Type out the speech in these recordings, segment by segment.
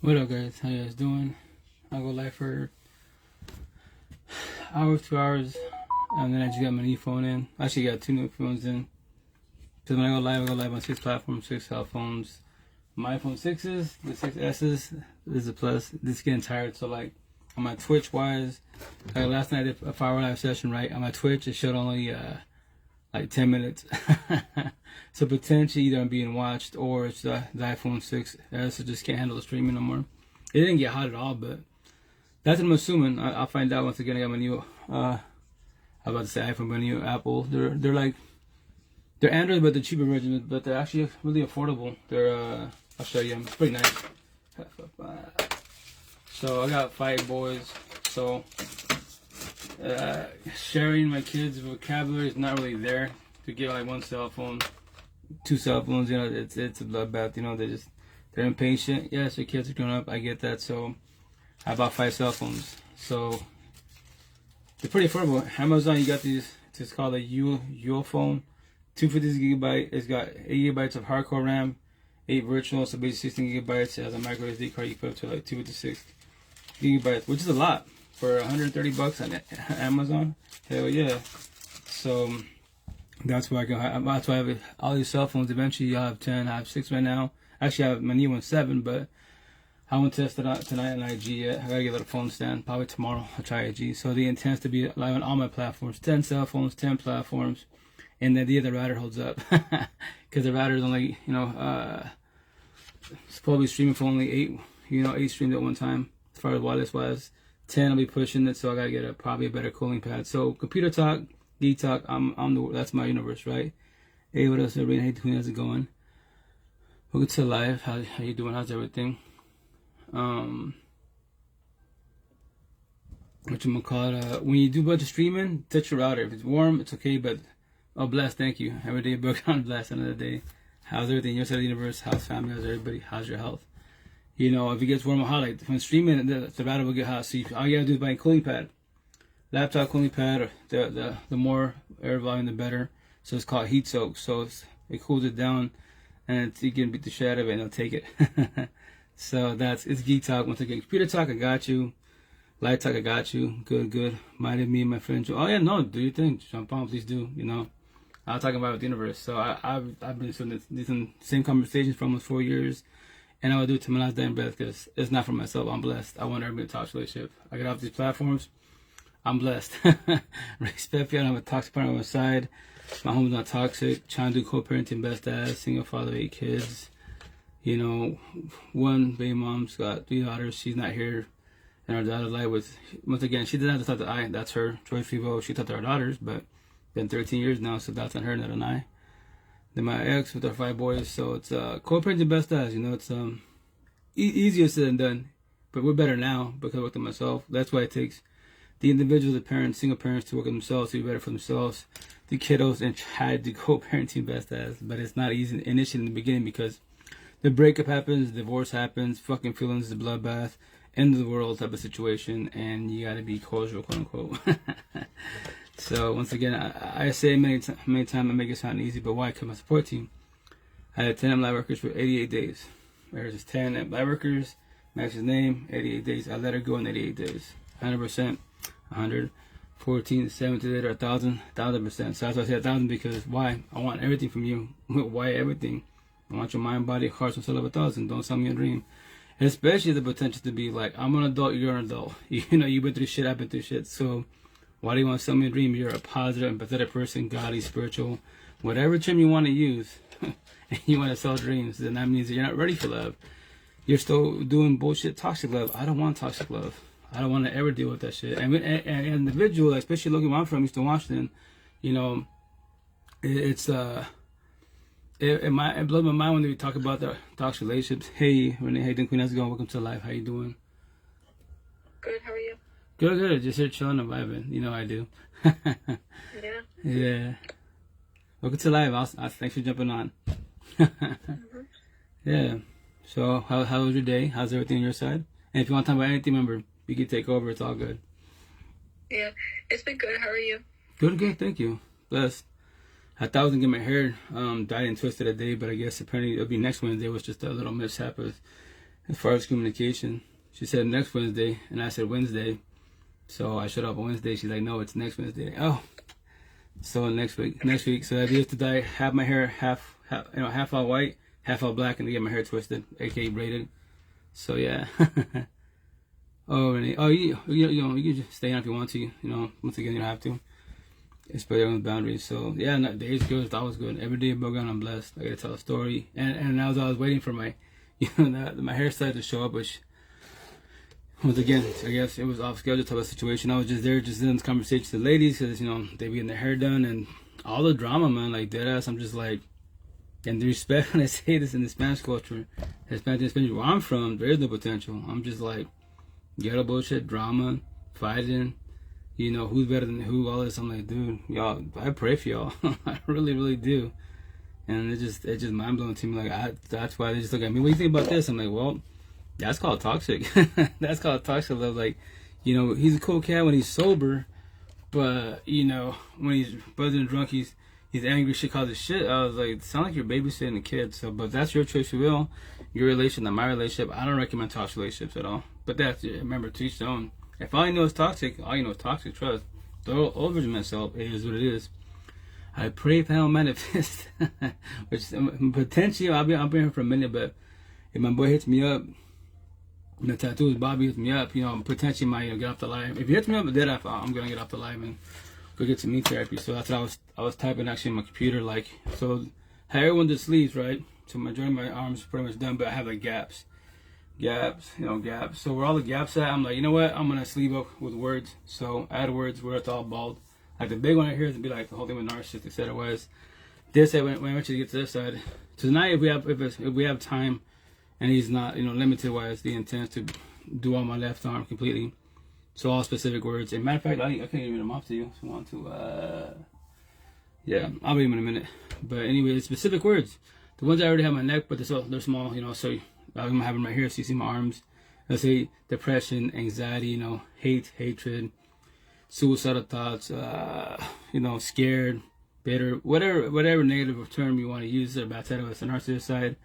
What up, guys? How you guys doing? I'll go live for hour, 2 hours, and then I just got my new phone in. Actually, got 2 new phones in. Because when I go live on 6 platforms, 6 cell phones. My iPhone 6s, the 6Ss, this is a plus. This is getting tired, so like on my Twitch wise, like last night I did a 5-hour live session, right? On my Twitch, it showed only like 10 minutes. So potentially either I'm being watched or it's the iPhone 6S, so just can't handle the streaming no more. It didn't get hot at all, but that's what I'm assuming. I'll find out once again. I got my new, I'm about to say iPhone, my new Apple. They're like, they're Android, but they're cheaper versions, but they're actually really affordable. They're, I'll show you, it's pretty nice. So I got 5 boys, so sharing my kids' vocabulary is not really there. To get like 1 cell phone, 2 cell phones, you know, it's a bloodbath. You know, they're impatient. Yes, your kids are growing up. I get that. So I bought 5 cell phones. So they're pretty affordable. Amazon, you got these. It's called a UO phone, 256 gigabyte. It's got 8 gigabytes of hardcore RAM, 8 virtual. So basically 16 gigabytes. It has a micro SD card. You put up to like 256 gigabytes, which is a lot for $130 on Amazon. Hell yeah! So that's why that's why I have all these cell phones. Eventually, I'll have 10. I have 6 right now. Actually, I have my new one 7, but I won't test it out tonight on IG yet. I gotta get a little phone stand. Probably tomorrow I'll try IG. So the intent is to be live on all my platforms. 10 cell phones, 10 platforms, and then the router holds up because the router is only it's probably streaming for only 8. 8 streams at one time as far as wireless wise. 10 I'll be pushing it, so I gotta get probably a better cooling pad. So computer talk. Geek Talk, that's my universe, right? Hey, what else, everybody? Hey, Queen, how's it going? Welcome to live. How you doing? How's everything? What you gonna call it? When you do a bunch of streaming, touch your router. If it's warm, it's okay, but blessed. Thank you. Every day, broke down, blessed. Another day. How's everything? Your side of the universe. How's family? How's everybody? How's your health? If it gets warm or hot, like when streaming, the router will get hot. So all you gotta do is buy a cooling pad. Laptop cooling pad, the more air volume, the better. So it's called heat soak. So it cools it down, and you can beat the shit out of it, and it'll take it. So it's Geek Talk. Once again, computer talk, I got you. Light talk, I got you. Good. Minded me and my friend Joe. Oh yeah, no, do your thing. Jump on, please do. I'm talking about the universe. So I've been doing these same conversations for almost 4 years, and I will do it to my last day in breath because it's not for myself. I'm blessed. I want everybody to talk relationship. I get off these platforms. I'm blessed. Respect, I don't have a toxic partner on my side. My home's not toxic. Trying to do co-parenting, best dad, single father, 8 kids. 1 baby mom's got 3 daughters. She's not here. And our daughter's life was, once again, she didn't have to talk to I. That's her. Joy Fivo, she talked to our daughters, but been 13 years now, so that's on her, not on I. Then my ex with our 5 boys. So it's co-parenting, best dads. It's easier said than done. But we're better now because I worked on myself. That's why it takes the individuals, the parents, single parents to work on themselves, to be better for themselves, the kiddos, and try to co-parenting best as. But it's not easy initially in the beginning because the breakup happens, divorce happens, fucking feelings, the bloodbath, end of the world type of situation, and you gotta be cordial, quote unquote. So once again, I say many times, I make it sound easy, but why? Because my support team, I had 10 live workers for 88 days. There's 10 live workers, Max's name, 88 days. I let her go in 88 days, 100%. 114, 70 later, 1,000%. So that's why I say 1,000 because why? I want everything from you. Why everything? I want your mind, body, heart, and soul of 1,000. Don't sell me a dream. Especially the potential to be like, I'm an adult, you're an adult. You've been through shit, I've been through shit. So why do you want to sell me a dream? You're a positive, empathetic person, godly, spiritual, whatever term you want to use. And you want to sell dreams, then that means that you're not ready for love. You're still doing bullshit, toxic love. I don't want toxic love. I don't want to ever deal with that shit. And an individual, especially looking where I'm from, Eastern Washington, it blows my mind when they talk about the toxic relationships. Hey, Renee, hey, Queen, how's it going? Welcome to live. How you doing? Good, how are you? Good. Just here chilling and vibing. I do. Yeah. Yeah. Welcome to live. Thanks for jumping on. Yeah. So, how was your day? How's everything on your side? And if you want to talk about anything, remember, you can take over. It's all good. Yeah, it's been good. How are you? Good. Thank you. Blessed. I thought I was going to get my hair dyed and twisted today, but I guess apparently it'll be next Wednesday. It was just a little mishap with as far as communication. She said next Wednesday, and I said Wednesday. So I showed up on Wednesday. She's like, no, it's next Wednesday. Oh, so next week. So the idea is to dye half my hair, half all white, half all black, and to get my hair twisted, aka braided. So yeah. Oh, and you can just stay on if you want to. Once again, you don't have to. It's by your own boundaries. So yeah, no, the day's good. Thought was good. Every day above ground, I'm blessed. I gotta tell a story. And as I was waiting for my, my hairstyle to show up, which once again, I guess it was off schedule type of situation. I was just there, just in this conversation with the ladies, because they be getting their hair done and all the drama, man. Like dead ass. I'm just like, and the respect when I say this in the Spanish culture, Spanish where I'm from, there is no potential. I'm just like ghetto bullshit, drama, fighting. Who's better than who, all this. I'm like, dude, y'all, I pray for y'all. I really, really do. And it's just mind blowing to me. Like, that's why they just look at me. What do you think about this? I'm like, well, that's called toxic. That's called toxic love. Like, he's a cool cat when he's sober, but when he's buzzing drunk, he's angry, shit causes shit. I was like, it sounds like you're babysitting a kid. So, but that's your choice, you will. Your relation, not my relationship. I don't recommend toxic relationships at all. But remember, to each their own. If all you know is toxic, all you know is toxic, trust. Don't overdo myself. It is what it is. I pray if I don't manifest. Which potentially, I'll be here for a minute, but if my boy hits me up, the tattoos, Bobby hits me up, potentially might get off the line. If he hits me up, then I'm going to get off the line and go get some meat therapy. So that's what I was typing actually on my computer. Like, so how everyone does sleeves, right? So majority of my arms pretty much done, but I have like gaps. Gaps. So where all the gaps at, I'm like, you know what? I'm gonna sleeve up with words. So add words where it's all bald. Like the big one right here is to be like the whole thing with narcissistic. Said it was this. When I want you to get to this side. So tonight, if we have time, and he's not limited wise, the intent to do on my left arm completely. So all specific words. And matter of fact, I can even read them off to you if you want to. Yeah, I'll read them in a minute. But anyway, specific words. The ones I already have on my neck, but they're small. So I'm having right here, so you see my arms. Let's say depression, anxiety, hate, hatred, suicidal thoughts, scared, bitter, whatever negative term you want to use. The bad side of us, the narcissist side,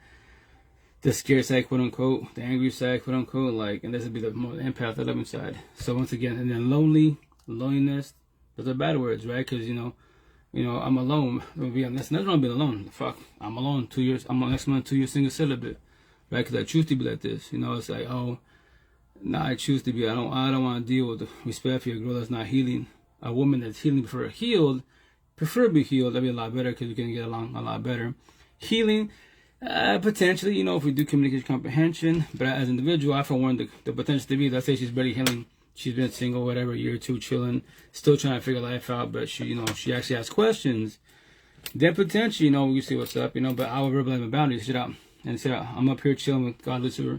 the scared side, quote unquote, the angry side, quote unquote, and this would be the more empath, the loving side. So once again, and then loneliness, those are bad words, right? Because I'm alone. That's not being alone. Fuck, I'm alone. 2 years. I'm next month 2 years single celibate. Right, because I choose to be like this. It's like, I choose to be. I don't want to deal with the respect for a girl that's not healing. A woman that's healing, preferably healed. That'd be a lot better because we can get along a lot better. Healing, potentially, if we do communication comprehension. But as an individual, I forewarn the potential to be. Let's say she's barely healing. She's been single, whatever, a year or two, chilling, still trying to figure life out. But she actually asks questions. Then potentially, we see what's up, but I will verbalize my boundaries. Shit out. And say, I'm up here chilling with God, Lucifer,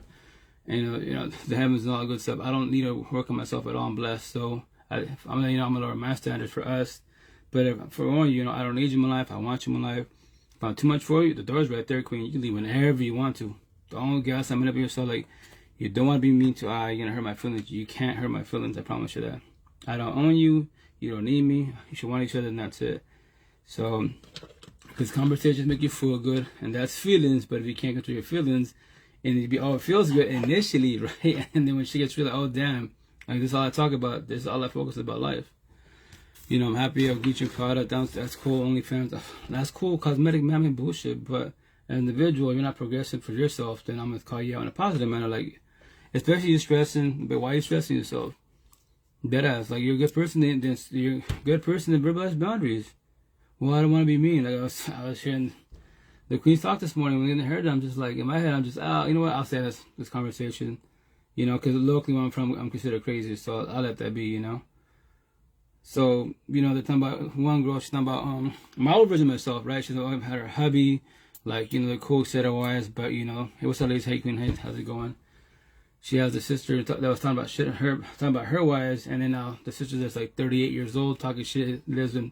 and the heavens and all that good stuff. I don't need to work on myself at all. I'm blessed. So I'm gonna lower my standards for us. But for one, I don't need you in my life. I want you in my life. If I'm too much for you, the door's right there, Queen. You can leave whenever you want to. Don't gas up yourself. Like, you don't want to be mean to you're gonna hurt my feelings. You can't hurt my feelings. I promise you that. I don't own you. You don't need me. You should want each other, and that's it. So. Because conversations make you feel good, and that's feelings. But if you can't control your feelings, and it feels good initially, right? And then when she gets really, oh damn, like this is all I talk about. This is all I focus about life. I'm happy I'll get your product. That's cool. OnlyFans, that's cool. Cosmetic mammy bullshit. But as an individual, you're not progressing for yourself. Then I'm gonna call you out in a positive manner. Like, especially you stressing, but why are you stressing yourself? Deadass. Like, you're a good person. Then you're a good person to verbalize boundaries. Well, I don't want to be mean. Like I was hearing the Queen's talk this morning when we getting the hair done. I'm just like, in my head, I'm just, you know what? I'll say this conversation, because locally where I'm from, I'm considered crazy, so I'll let that be, So, they're talking about one girl. She's talking about my old version of myself, right? She's always had her hubby, like the cool set of wires, but hey, what's up, ladies? Hey, Queen, hey, how's it going? She has a sister that was talking about shit, talking about her wives, and then now the sister that's like 38 years old, talking shit, lives in,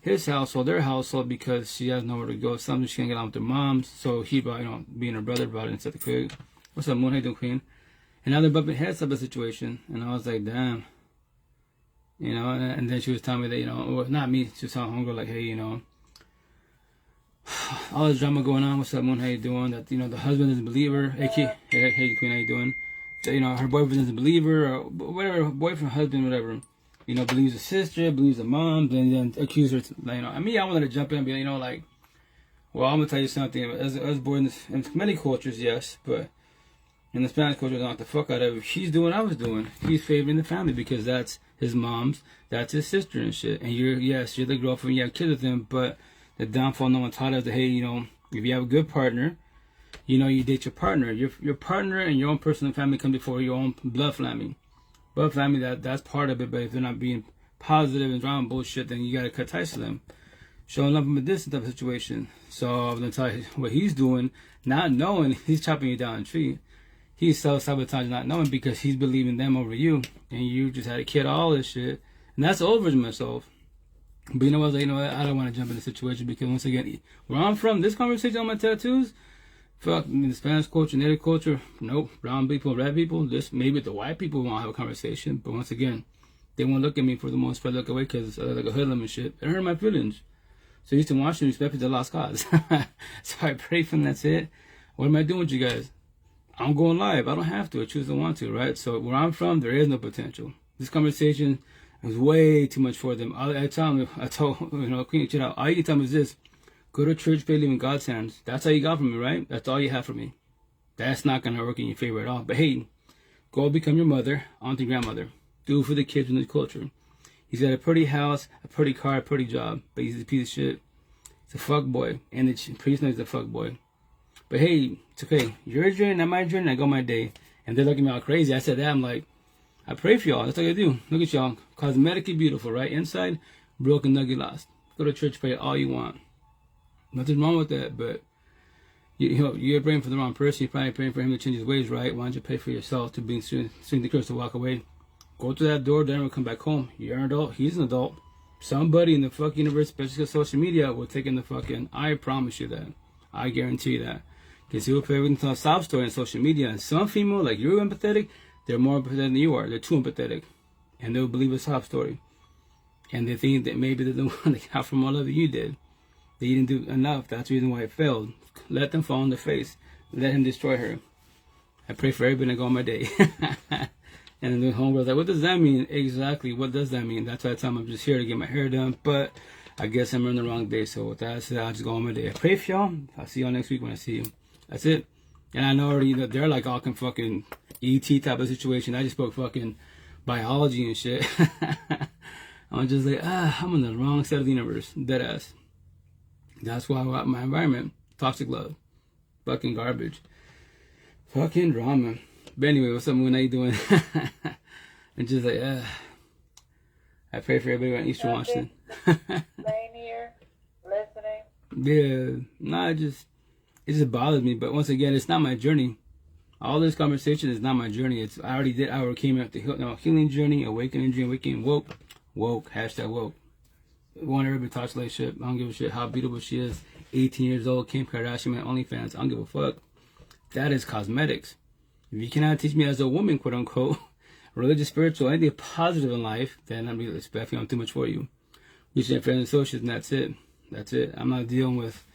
his household, their household, because she has nowhere to go. Something she can't get on with her moms. So he brought, being her brother, brought it and said the quick, what's up, Moon? How you doing, Queen? And now they're bumping heads up the situation. And I was like, damn. And then she was telling me that, well, not me. She was telling homegirl, like, hey, all this drama going on. What's up, Moon? How you doing? That, you know, the husband doesn't believe her. Hey, Queen, how you doing? That, you know, her boyfriend doesn't believe her, or whatever, boyfriend, husband, whatever. You know, believes the sister, believes the mom, then accuse her. You know, I mean, I wanted to jump in and be, you know, like, well, I'm gonna tell you something. As born in many cultures, yes, but in the Spanish culture, not the fuck out of it. She's doing what I was doing. He's favoring the family because that's his mom's, that's his sister and shit. And you're the girlfriend, you have kids with him, but the downfall no one taught us that, hey, you know, if you have a good partner, you know, you date your partner. Your partner and your own personal family come before your own blood family. Blood family, that's part of it, but if they're not being positive and drama bullshit, then you gotta cut ties to them. Showing love in a distant type of situation. So I'm gonna tell you what he's doing, not knowing he's chopping you down a tree. He's self-sabotaging, not knowing, because he's believing them over you, and you just had a kid, all this shit, and that's over myself. But you know what? You know what? I don't want to jump in the situation because, once again, where I'm from, this conversation on my tattoos, fuck, in the Spanish culture, Native culture, nope. Brown people, red people, this maybe the white people won't have a conversation, but once again, they won't look at me for the most part, look away because like a hoodlum and shit. It hurt my feelings. So I used to watch them, respect the lost cause. So I pray for them. That's it. What am I doing with you guys? I'm going live. I don't have to. I choose to want to, right? So where I'm from, there is no potential. This conversation is way too much for them. I told, you know, Queen, chill out. All you can tell me is this: go to church, pay, live in God's hands. That's all you got from me, right? That's all you have from me. That's not gonna work in your favor at all. But hey, go become your mother, auntie, grandmother. Do it for the kids in this culture. He's got a pretty house, a pretty car, a pretty job, but he's a piece of shit. He's a fuck boy, and the priest knows he's a fuck boy. But hey, it's okay. Your journey, not my journey. I go my day. And they're looking at me all crazy. I said that. I'm like, I pray for y'all. That's all I do. Look at y'all. Cosmetically beautiful, right? Inside, broken, nugget lost. Go to church, pray all you want. Nothing wrong with that. But you know, you're praying for the wrong person. You're probably praying for him to change his ways, right? Why don't you pray for yourself to be strength the courage to walk away? Go to that door, then we'll come back home. You're an adult. He's an adult. Somebody in the fucking universe, especially social media, will take in the fucking. I promise you that. I guarantee you that. Because you will play with a sob story on social media, and some female, like you're empathetic, they're more empathetic than you are. They're too empathetic, and they'll believe a sob story, and they think that maybe they're the one that got from all of you did. They didn't do enough. That's the reason why it failed. Let them fall on their face. Let him destroy her. I pray for everybody to go on my day. And then the homegirl's like, what does that mean? Exactly, what does that mean? That's why I tell them I'm just here to get my hair done, but I guess I'm on the wrong day. So with that said, I'll just go on my day. I pray for y'all. I'll see y'all next week when I see you. That's it. And I know already that they're like all fucking ET type of situation. I just spoke fucking biology and shit. I'm just like, I'm on the wrong side of the universe. Deadass. That's why my environment, toxic love. Fucking garbage. Fucking drama. But anyway, what's up, Moon? How you doing? I'm just like, I pray for everybody on Eastern Washington. Laying here, listening. Yeah. No, it just bothers me. But once again, it's not my journey. All this conversation is not my journey. I overcame it. The healing journey, awakening journey, awakening, woke, hashtag woke. Want everybody to touch like shit. I don't give a shit how beautiful she is. 18 years old, Kim Kardashian, man, OnlyFans. I don't give a fuck. That is cosmetics. If you cannot teach me as a woman, quote unquote, religious, spiritual, anything positive in life, then I'm really respectful. I'm too much for you. You should have friends and associates, and that's it. That's it. I'm not dealing with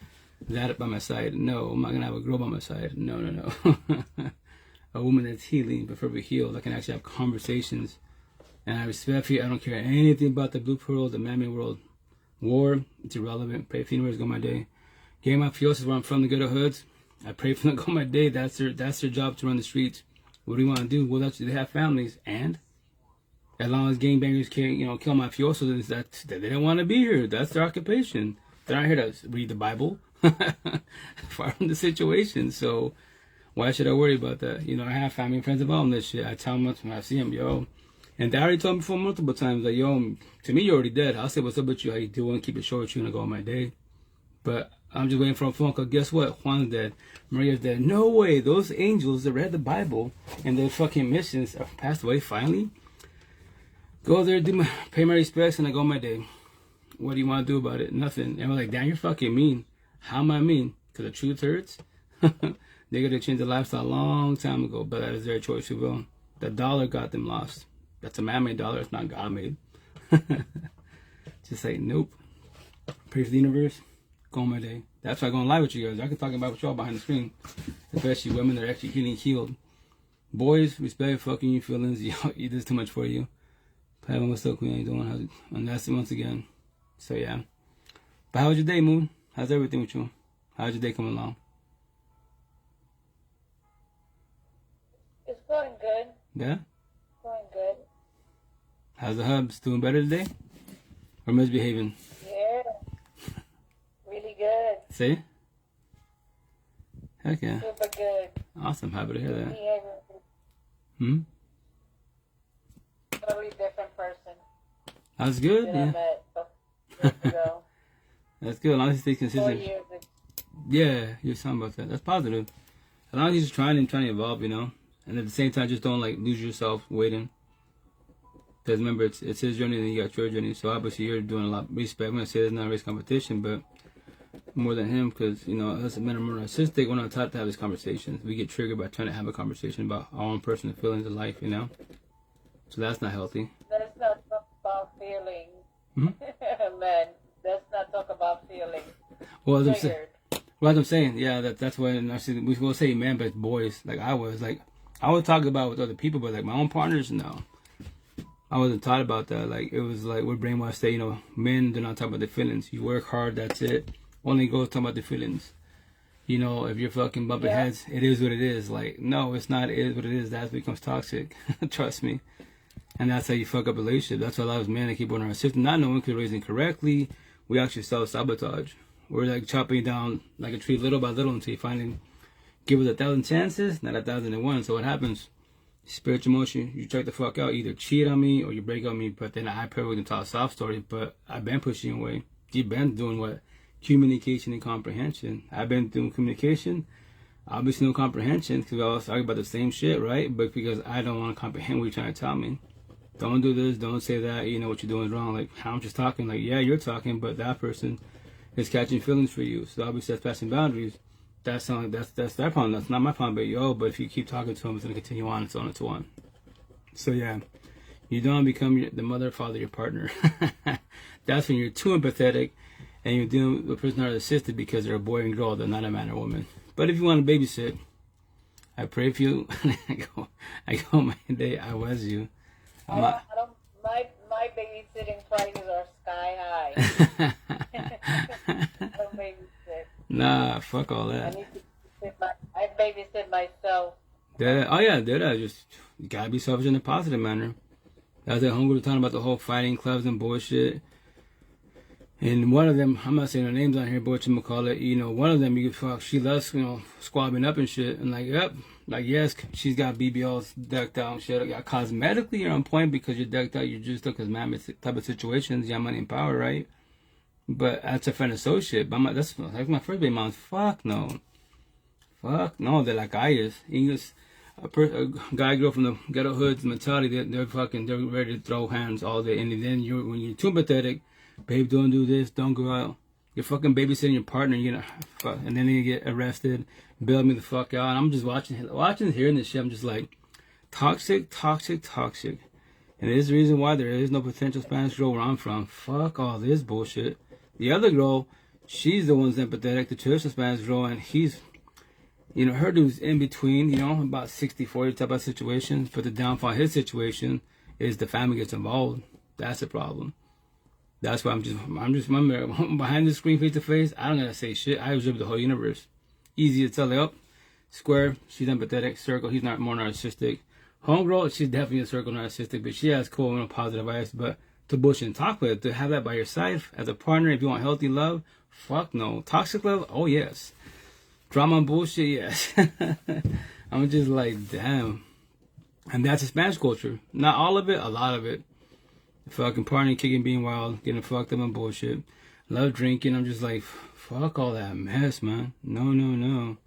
that by my side. No, I'm not going to have a girl by my side. No. A woman that's healing, preferably healed. I can actually have conversations. And I respect you. I don't care anything about the blue pearl, the man-made world. War, it's irrelevant. Pray for the universe, go my day. Gang mafiosos, where I'm from, the ghetto hoods. I pray for them, go my day. That's their job, to run the streets. What do you want to do? Well, they have families, and as long as gangbangers can't, kill mafiosos, they don't want to be here. That's their occupation. They're not here to read the Bible. Far from the situation. So why should I worry about that? I have family and friends involved in this shit. I tell them when I see them, yo. And they already told me before multiple times, like, yo, to me, you're already dead. I'll say, what's up with you? How you doing? Keep it short with you, and I go on my day. But I'm just waiting for a phone call. Guess what? Juan's dead. Maria's dead. No way. Those angels that read the Bible and their fucking missions have passed away finally. Go there, pay my respects, and I go on my day. What do you want to do about it? Nothing. And we're like, damn, you're fucking mean. How am I mean? Because the truth hurts? They could have changed their lifestyle a long time ago, but that is their choice, you will. The dollar got them lost. That's a man-made dollar. It's not God-made. Just like, nope. Pray for the universe. go on my day. That's why I'm going live with you guys. I can talk about with y'all behind the screen, especially women that are actually healed. Boys, respect fucking your feelings. You this too much for you. Pavin, what's up, Queen? How you doing? And that's it once again. So yeah. But how was your day, Moon? How's everything with you? How's your day coming along? It's going good. Yeah? Going good. How's the hubs? Doing better today? Or misbehaving? Yeah. Really good. See? Heck yeah. Super good. Awesome. Happy to hear that. Behaving. Totally different person. That's good. That Yeah. I met years ago. That's good. As long as you stay 4 consistent. years ago. Yeah, you're talking about that. That's positive. As long as you're just trying to evolve, you know? And at the same time, just don't, like, lose yourself waiting. Because remember, it's his journey and you got your journey. So obviously you're doing a lot of respect. I'm going to say it's not a race competition, but more than him. Because, you know, us men are more narcissistic. We're not taught to have these conversations. We get triggered by trying to have a conversation about our own personal feelings of life, you know? So that's not healthy. Let's not talk about feelings. Mm-hmm. Man, let's not talk about feelings. Well, as I'm Triggered. saying, yeah, that's why narcissism, we will say man, but it's boys. Like I would talk about with other people, but like my own partners, no. I wasn't taught about that. Like it was like we're brainwashed that, you know, men do not talk about their feelings. You work hard, that's it. Only girls talk about their feelings. You know, if you're fucking bumping heads, it is what it is. Like, no, it's not, it is what it is. That becomes toxic. Trust me. And that's how you fuck up a relationship. That's why a lot of men that keep on our system, not knowing because raising correctly, we actually self-sabotage. We're like chopping down like a tree little by little until you finally give it 1,000 chances, not 1,001. So what happens? Spiritual emotion, you check the fuck out. Either cheat on me or you break on me. But then I probably can tell a soft story, but I've been pushing you away. You've been doing what? Communication and comprehension. I've been doing communication. Obviously no comprehension because we always talk about the same shit, right? But because I don't want to comprehend what you're trying to tell me. Don't do this, don't say that, you know what you're doing is wrong. Like, I'm just talking, like, yeah, you're talking, but that person is catching feelings for you. So obviously that's passing boundaries. That's their problem. That's not my problem, but if you keep talking to them, it's going to continue on and so on and so on. So yeah, you don't become the mother or father of your partner. That's when you're too empathetic and you're dealing with a person that are assisted because they're a boy and girl, they're not a man or woman. But if you want to babysit, I pray for you. I go my day, I was you. My babysitting prices are sky high. Don't babysit. Nah, fuck all that. I babysit myself. Just you gotta be selfish in a positive manner. That's that homegirl talking about the whole fighting clubs and bullshit. And one of them, I'm not saying her names on here, but whatchamacallit, you know, one of them, you fuck, she loves, you know, squabbing up and shit. And like, yep, like, yes, she's got BBLs decked out and shit. Like, cosmetically, you're on point because you're decked out. You're just because man, type of situations, you have money and power, right? But that's a friend associate. But that's like my first baby mom's. Fuck no. They're like I is. English, a guy, girl from the ghetto hoods mentality, they're ready to throw hands all day. And then when you're too pathetic, babe, don't do this, don't go out. You're fucking babysitting your partner, you know, and then you get arrested, bail me the fuck out. And I'm just watching, hearing this shit. I'm just like, toxic. And it is the reason why there is no potential Spanish girl where I'm from. Fuck all this bullshit. The other girl, she's the one's empathetic, the traditional Spanish girl, and he's, you know, her dude's in between, you know, about 60-40 type of situation. But the downfall of his situation is the family gets involved. That's the problem. That's why I'm just behind the screen face to face. I don't gotta say shit. I observe the whole universe. Easy to tell. Like, up, square. She's empathetic. Circle. He's not more narcissistic. Homegirl, she's definitely a circle narcissistic, but she has cool and positive vibes. But to bullshit and talk with, to have that by your side as a partner, if you want healthy love, fuck no. Toxic love, oh yes. Drama and bullshit, yes. I'm just like, damn. And that's a Spanish culture. Not all of it, a lot of it. Fucking partying, kicking, being wild, getting fucked up on bullshit. Love drinking. I'm just like, fuck all that mess, man. No.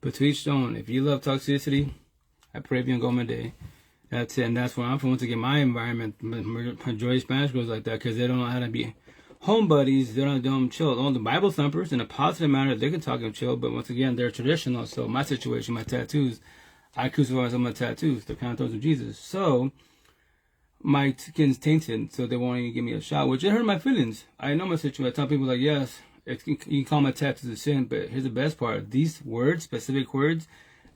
But to each own. If you love toxicity, I pray for you and go my day. That's it. And that's where I'm from. Once again, my environment, majority Spanish girls like that because they don't know how to be home buddies. They don't chill. All the Bible thumpers, in a positive manner, they can talk and chill. But once again, they're traditional. So my situation, my tattoos, I crucify myself with my tattoos. They're kind of those of Jesus. So my skin's tainted, so they won't even give me a shot, which it hurt my feelings. I know my situation. I tell people like, yes, you can call them a tattoo to sin, but here's the best part. These words, specific words,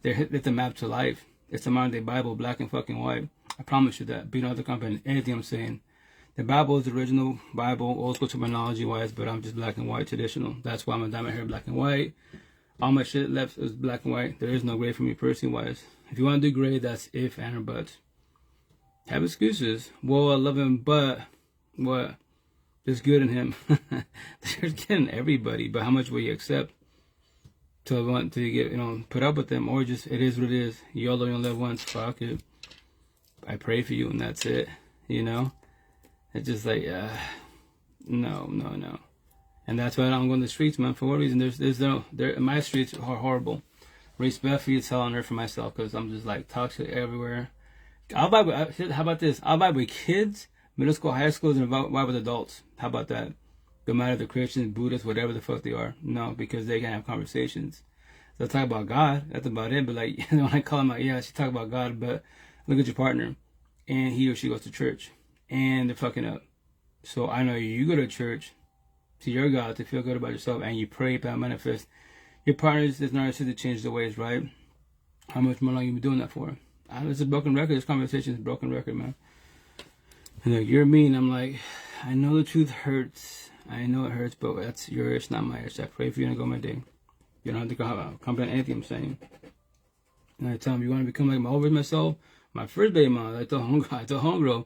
they're the map to life. It's the modern day Bible, black and fucking white. I promise you that. Be no other company. Anything I'm saying. The Bible is the original Bible, old school terminology wise, but I'm just black and white, traditional. That's why I'm a diamond hair, black and white. All my shit left is black and white. There is no gray for me, person wise. If you want to do gray, that's if and or buts. Have excuses. Well, I love him, but what? There's good in him. There's good in everybody, but how much will you accept to want to get, put up with them, or just it is what it is. You all only live once. Fuck it. I pray for you, and that's it. It's just like, no. And that's why I don't go in the streets, man. For what reason? My streets are horrible. Respectfully, it's hell on earth for myself because I'm just like toxic everywhere. How about this? I'll vibe with kids, middle school, high schools, and vibe with adults. How about that? No matter if they're Christians, Buddhists, whatever the fuck they are. No, because they can have conversations. So talk about God. That's about it. But like, when I call them out, yeah, she talk about God, but look at your partner, and he or she goes to church, and they're fucking up. So I know you go to church, to your God, to feel good about yourself, and you pray, that manifest. Your partner is narcissistic to change their ways, right? How much more long you been doing that for? It's a broken record. This conversation is a broken record, man. And like, you're mean. I'm like, I know the truth hurts. I know it hurts, but that's your issue, not my issue. I pray for you and go my day. You don't have to comprehend anything I'm saying. And I tell him, you want to become like my old myself? My first baby mom, I told homegirl,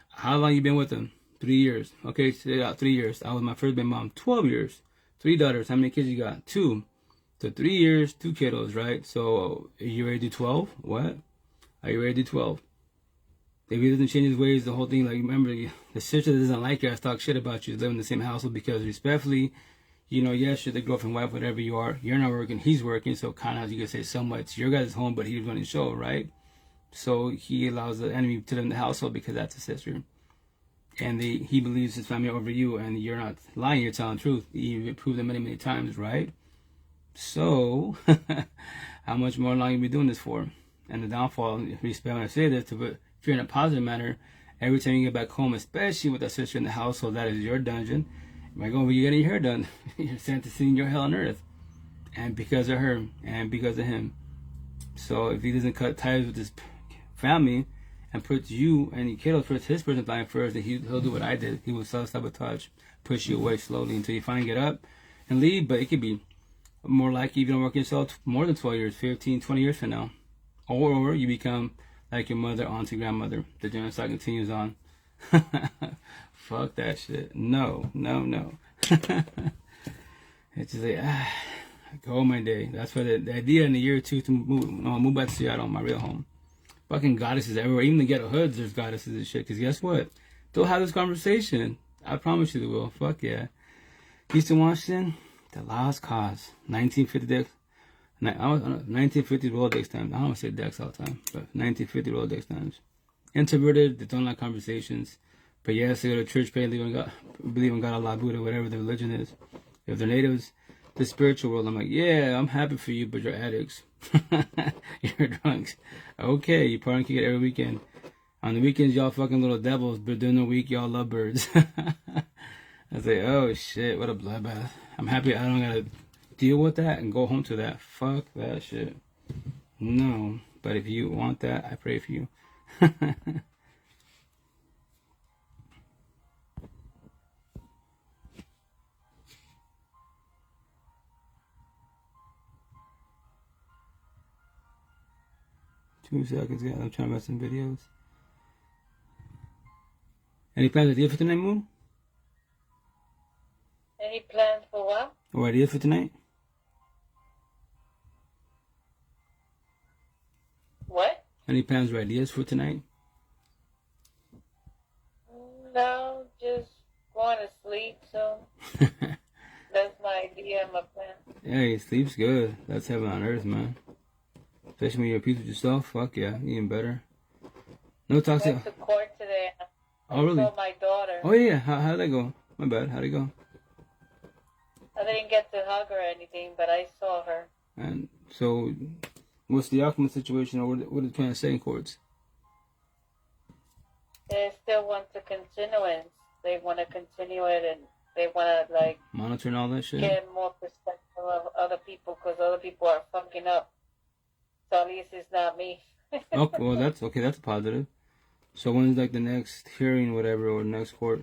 how long you been with him? 3 years. Okay, say out 3 years. I was my first baby mom. 12 years. 3 daughters. How many kids you got? 2. So 3 years, 2 kiddos, right? So are you ready to do 12? What? Are you ready to do 12? If he doesn't change his ways, the whole thing, like, remember, the sister that doesn't like you, I talk shit about you, live in the same household because respectfully, yes, you're the girlfriend, wife, whatever you are. You're not working, he's working, so kind of, you could say somewhat, it's your guys' home, but he's running the show, right? So he allows the enemy to live in the household because that's his sister. And he believes his family over you, and you're not lying, you're telling the truth. You've proved it many, many times, right? So, how much more long you be doing this for? And the downfall, respect when I say this, but if you're in a positive manner, every time you get back home, especially with a sister in the household, that is your dungeon. You're going, you getting your hair done. You're sent to see your hell on earth. And because of her, and because of him. So if he doesn't cut ties with his family, and puts you and your kiddos first, his personal line first, then he'll do what I did. He will self-sabotage, push you away slowly until you finally get up and leave. But it could be more likely you don't work yourself more than 12 years, 15, 20 years from now. Or you become like your mother, auntie, grandmother. The genocide continues on. Fuck that shit. No. It's just like, go my day. That's why the idea in a year or two to move back to Seattle, my real home. Fucking goddesses everywhere. Even the ghetto hoods, there's goddesses and shit. Because guess what? They'll have this conversation. I promise you they will. Fuck yeah. Eastern Washington, the lost cause. 1950 Rolodex times. I don't want to say decks all the time, but 1950 Rolodex times. Introverted, they don't like conversations. But yes, they go to church, pray, believe in God, Allah, Buddha, whatever the religion is. If they're natives, the spiritual world, I'm like, yeah, I'm happy for you, but you're addicts. You're drunks. Okay, you party and kick it every weekend. On the weekends, y'all fucking little devils, but during the week, y'all lovebirds. I was like, oh shit, what a bloodbath. I'm happy I don't gotta deal with that and go home to that. Fuck that shit. No, but if you want that, I pray for you. 2 seconds, yeah, I'm trying to make some videos. Any plans idea for tonight, Moon? Any plans for what? Or idea for tonight? What? Any plans or ideas for tonight? No, just going to sleep soon. That's my idea and my plan. Hey, sleep's good. That's heaven on earth, man. Especially when you're at peace with yourself. Fuck yeah, even better. No toxic. I went to court today. Oh, really? I saw my daughter. Oh, yeah. How'd that go? My bad. How'd it go? I didn't get to hug her or anything, but I saw her. And so, what's the outcome of the situation, or what are they trying to say in courts? They still want to continue it. They want to continue it, and They want to, like, monitoring all that shit. get more perspective of other people because other people are fucking up. So at least it's not me. Okay, well, that's okay. That's a positive. So when's like the next hearing, whatever, or next court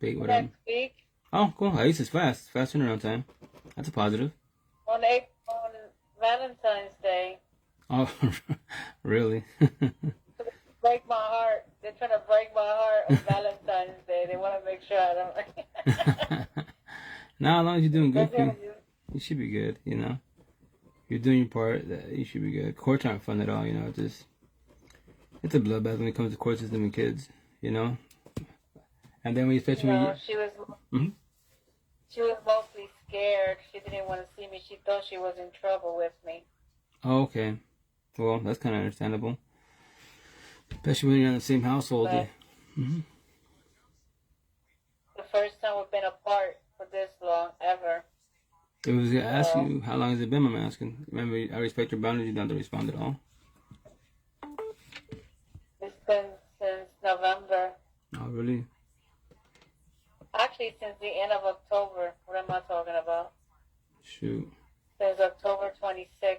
date, whatever? Next week. Oh, cool. At least it's fast turnaround time. That's a positive. On Valentine's Day. Oh, really? Break my heart. They're trying to break my heart on Valentine's Day. They want to make sure I don't. Now, as long as you're doing good, you should be good. You know, you're doing your part. You should be good. Courts aren't fun at all. You know, it's a bloodbath when it comes to court system and kids. You know, and then when you especially she was. Mm-hmm. She was mostly scared. She didn't want to see me. She thought she was in trouble with me. Oh, okay. Well, that's kind of understandable. Especially when you're in the same household. Mm-hmm. The first time we've been apart for this long, ever. I was going to ask you, how long has it been, I'm asking? Remember, I respect your boundaries. You don't have to respond at all. It's been since November. Oh, really? Actually, since the end of October. What am I talking about? Shoot. Since October 26th.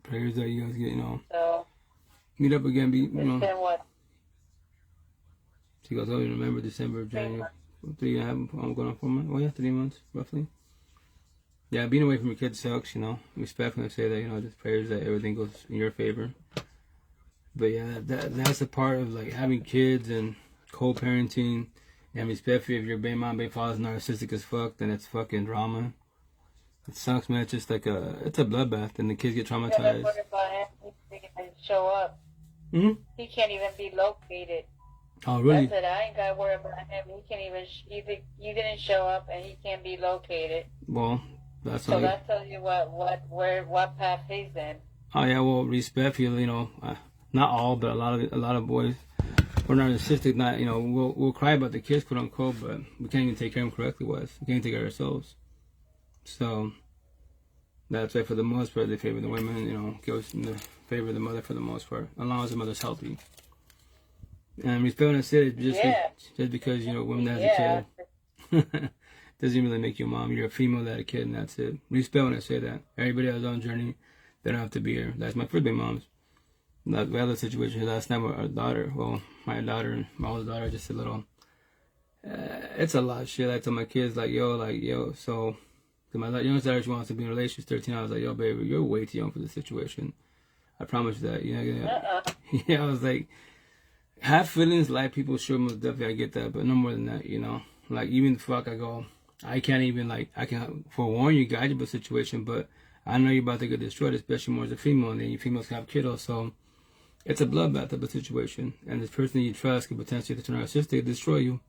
Prayers that you guys get, you know. So, meet up again, it's been what? She goes, oh, you remember December, January. 3.5, I'm going on 4 months. Oh, yeah, 3 months, roughly. Yeah, being away from your kids sucks, you know. Respectfully say that, you know, just prayers that everything goes in your favor. But yeah, that's a part of like having kids and co-parenting, and especially if your baby mom, baby father's narcissistic as fuck, then it's fucking drama. It sucks, man. It's just like it's a bloodbath, and the kids get traumatized. What about him? He can't show up. Mm-hmm. He can't even be located. Oh, really? I said I ain't got to worry about him. He can't even. You didn't show up, and he can't be located. Well, that's so that tells you what path he's in. Oh yeah, well, respectfully, you know, not all, but a lot of boys. We're narcissistic, not, you know, we'll cry about the kids, quote unquote, but we can't even take care of them correctly. We can't even take care of ourselves. So that's why, for the most part, they favor the women. You know, goes in the favor of the mother for the most part, as long as the mother's healthy. And respect when I said it, just because, you know, women that has a kid doesn't really make you a mom. You're a female that had a kid, and that's it. Respect when I say that. Everybody has their own journey. They don't have to be here. That's my first baby mom's. The other situation last night with our daughter. Well, my daughter and my older daughter, just a little. It's a lot of shit. I tell my kids, like, yo. So, my youngest daughter, she wants to be in a relationship. 13. I was like, yo, baby, you're way too young for this situation. I promise you that. You know, yeah. I was like, have feelings like people sure, most definitely I get that, but no more than that. You know, like, even I go, I can't even, like, I can forewarn you, guide you about the situation, but I know you're about to get destroyed, especially more as a female, and then you females can have kiddos, so. It's a bloodbath of a situation, and this person you trust could potentially turn narcissistic, destroy you.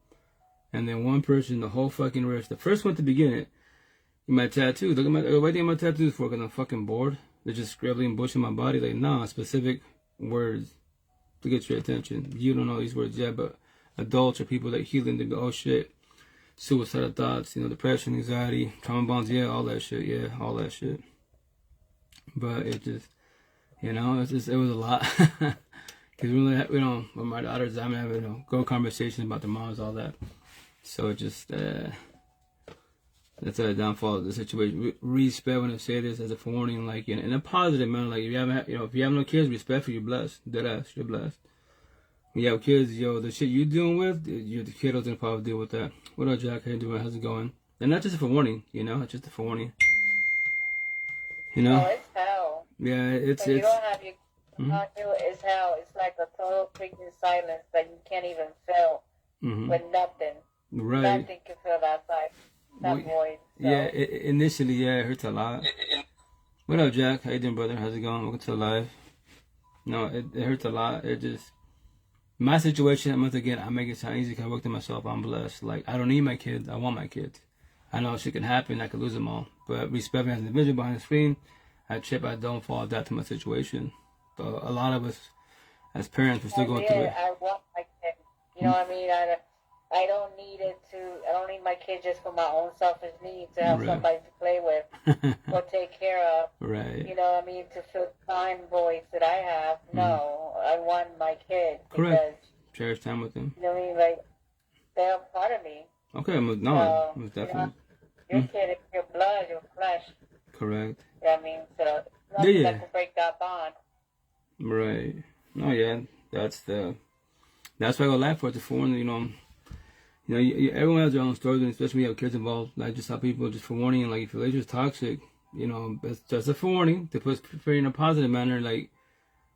And then one person, the whole fucking rest. The first one to begin it, my tattoo. Look at my, what do you think my tattoos for? Because I'm fucking bored. They're just scribbling bush in my body. Like, nah, specific words to get your attention. You don't know these words yet, but adults or people that healing, they go, oh shit, suicidal thoughts, you know, depression, anxiety, trauma bonds, yeah, all that shit. But it just. You know, it was a lot. Because we don't, with my daughters, I'm having, you know, go conversations about their moms, all that. So it just, that's a downfall of the situation. Respect when I say this as a forewarning, like, in a positive manner. Like, if you have no kids, respect, you're blessed. Deadass, you're blessed. When you have kids, the shit you're dealing with, the kiddos gonna probably deal with that. What up, Jack? How you doing? How's it going? And not just a forewarning, you know, it's just a forewarning. You know? Oh, it's hell. Yeah, it's. You don't have your it's hell. It's like a total freaking silence that you can't even feel with nothing. Right. Nothing can fill that void. So. Yeah, initially, it hurts a lot. What up, Jack? How you doing, brother? How's it going? Welcome to the live. No, it hurts a lot. It just, my situation, once again, I make it sound easy because I work to myself. I'm blessed. Like, I don't need my kids. I want my kids. I know shit can happen. I could lose them all. But respect me as an individual behind the screen. I don't fall adapt to my situation. So a lot of us, as parents, we're still going through it. I want my kid. You know what I mean? I don't need it to. I don't need my kid just for my own selfish needs to have somebody to play with or take care of. Right. You know what I mean? To fill time voids that I have. No, I want my kid. Correct. Cherish time with them. You know what I mean? Like, they're part of me. Okay, no, So, most definitely. Your kid is your blood, your flesh. Correct. You know what I mean? So nothing Yeah. that can break that bond. Right. No, yeah, that's why I go live for it, to forewarn, everyone has their own stories, and especially when you have kids involved. Like, just how people, just forewarning, and like, if your relationship is toxic, it's just a forewarning to put in a positive manner. Like,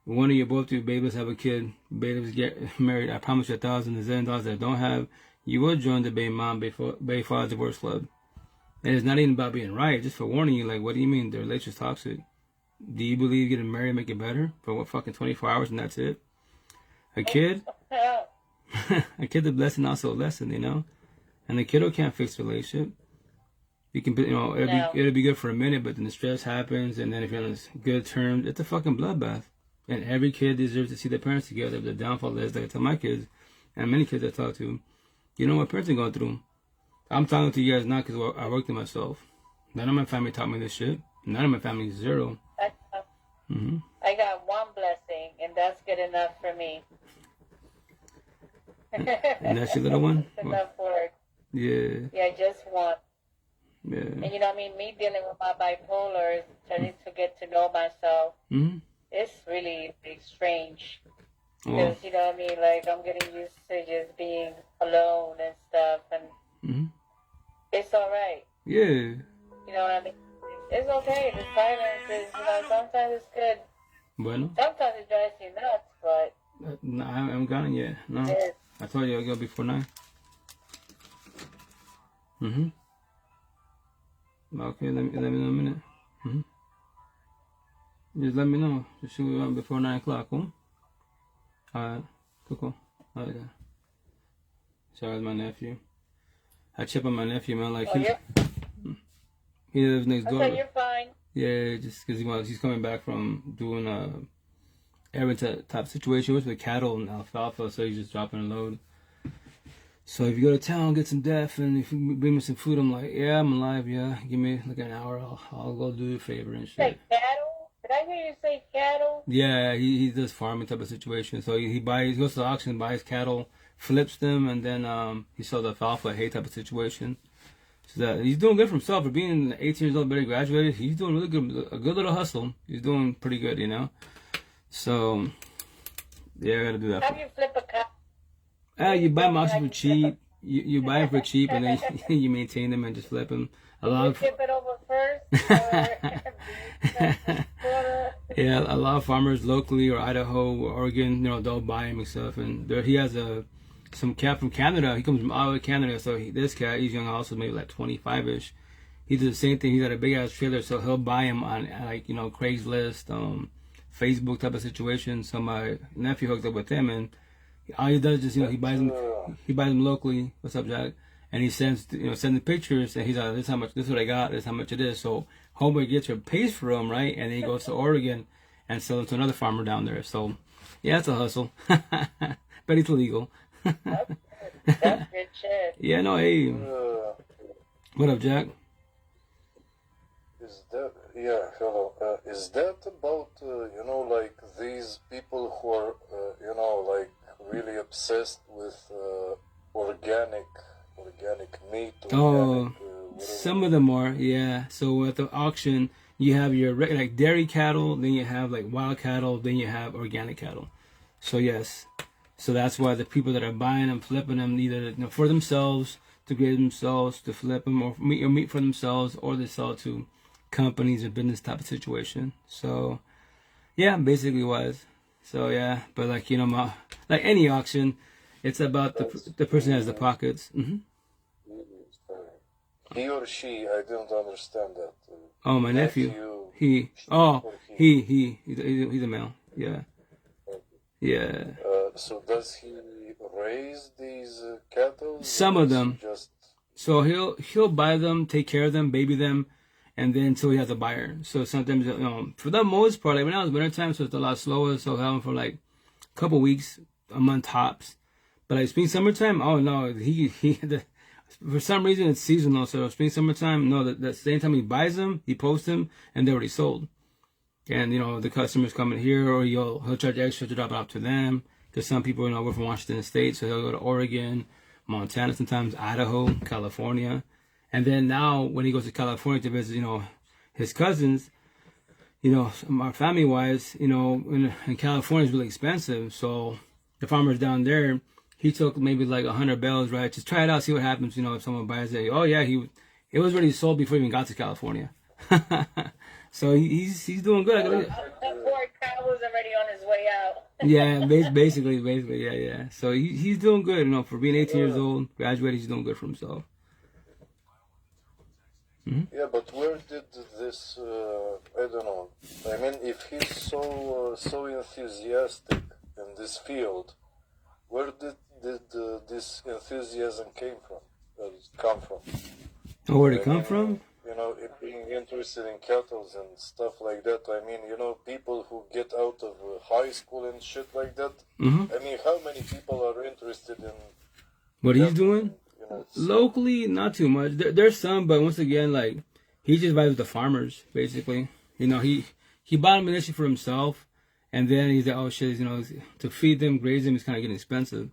one of you, both of you babies have a kid, babies get married, I promise you $1,000, the $1,000 that don't have, you will join the baby mom, baby father divorce club. And it's not even about being right, just for warning you, like, what do you mean the relationship's toxic? Do you believe getting married make it better for what, fucking 24 hours and that's it? A kid, a kid's a blessing, also a lesson, And the kiddo can't fix the relationship. You can, it'll be good for a minute, but then the stress happens, and then if you're on good terms, it's a fucking bloodbath. And every kid deserves to see their parents together. The downfall is, like I tell my kids, and many kids I talk to, you know what parents are going through. I'm talking to you guys now because I worked it myself. None of my family taught me this shit. None of my family is zero. I got one blessing, and that's good enough for me. And that's your little one? That's enough work. Yeah. Yeah, just one. Yeah. And you know what I mean? Me dealing with my bipolar, trying to get to know myself, it's really strange. Because, you know what I mean? Like, I'm getting used to just being alone and stuff, and it's all right. Yeah. You know what I mean? It's okay. The silence is, sometimes it's good. Bueno. Sometimes it drives you nuts, but... No, I haven't gotten yet. No. I told you I'll go before 9. Okay, let me know in a minute. Just let me know. Just shoot me before 9 o'clock, huh? Alright, cool. Alright, then. Sorry, it's my nephew. I chip on my nephew, man. Like, he lives next door. Okay, you're fine. Yeah, just because he's coming back from doing a errand type situation with cattle and alfalfa, so he's just dropping a load. So if you go to town, get some def, and if you bring me some food, I'm like, yeah, I'm alive, yeah. Give me like an hour, I'll go do you a favor and shit. Say cattle? Did I hear you say cattle? Yeah, he does farming type of situation. So he goes to the auction, buys cattle, flips them, and then he sells alfalfa, hay type of situation. So that he's doing good for himself. For being 18 years old, barely graduated, he's doing really good. A good little hustle. He's doing pretty good, So, yeah, I gotta do that. How do you flip a cow? You buy them also for cheap. You buy them for cheap, and then you maintain them and just flip them. Flip it over first? Yeah, a lot of farmers locally or Idaho or Oregon, they'll buy him and stuff. And he has some cat from Canada. He comes from Ottawa, Canada. So this cat, he's young also, maybe like 25-ish. He does the same thing. He's got a big ass trailer, so he'll buy him on Craigslist, Facebook type of situation. So my nephew hooked up with him, and all he does is he buys them locally. What's up, Jack? And he sends the pictures, and he's like, this is what I got, this is how much it is. So homeboy gets her, pays for them, right? And then he goes to Oregon and sells them to another farmer down there. So yeah, it's a hustle. But it's illegal. That's good shit. Yeah, no, hey. What up, Jack? Hello. Is that about, like these people who are, really obsessed with organic meat? Some of them are, yeah. So at the auction, you have your like dairy cattle, then you have like wild cattle, then you have organic cattle. So yes. So that's why the people that are buying them, flipping them, either for themselves, to grade themselves, to flip them, or meat for themselves, or they sell to companies or business type of situation. So yeah, basically was. So yeah, but like like any auction, it's about the person has the pockets. He or she, I don't understand that. Oh, my nephew. He's a male. Yeah. Yeah. So does he raise these cattle? Some of them. So he'll buy them, take care of them, baby them, and then until he has a buyer. So sometimes, for the most part, like when I was wintertime, so it's a lot slower. So I have them for like a couple weeks, a month tops. But like spring, summertime, oh no, for some reason it's seasonal. So spring, summertime, no, the same time he buys them, he posts them, and they're already sold. And the customers coming here, or he'll charge extra to drop it off to them. Because some people, we're from Washington State, so he'll go to Oregon, Montana sometimes, Idaho, California. And then now when he goes to California to visit, his cousins, our family-wise, in California is really expensive. So the farmers down there, he took maybe like 100 bales, right? Just try it out, see what happens, if someone buys it. Oh, yeah, it was already sold before he even got to California. So he's doing good. That poor cow was already on his way out. Yeah, basically, yeah. So he's doing good, for being 18 years old, graduated, he's doing good for himself. Mm-hmm. Yeah, but where did this, I don't know, I mean, if he's so enthusiastic in this field, where did this enthusiasm come from? Oh, where'd it come from? It being interested in cattle and stuff like that. I mean, people who get out of high school and shit like that. Mm-hmm. I mean, how many people are interested in what he's doing? Locally, not too much. There's some, but once again, like, he just vibes with the farmers, basically. He bought them initially for himself, and then he's like, oh shit, to feed them, graze them is kind of getting expensive,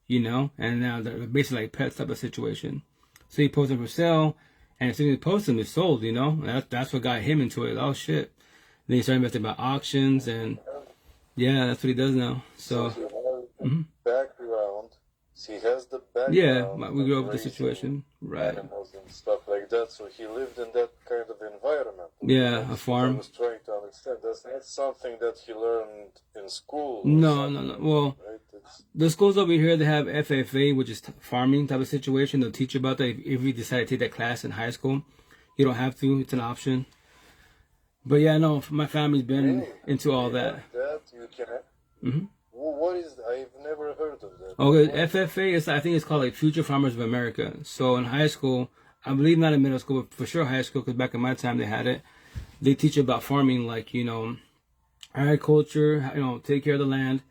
and now they're basically like pets type of situation. So he posts them for sale, and as soon as he posts them, it's sold, that's what got him into it. Oh shit. Then he started investing about auctions, and yeah, that's what he does now. So he has background. He has the background. Yeah, we grew up with the situation, right? Animals and stuff like that. So he lived in that kind of environment. Yeah, a farm. I was trying to understand. That's not something that he learned in school. No. Well, right? the schools over here, they have FFA, which is farming type of situation. They'll teach you about that. If you decide to take that class in high school, you don't have to. It's an option. But yeah, no, my family's been into all that. That you can. Mm-hmm. What is that? I've never heard of that. Okay, FFA is, I think it's called like Future Farmers of America. So in high school, I believe not in middle school, but for sure high school, because back in my time they had it. They teach you about farming, like, agriculture, take care of the land,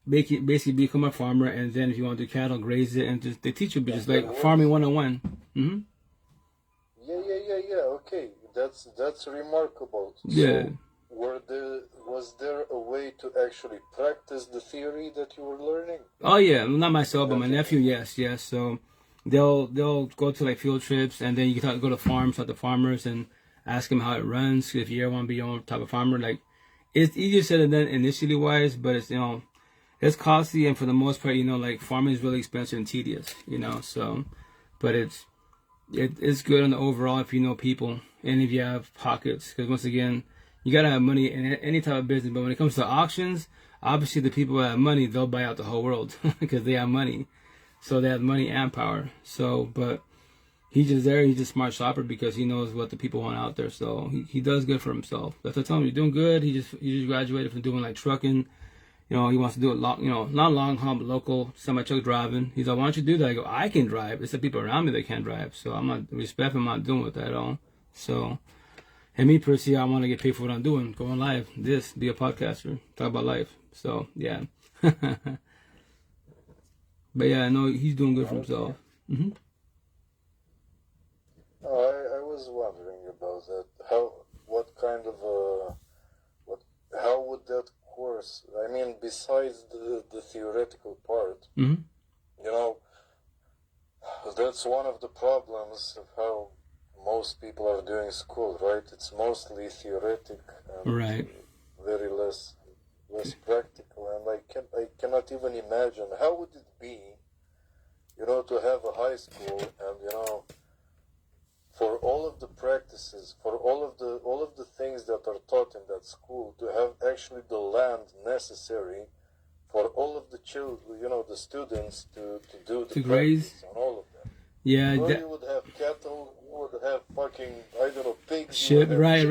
basically become a farmer, and then if you want to do cattle, graze it, and they teach you just like farming 101. Mm-hmm. Yeah. Okay, that's remarkable. Yeah. So, was there a way to actually practice the theory that you were learning? Oh yeah, not myself, but my nephew. Yes. So they'll go to like field trips, and then you can go to farms, talk to farmers, and ask them how it runs. If you ever want to be your own type of farmer, like, it's easier said than done initially wise, but it's it's costly, and for the most part, like, farming is really expensive and tedious, So, but it's good on the overall if you know people and if you have pockets, because once again, you gotta have money in any type of business. But when it comes to auctions, obviously the people that have money, they'll buy out the whole world because they have money. So they have money and power. So, but he's just there. He's just a smart shopper because he knows what the people want out there. So he does good for himself. That's what I tell him. You're doing good. He just graduated from doing like trucking. He wants to do it long, not long haul, but local semi-truck driving. He's like, why don't you do that? I go, I can drive. It's the people around me that can't drive. So I'm not respect him. I'm not doing with that at all. So. And me personally, I want to get paid for what I'm doing. Go on live, be a podcaster, talk about life. So, yeah. But yeah, I know he's doing good for himself. Mm-hmm. I was wondering about that. How would that course, I mean, besides the theoretical part, mm-hmm. That's one of the problems of how most people are doing school, right? It's mostly theoretic and right. Very less practical, and I cannot even imagine how would it be, to have a high school and for all of the practices, for all of the things that are taught in that school, to have actually the land necessary for all of the children, the students to do the practice on all of them. Yeah, you would have cattle, you would have fucking, pigs. Shit, right. A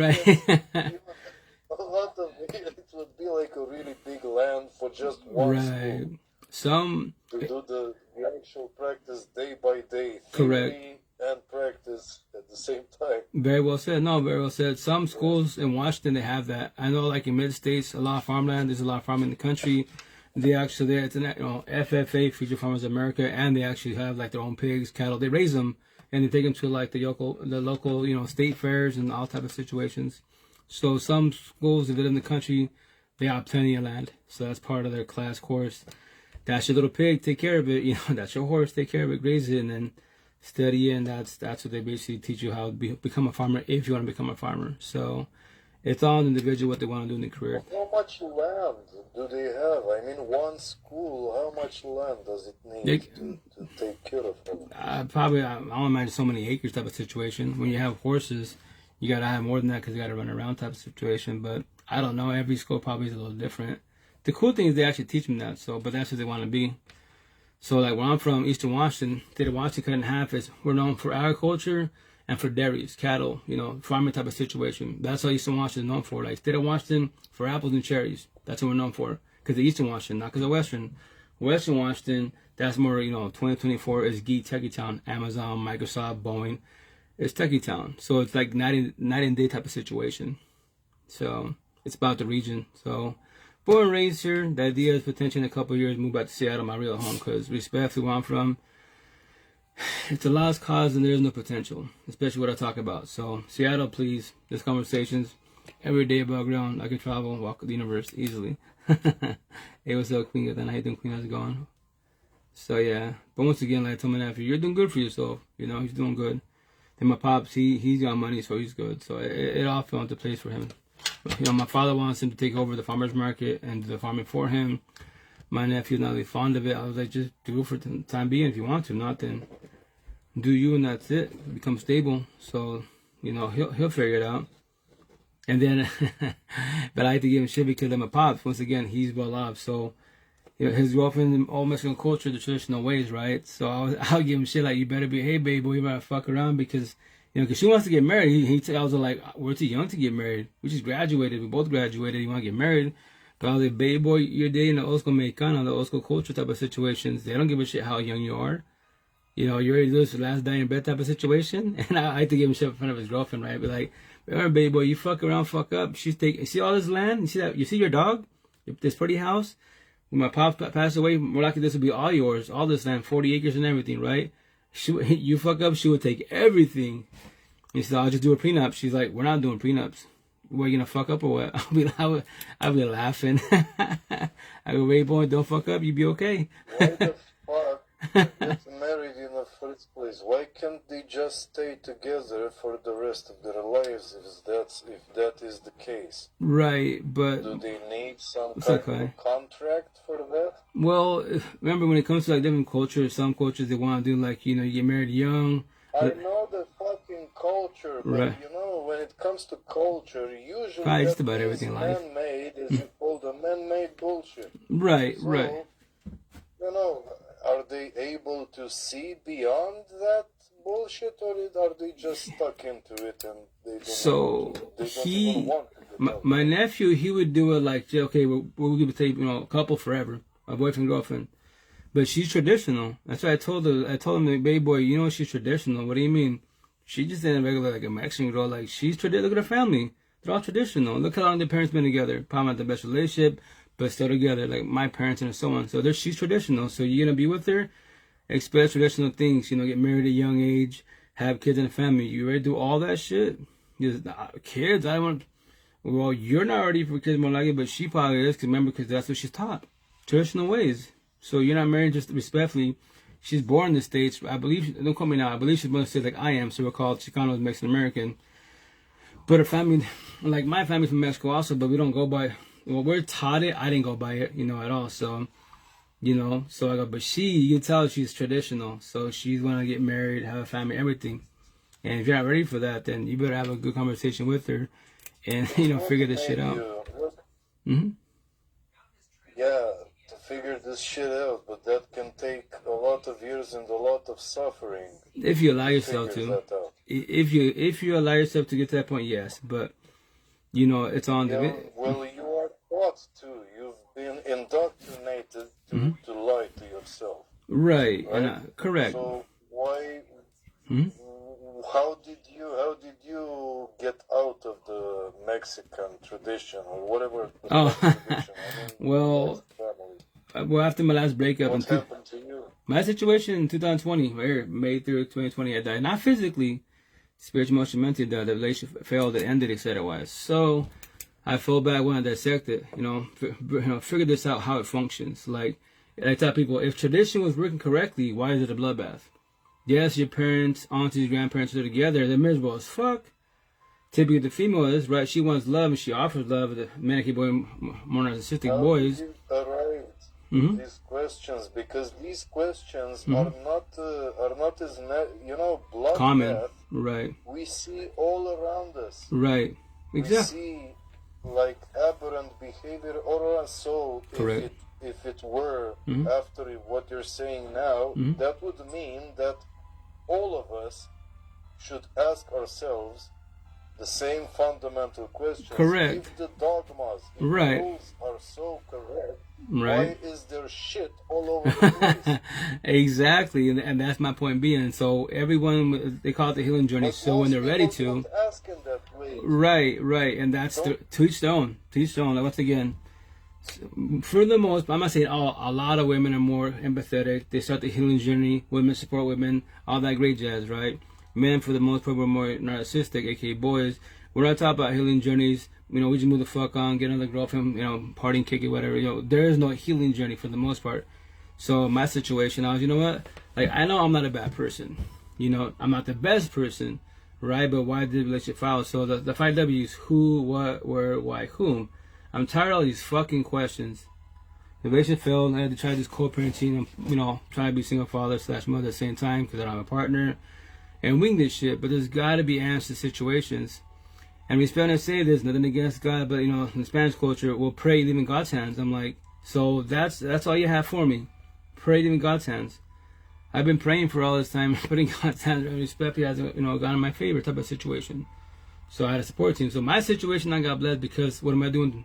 lot of it would be like a really big land for just one school. To do the actual practice day by day, theory and practice at the same time. Very well said. No, very well said. Some schools in Washington, they have that. I know, like in mid-states, a lot of farmland. There's a lot of farming in the country. They actually, it's an FFA, Future Farmers of America, and they actually have like their own pigs, cattle. They raise them and they take them to like the local, state fairs and all type of situations. So some schools, if they're in the country, they have plenty of land. So that's part of their class course. that's your little pig, take care of it. You know, that's your horse, take care of it, graze it, and then study it. And that's what they basically teach you, how to become a farmer if you want to become a farmer. So it's all an individual what they want to do in their career. How much land do they have? I mean, one school, how much land does it need to take care of it? I don't imagine so many acres type of situation. When you have horses, you got to have more than that because you got to run around type of situation. But I don't know. Every school probably is a little different. The cool thing is they actually teach them that. So, but that's what they want to be. So, like where I'm from, Eastern Washington, state of Washington cut in half is we're known for agriculture and for dairies, cattle, you know, farming type of situation. That's all Eastern Washington is known for. Like state of Washington for apples and cherries. That's what we're known for. Because of Eastern Washington, not because of Western. Western Washington, that's more, you know, 2024 is geek techie town. Amazon, Microsoft, Boeing. It's techie town. So it's like night and day type of situation. So it's about the region. So born and raised here. The idea is potentially in a couple of years move back to Seattle, my real home. Because respectfully where I'm from, it's a lost cause and there's no potential. Especially what I talk about. So Seattle, please. There's conversations every day above ground. I can travel, walk the universe easily. Hey, what's up, Queen? How you doing, Queen? How's it going? So yeah, but once again, like I told my nephew, you're doing good for yourself. You know, he's doing good. Then my pops, he's got money, so he's good. So it all fell into place for him. You know, my father wants him to take over the farmer's market and do the farming for him. My nephew's not really fond of it. I was like, just do it for the time being if you want to. Not then do you and that's it. Become stable. So, you know, he'll figure it out. And then, but I like to give him shit because I'm a pops. Once again, he's well off. So, you know, his girlfriend, all Mexican culture, the traditional ways, right? So I'll give him shit like, you better be, hey, babe, boy, you better fuck around because, you know, because she wants to get married. I was like, we're too young to get married. We just graduated. We both graduated. You want to get married. But I was like, babe, boy, you're dating the old school Mexicano, the old school culture type of situations. They don't give a shit how young you are. You know, you're ready to do this last day in bed type of situation. And I like to give him shit in front of his girlfriend, right? Be like, remember, baby boy, you fuck around, fuck up. You see all this land? You see that? You see your dog? This pretty house? When my pops passed away, more likely this would be all yours. All this land, 40 acres and everything, right? You fuck up, she would take everything. He said, I'll just do a prenup. She's like, we're not doing prenups. What, you gonna fuck up or what? I'll be laughing. I go, wait, boy, don't fuck up. You be okay. Why the fuck get married in the first place? Why can't they just stay together for the rest of their lives if that is the case? Right, but do they need some kind of contract for that? Well, remember when it comes to like different cultures, some cultures they want to do like, you know, you get married young. I know the fucking culture, but right. You know, when it comes to culture, usually right, just about everything in life. Man-made, as you call the man-made bullshit. Right, so, right. You know, are they able to see beyond that bullshit, or are they just stuck into it and they don't even want to my nephew, he would do it like, okay, we'll give it, you know, a couple forever, my boyfriend, girlfriend. But she's traditional. That's why I told him, baby boy, you know she's traditional. What do you mean? She just ain't a regular, like a Mexican girl. Like, she's traditional. Look at her family. They're all traditional. Look how long their parents been together. Probably not the best relationship, but still together. Like my parents and so on. So she's traditional. So you're going to be with her, expect traditional things. You know, get married at a young age, have kids and a family. You ready to do all that shit? Just, kids, I want... Well, you're not ready for kids more likely, but she probably is. Because remember, because that's what she's taught. Traditional ways. So you're not married just respectfully. She's born in the States. I believe, don't call me now, I believe she's born in the States like I am. So we're called Chicanos, Mexican American. But her family, like my family's from Mexico also, but we don't go by, well, we're taught it. I didn't go by it, you know, at all. So, you know, so I go, but you can tell she's traditional. So she's going to get married, have a family, everything. And if you're not ready for that, then you better have a good conversation with her and, you know, figure this shit out. Mm-hmm. Yeah. Figure this shit out, but that can take a lot of years and a lot of suffering. If you allow yourself to. If you allow yourself to get to that point, yes. But you know, it's on the. Well, you are taught to. You've been indoctrinated to lie to yourself. Right? And, correct. So why? How did you get out of the Mexican tradition or whatever? Tradition? Well, after my last breakup, what happened to you? My situation in 2020, right here, May 3rd, 2020, I died. Not physically, spiritually, emotionally, mentally, the relationship failed, it ended, etc. So I fell back when I dissected, figured this out, how it functions. Like, I tell people, if tradition was working correctly, why is it a bloodbath? Yes, your parents, aunties, grandparents are together. They're miserable as fuck. Typically, the female is, right? She wants love and she offers love. The manic boy, more narcissistic boys. These questions, because these questions are not as bloodbath. Common, right? We see all around us, right? Exactly. We see like aberrant behavior all around. So correct. If it were after what you're saying now, that would mean that all of us should ask ourselves the same fundamental questions. Correct. If the dogmas, if right. the rules are so correct, right. why is there shit all over the place? Exactly, and that's my point being. So everyone, they call it the healing journey. But so when they're ready to, asking that way. right, and that's to each stone. Like once again, for the most, I'm not saying all. A lot of women are more empathetic. They start the healing journey. Women support women. All that great jazz, right? Men, for the most part, were more narcissistic, aka boys. We're not talking about healing journeys. We just move the fuck on, get another girlfriend, party, kick it, whatever. There is no healing journey for the most part. So my situation, I was, like, I know I'm not a bad person. I'm not the best person, right? But why did the relationship fail? So the 5 W's: who, what, where, why, whom. I'm tired of all these fucking questions. The relationship failed. I had to try this co-parenting. Trying to be single father / mother at the same time because I don't have a partner. And wing this shit, but there's got to be answers to situations. And we Spanish say this, nothing against God, but in the Spanish culture, we'll pray, leave in God's hands. I'm like, so that's all you have for me. Pray, leave in God's hands. I've been praying for all this time, putting God's hands, and respect He hasn't, gone in my favor type of situation. So I had a support team. So my situation, I got blessed because what am I doing?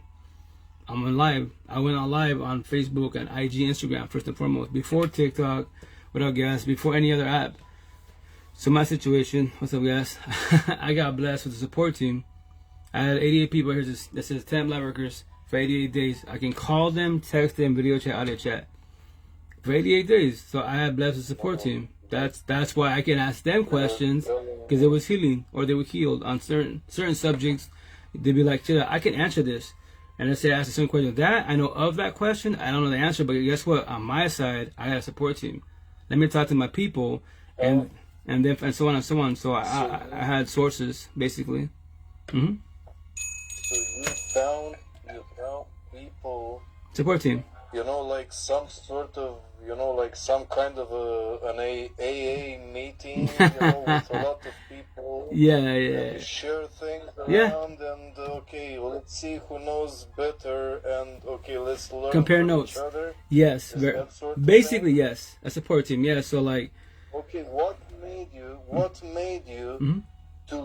I'm on live. I went on live on Facebook and IG, Instagram first and foremost, before TikTok, without gas, before any other app. So my situation, what's up guys? I got blessed with the support team. I had 88 people here that says 10 live workers for 88 days. I can call them, text them, video chat, audio chat. For 88 days. So I had blessed with the support team. That's why I can ask them questions, because it was healing, or they were healed on certain subjects. They'd be like, I can answer this. And let's say I ask a certain question. That I know of that question, I don't know the answer, but guess what? On my side, I got a support team. Let me talk to my people and so on and so on. So I had sources basically. So you found people. Support team. Like some sort of, like some kind of an AA meeting, with a lot of people. Yeah. And share things around, and let's see who knows better, and let's learn compare from notes. each other. Yes, basically yes, a support team. Yeah, so like. Okay, what made you to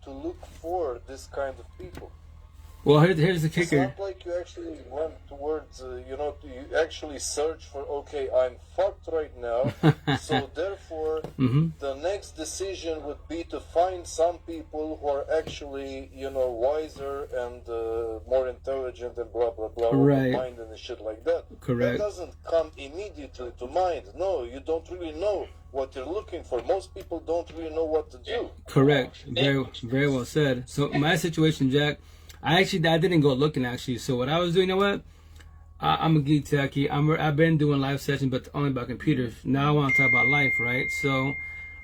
look for this kind of people? Well, here's the kicker. It's not like you actually went towards, you actually search for, I'm fucked right now, so therefore the next decision would be to find some people who are actually, wiser and more intelligent and blah, blah, blah, right. Mind and shit like that. Correct. That doesn't come immediately to mind. No, you don't really know what you're looking for. Most people don't really know what to do. Correct. Very, very well said. So my situation, Jack, I didn't go looking actually. So what I was doing, I'm a geek techie. I've been doing live sessions, but only about computers. Now I want to talk about life, right? So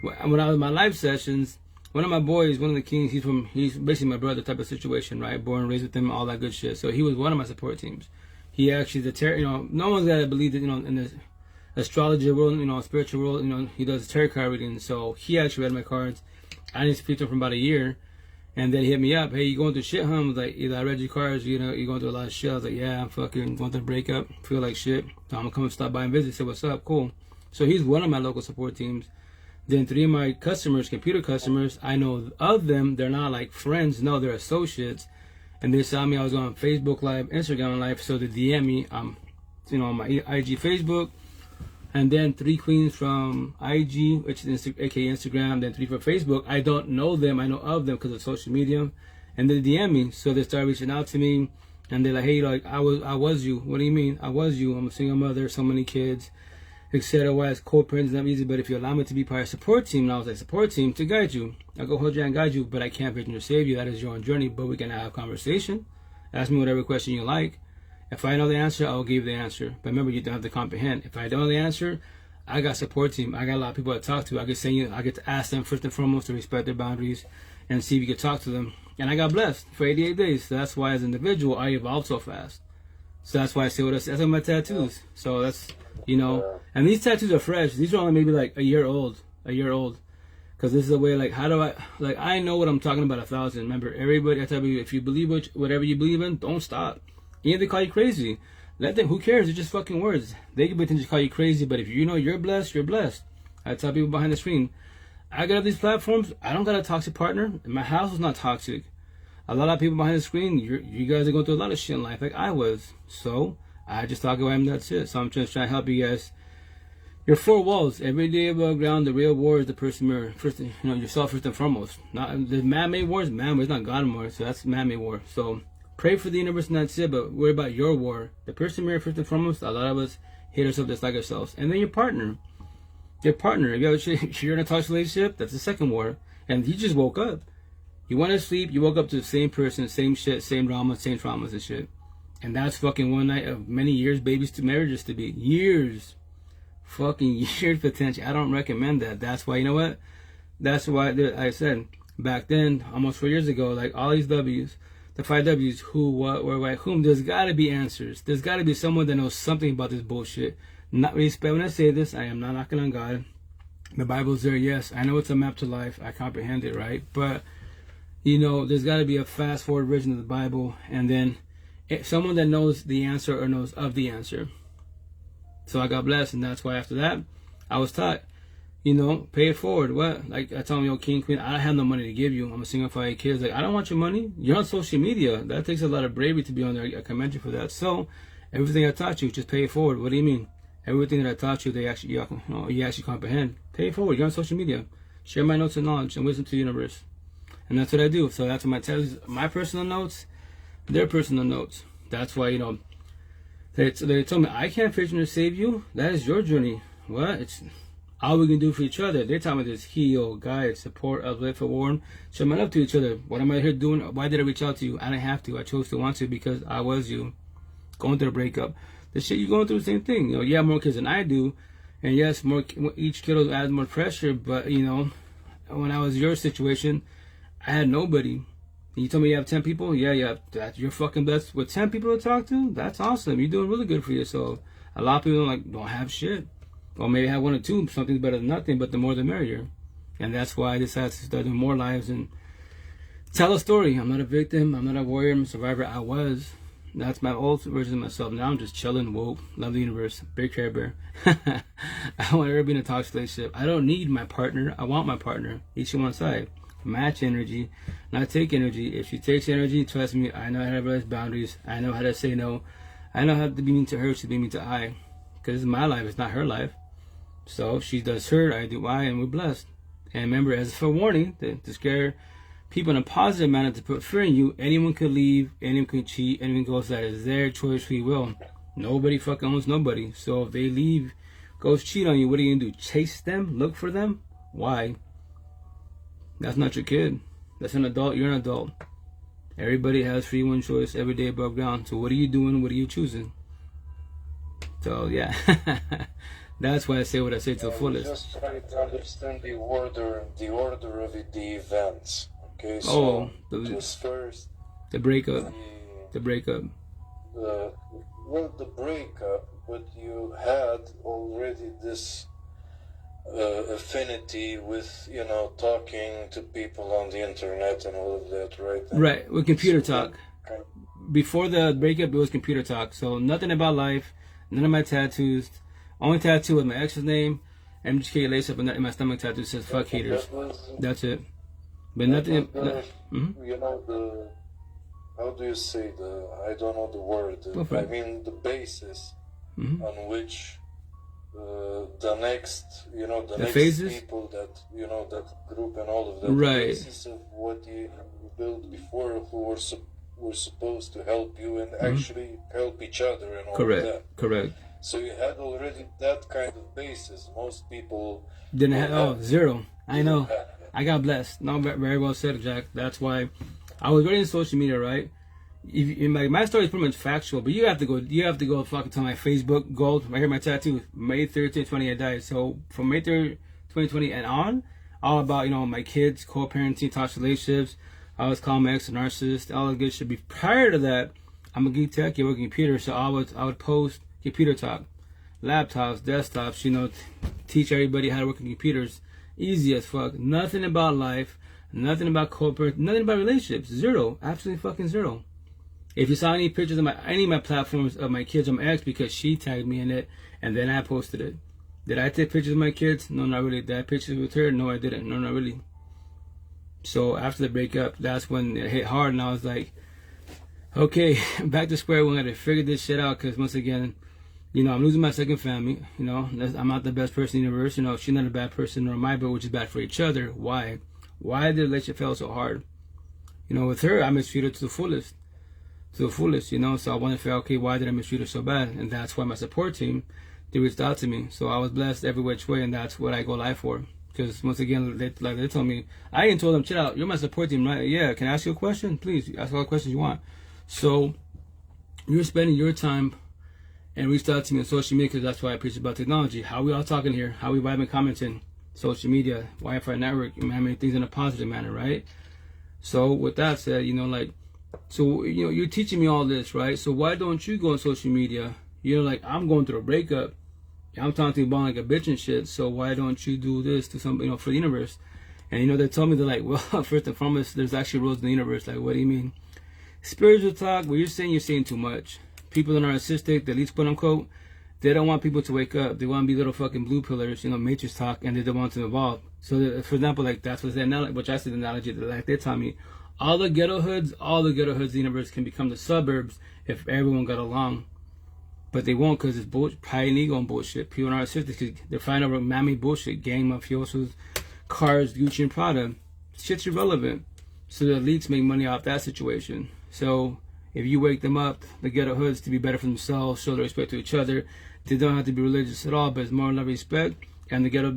when I was in my live sessions, one of my boys, one of the kings, he's basically my brother type of situation, right? Born and raised with him, all that good shit. So he was one of my support teams. He actually, no one's that believed that, in the astrology world, spiritual world, he does tarot card reading. So he actually read my cards. I didn't speak to him for about a year. And then he hit me up, hey, you going through shit, huh? I was like, either I read your cards, you're going through a lot of shit. I was like, yeah, I'm fucking going through a breakup, feel like shit. So I'm gonna come and stop by and visit, say what's up, cool. So he's one of my local support teams. Then 3 of my customers, computer customers, I know of them, they're not like friends, no, they're associates. And they saw me, I was on Facebook Live, Instagram Live, so they DM me, on my IG, Facebook. And then 3 queens from IG, which is aka Instagram, then 3 from Facebook. I don't know them, I know of them because of social media. And they DM me, so they start reaching out to me, and they're like, hey, I was you. What do you mean? I was you. I'm a single mother, so many kids, etc. Why it's co-parenting is not easy, but if you allow me to be part of a support team, and I was like, support team to guide you. I'll go hold you and guide you, but I can't vision or save you. That is your own journey, but we can have a conversation. Ask me whatever question you like. If I know the answer, I'll give the answer. But remember, you don't have to comprehend. If I don't know the answer, I got support team. I got a lot of people to talk to. I get to ask them first and foremost to respect their boundaries and see if you can talk to them. And I got blessed for 88 days. So that's why as an individual, I evolved so fast. So that's why I say what I say. That's like my tattoos. So that's, and these tattoos are fresh. These are only maybe like a year old. Because this is a way, like, how do I know what I'm talking about 1,000. Remember, everybody, I tell you, if you believe whatever you believe in, don't stop. Even if they call you crazy, let them, who cares? It's just fucking words. They can pretend to call you crazy, but if you know you're blessed, you're blessed. I tell people behind the screen, I got up these platforms, I don't got a toxic partner. My house is not toxic. A lot of people behind the screen, you guys are going through a lot of shit in life, like I was. So, I just talk about them, that's it. So I'm just trying to help you guys. Your 4 walls, every day above ground, the real war is the person mirror. First, yourself first and foremost. Not the man-made wars, it's not God war, so that's man-made war. So, pray for the universe and that's it, but worry about your war. The person mirror, first and foremost, a lot of us hate ourselves just like ourselves. And then your partner. If you're in a toxic relationship, that's the second war. And you just woke up. You went to sleep, you woke up to the same person, same shit, same drama, same traumas and shit. And that's fucking one night of many years, babies to marriages to be. Years. Fucking years potential. I don't recommend that. That's why, you know what? That's why I said back then, almost 4 years ago, like all these W's, the 5 W's, who, what, where, why, whom, there's gotta be answers. There's gotta be someone that knows something about this bullshit. Not respect when I say this, I am not knocking on God. The Bible's there, yes. I know it's a map to life. I comprehend it, right? But, there's gotta be a fast forward version of the Bible, and then someone that knows the answer or knows of the answer. So I got blessed, and that's why after that, I was taught, pay it forward. What? Like I told me, king, queen, I don't have no money to give you. I'm a single for 8 kids. Like, I don't want your money. You're on social media. That takes a lot of bravery to be on there. I commend you for that. So everything I taught you, just pay it forward. What do you mean? Everything that I taught you, you actually comprehend. Pay it forward. You're on social media. Share my notes and knowledge and wisdom to the universe. And that's what I do. So that's what my personal notes, their personal notes. That's why, they told me, I can't fix you to save you. That is your journey. What? It's all we can do for each other. They're telling me this: heal, guide, support, uplift, forewarn, show my love to each other. What am I here doing? Why did I reach out to you? I didn't have to. I chose to want to because I was you. Going through a breakup. The shit you're going through, the same thing. You have more kids than I do. And yes, each kid adds more pressure. But, when I was your situation, I had nobody. You told me you have 10 people? Yeah, you're fucking blessed with 10 people to talk to? That's awesome. You're doing really good for yourself. A lot of people don't have shit. Or maybe have 1 or 2, something's better than nothing, but the more the merrier. And that's why I decided to start doing more lives and tell a story. I'm not a victim, I'm not a warrior, I'm a survivor. I was. That's my old version of myself. Now I'm just chilling, woke, love the universe, big Care Bear. I won't ever be in a toxic relationship. I don't need my partner, I want my partner. Each on one side. Match energy, not take energy. If she takes energy, trust me, I know how to realize boundaries. I know how to say no. I know how to be mean to her, she be mean to I. Because it's my life, it's not her life. So she does her, I do I, and we're blessed. And remember, as a forewarning, to scare people in a positive manner, to put fear in you, anyone could leave, anyone could cheat, anyone goes that is their choice, free will. Nobody fucking owns nobody. So if they leave, goes cheat on you, what are you going to do? Chase them? Look for them? Why? That's not your kid. That's an adult. You're an adult. Everybody has free one choice every day above ground. So what are you doing? What are you choosing? So yeah, that's why I say what I say to the fullest. Just trying to understand the order of the events. Okay, so it was first the breakup. The breakup. The breakup, but you had already this affinity with talking to people on the internet and all of that, right? Right, with computer talk. Before the breakup, it was computer talk. So nothing about life, none of my tattoos. Only tattoo with my ex's name, MGK lace up in my stomach tattoo says "fuck haters." That's it. But nothing. How do you say I don't know the word. I mean the basis on which. The next phases? people that that group and all of that, right. The basis of what you built before, who were supposed to help you and actually help each other and all of that. Correct. So you had already that kind of basis. Most people didn't have zero. I know. I got blessed. No, very well said, Jack. That's why I was already in social media, right? My story is pretty much factual, but you have to go fucking to my Facebook gold right here, my tattoo, May 3rd, 2020 I died. So from May 3rd, 2020 and on, all about, my kids, co-parenting, toxic relationships. I was calling my ex a narcissist, all the good shit. Prior to that, I'm a geek tech, I work in computer, so I would post computer talk, laptops, desktops, teach everybody how to work on computers. Easy as fuck. Nothing about life, nothing about corporate, nothing about relationships. Zero. Absolutely fucking zero. If you saw any pictures of any of my platforms of my kids, I'm ex because she tagged me in it and then I posted it. Did I take pictures of my kids? No, not really. Did I have pictures with her? No, I didn't. No, not really. So after the breakup, that's when it hit hard and I was like, okay, back to square one. I gotta figure this shit out because once again, I'm losing my second family. I'm not the best person in the universe. She's not a bad person nor am I, but we're just bad for each other. Why? Why did the relationship fail so hard? With her, I mistreated her to the fullest. So I want to figure out, okay, why did I mistreat her so bad? And that's why my support team, they reached out to me. So I was blessed every which way, and that's what I go live for. Because once again, they told me, I even told them, chill out, you're my support team, right? Yeah, can I ask you a question? Please, ask all the questions you want. So you're spending your time and reached out to me on social media because that's why I preach about technology. How we all talking here? How we vibing, commenting? Social media, Wi-Fi network, many things in a positive manner, right? So with that said, you're teaching me all this, right? So why don't you go on social media? I'm going through a breakup. I'm talking to you about like a bitch and shit. So why don't you do this to some, for the universe? And they told me they're like, well, first and foremost, there's actually rules in the universe. Like, what do you mean? Spiritual talk. What you're saying too much. People that are narcissistic, the elites, quote unquote, they don't want people to wake up. They want to be little fucking blue pillars, matrix talk, and they don't want to evolve. So, for example, like that's what's the analogy, which I said the analogy that like they taught me. All the ghetto hoods of the universe can become the suburbs if everyone got along. But they won't because it's bullshit, pride and ego and bullshit. People are narcissistic because they're fighting over mammy bullshit, gang mafiosos, cars, Gucci and Prada. Shit's irrelevant. So the elites make money off that situation. So if you wake them up, the ghetto hoods, to be better for themselves, show their respect to each other, they don't have to be religious at all, but it's more love, respect, and the ghetto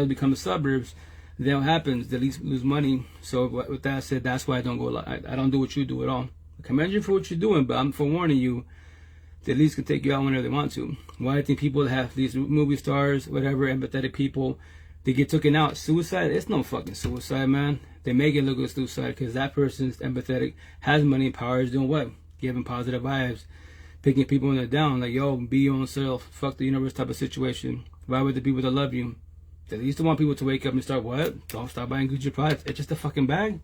become the suburbs. Then what happens? The elites lose money. So with that said, that's why I don't go. I don't do what you do at all. I commend you for what you're doing, but I'm forewarning you. The elites can take you out whenever they want to. Why I think people that have these movie stars, whatever, empathetic people, they get taken out. Suicide? It's no fucking suicide, man. They make it look like suicide because that person's empathetic, has money, power, is doing what? Giving positive vibes, picking people when they're down, like, yo, be your own self, fuck the universe type of situation. Why would the people that love you? They used to want people to wake up and start what? Don't stop buying Gucci products. It's just a fucking bag.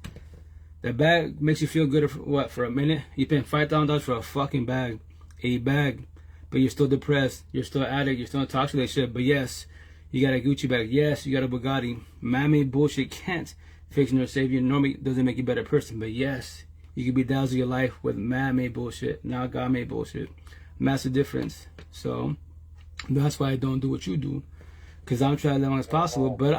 That bag makes you feel good for what? For a minute? You paying $5,000 for a fucking bag. A bag. But you're still depressed. You're still an addict. You're still in a toxic relationship. But yes, you got a Gucci bag. Yes, you got a Bugatti. Man-made bullshit can't fix nor save you. Normally doesn't make you a better person. But yes, you can be dazzled your life with man-made bullshit. Now God-made bullshit. Massive difference. So that's why I don't do what you do. Because I'm trying as long as possible. But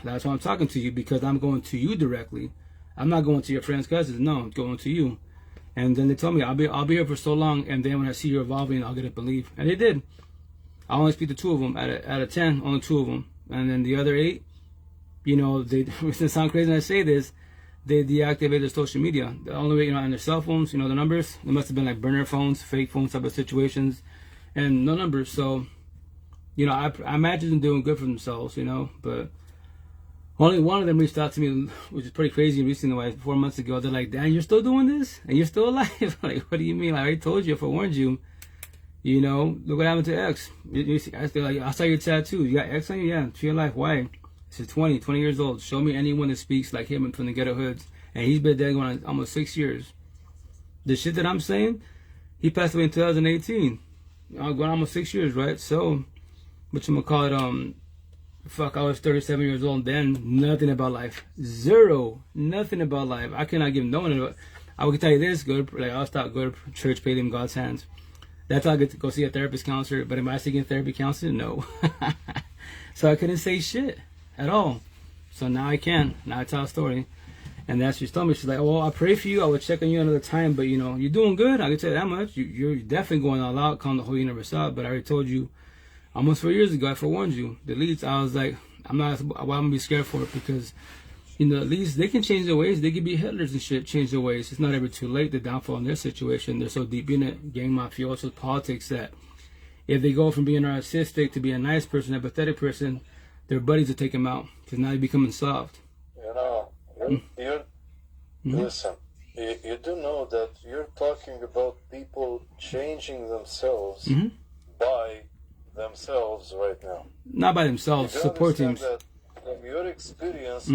that's why I'm talking to you. Because I'm going to you directly. I'm not going to your friends' cousins. No, I'm going to you. And then they told me I'll be here for so long, and then when I see you evolving, I'll get up and leave. And they did. I only speak to 2 of them out of 10, only 2 of them, and then the other 8, they. It sounds crazy when I say this, they deactivated their social media. The only way, on their cell phones, the numbers. It must have been like burner phones, fake phones type of situations, and no numbers. So, I imagine them doing good for themselves, but. Only one of them reached out to me, which is pretty crazy recently, 4 months ago. They're like, Dan, you're still doing this? And you're still alive? Like, what do you mean? Like, I already told you, I forewarned you. Look what happened to X. I saw your tattoo. You got X on you? Yeah, to your life. Why? This is 20 years old. Show me anyone that speaks like him from the ghetto hoods. And he's been dead going on almost 6 years. The shit that I'm saying, he passed away in 2018. Going almost 6 years, right? So, whatchamacallit, I was 37 years old then. Nothing about life. Zero. Nothing about life. I cannot give no one. I would tell you this. I'll stop. Go to church. Pay them in God's hands. That's how I get to go see a therapist, counselor. But am I seeking therapy, counselor? No. So I couldn't say shit at all. So now I can. Now I tell a story. And that's what she told me. She's like, well, I'll pray for you. I will check on you another time. But, you're doing good. I can tell you that much. You're definitely going all out, calling the whole universe out. But I already told you. Almost 4 years ago, I forewarned you. The leads, I was like, I'm going to be scared for it because you know, at least they can change their ways. They can be Hitlers and shit, change their ways. It's not ever too late. The downfall in their situation, they're so deep in it, gang mafioso politics, that if they go from being narcissistic to being a nice person, empathetic person, their buddies will take them out because now they're becoming soft. You know, listen, you do know that you're talking about people changing themselves by themselves right now. Not by themselves, You do support teams. understand that from your experience,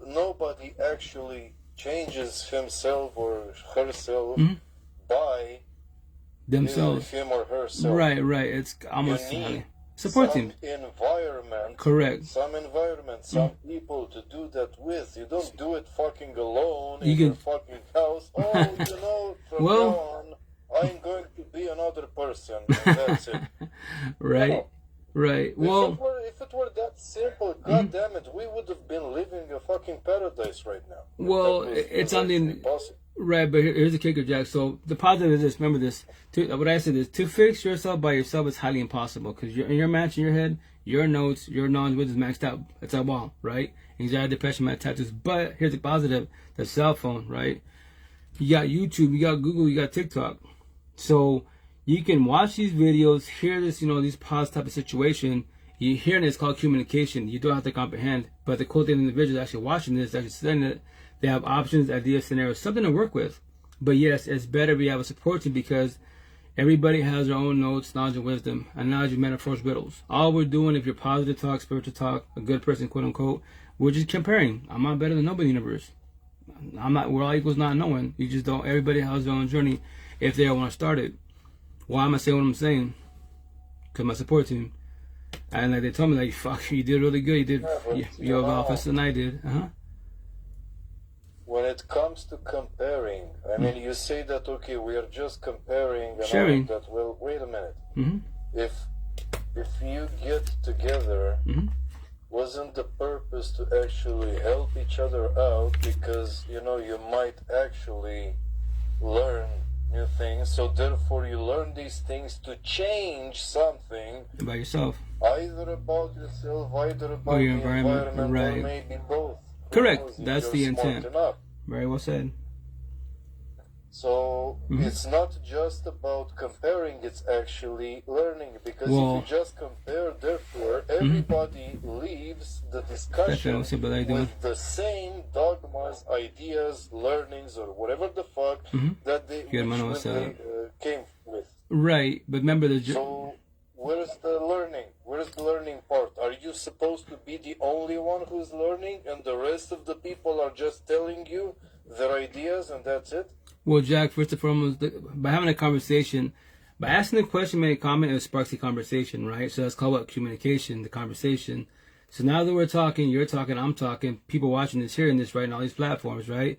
nobody actually changes himself or herself by Themselves. him or herself. Right. It's almost You need support some teams. environment. Correct. Some environment, some people to do that with. You don't do it fucking alone You in can- your fucking house. Oh, you know, from Well- now on, I'm going to be another person. And that's it. Right. No. Right. Well, If it were that simple, god damn it, we would have been living a fucking paradise right now. If Well, that was it's actually on the- possible. right, but here's the kicker, Jack. So the positive is this. Remember this. What I said is, to fix yourself by yourself is highly impossible because in your match in your head, your notes, your knowledge is maxed out. It's a wall, right? Anxiety, depression, mad tattoos. But here's the positive: the cell phone, right? You got YouTube, you got Google, you got TikTok. So you can watch these videos, hear this, you know, these positive type of situation. You hear it, it's called communication. You don't have to comprehend. But the cool thing, individuals actually watching this, actually studying it, they have options, ideas, scenarios, something to work with. But yes, it's better we have a support team because everybody has their own notes, knowledge, and wisdom. Analogy, metaphors, riddles. All we're doing, if you're positive talk, spiritual talk, a good person, quote unquote, we're just comparing. I'm not better than nobody in the universe. I'm not. We're all equals, not knowing. You just don't. Everybody has their own journey if they want to start it. Why am I saying what I'm saying? Because my support team. And like they told me, like, fuck, you did really good. You did. Yeah, but You have know, faster than I did. When it comes to comparing, I mean, you say that, okay, we are just comparing and Sharing. all of that. Well, wait a minute. Mm-hmm. If you get together, Mm-hmm. wasn't the purpose to actually help each other out because, you know, you might actually learn new things. So therefore you learn these things to change something, By yourself. either about yourself, either about your the environment, environment, right. or maybe both. Correct. Who knows if That's you're the smart intent. enough. Very well said. So Mhm. it's not just about comparing, it's actually learning. Because Well- if you just compare, therefore, everybody leaves the discussion Definitely, but I do. with the same dogmas, ideas, learnings, or whatever the fuck that they, Good man, which what's they up? came with. Right, but remember the. So where's the learning? Where's the learning part? Are you supposed to be the only one who's learning and the rest of the people are just telling you their ideas and that's it? Well, Jack, first and foremost, by having a conversation, by asking a question, make a comment, it sparks the conversation, right? So that's called what? Communication, the conversation. So now that we're talking, you're talking, I'm talking, people watching this, hearing this, right, on all these platforms, right?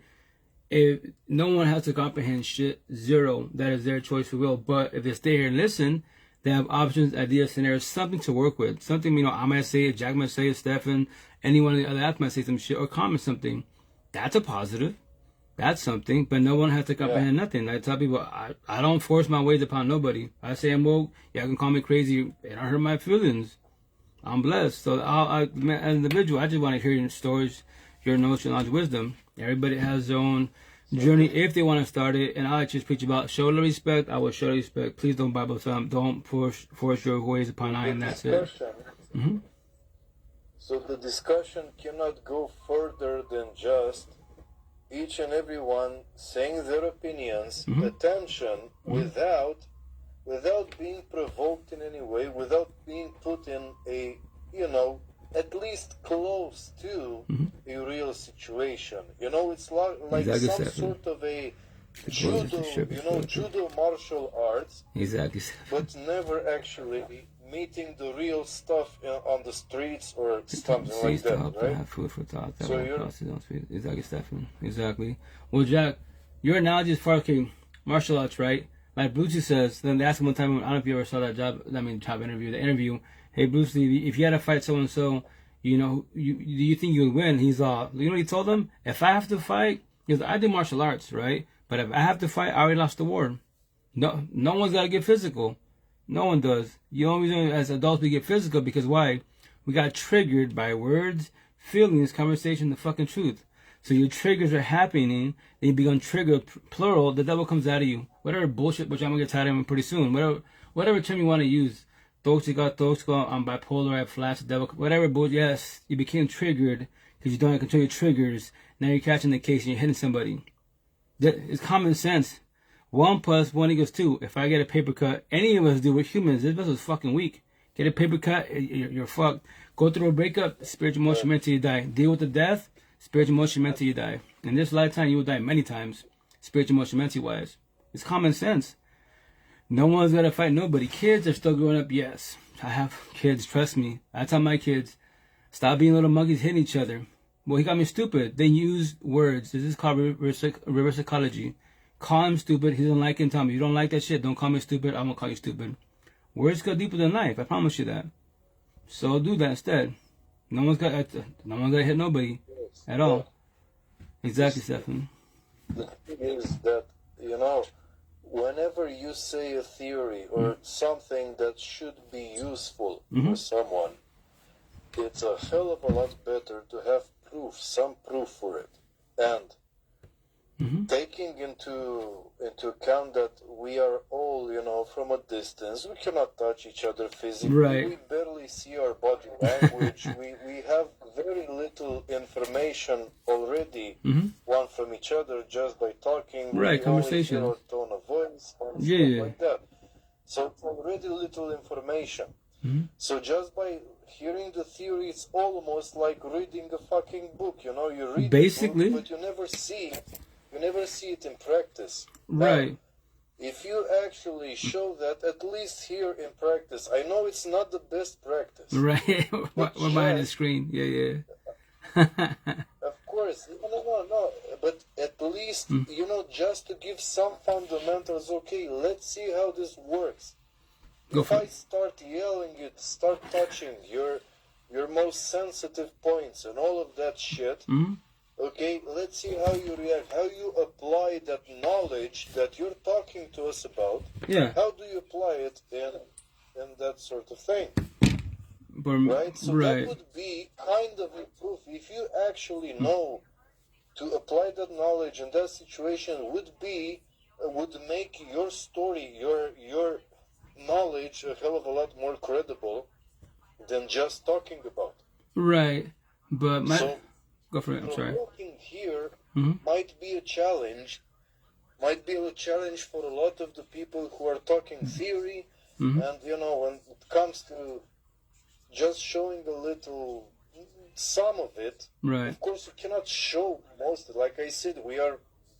If no one has to comprehend shit, zero, that is their choice of will. But if they stay here and listen, they have options, ideas, scenarios, something to work with. Something, you know, I might say it, Jack might say it, Stefan, anyone on the other app might say some shit or comment something. That's a positive. That's something, but no one has to comprehend nothing. I tell people, I don't force my ways upon nobody. I say I'm woke, y'all can call me crazy, it don't hurt my feelings. I'm blessed. So as an individual, I just want to hear your stories, your notes, your knowledge, wisdom. Everybody has their own journey if they want to start it. And I just preach about show the respect. I will show the respect. Please don't Bible thumb. Don't force your ways upon I, and that's it. So the discussion cannot go further than just each and everyone saying their opinions, attention, without being provoked in any way, without being put in a, you know, at least close to a real situation. You know, it's like Exactly, some sort of a closest judo, to ship you know, is judo martial arts, Exactly. but never actually meeting the real stuff on the streets or something like Seeds to that, help right? have food for thought. That So won't you're- cost you, don't speak. Exactly, Stefan. Exactly. Well, Jack, your analogy is fucking martial arts, right? Like Bruce Lee says, then they asked him one time, I don't know if you ever saw that job interview, the interview. Hey, Bruce Lee, if you had to fight so-and-so, you know, do you think you would win? He's all, you know what he told him? If I have to fight, because I do martial arts, right? But if I have to fight, I already lost the war. No one's got to get physical. No one does. You only reason as adults we get physical because why? We got triggered by words, feelings, conversation, the fucking truth. So your triggers are happening, then you become triggered, plural, the devil comes out of you. Whatever bullshit, which I'm gonna get tired of pretty soon. Whatever term you want to use. Toxic, I'm bipolar, I have flash, the devil, whatever bullshit. Yes, you became triggered because you don't have control your triggers. Now you're catching the case and you're hitting somebody. It's common sense. 1 + 1 = 2. If I get a paper cut, any of us do. We're humans. This vessel's fucking weak. Get a paper cut, you're fucked. Go through a breakup, spiritual, emotional, mental, you die. Deal with the death, spiritual, emotional, mental, you die. In this lifetime, you will die many times, spiritual, emotional, mental wise. It's common sense. No one's gonna fight nobody. Kids are still growing up, yes. I have kids, trust me. I tell my kids, stop being little monkeys hitting each other. Well, he got me stupid. They use words. This is called reverse psychology. Call him stupid. He doesn't like it. Tell me, you don't like that shit. Don't call me stupid. I'm gonna call you stupid. Words go deeper than knife. I promise you that. So do that instead. No one's gonna hit nobody at all. Exactly, Stephen. The thing is that, whenever you say a theory or something that should be useful for someone, it's a hell of a lot better to have some proof for it. And taking into account that we are all, from a distance, we cannot touch each other physically. Right. We barely see our body language. we have very little information already, one from each other, just by talking. Right, conversation. Only hear our tone of voice or stuff like that. So it's already little information. So just by hearing the theory, it's almost like reading a fucking book. You read basically, the book, but you never see it. You never see it in practice. Right. If you actually show that, at least here in practice, I know it's not the best practice. Right. We're behind the screen. Yeah. Of course. No. But at least, just to give some fundamentals, okay, let's see how this works. If I start yelling it, start touching your most sensitive points and all of that shit, okay, let's see how you react, how you apply that knowledge that you're talking to us about. Yeah. How do you apply it in that sort of thing? Right? So that would be kind of a proof. If you actually know to apply that knowledge in that situation would make your story, your knowledge a hell of a lot more credible than just talking about. Right. But go for it, I'm sorry. Working here might be a challenge. Might be a challenge for a lot of the people who are talking theory, and when it comes to just showing a little, some of it. Right. Of course, you cannot show most. Like I said, we are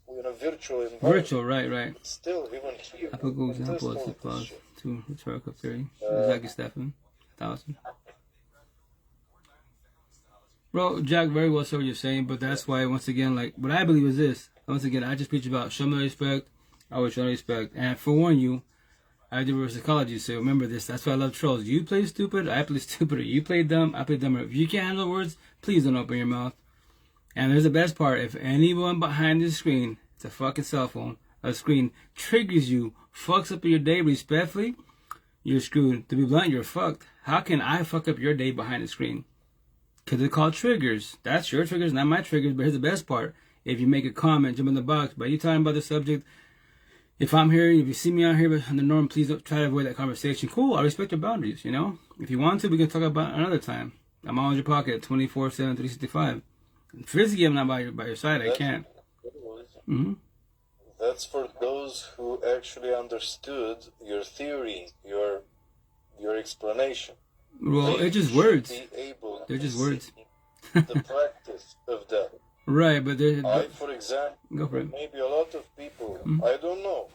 in a virtual environment. Virtual, right. But still, even here. I put good example as applause to rhetorical theory. Exactly, Stephen. 1,000. Bro, Jack, very well said what you're saying, but that's why, once again, like, what I believe is this. Once again, I just preach about show me respect, I will show respect. And forewarn you, I do reverse psychology, so remember this. That's why I love trolls. You play stupid, I play stupider. You play dumb, I play dumber. If you can't handle words, please don't open your mouth. And there's the best part. If anyone behind the screen, it's a fucking cell phone, a screen, triggers you, fucks up your day respectfully, you're screwed. To be blunt, you're fucked. How can I fuck up your day behind the screen? Because they're called triggers. That's your triggers, not my triggers. But here's the best part. If you make a comment, jump in the box. But you talking about the subject, if I'm here, if you see me out here on the norm, please don't try to avoid that conversation. Cool, I respect your boundaries, If you want to, we can talk about it another time. I'm always in your pocket, 24/7, 365. Physically, I'm not by your side. I can't. That's for those who actually understood your theory, your explanation. Well, it's just words. They're just words. The practice of that. Right, but for example, go for it. Maybe a lot of people, I don't know.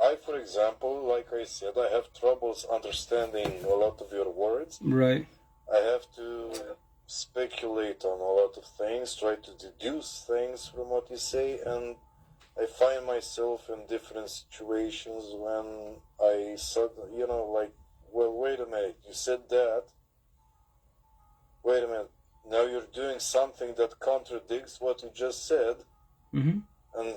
I, for example, like I said, I have troubles understanding a lot of your words. Right. I have to speculate on a lot of things, try to deduce things from what you say, and I find myself in different situations when I said, well, wait a minute, you said that. Wait a minute, now you're doing something that contradicts what you just said, and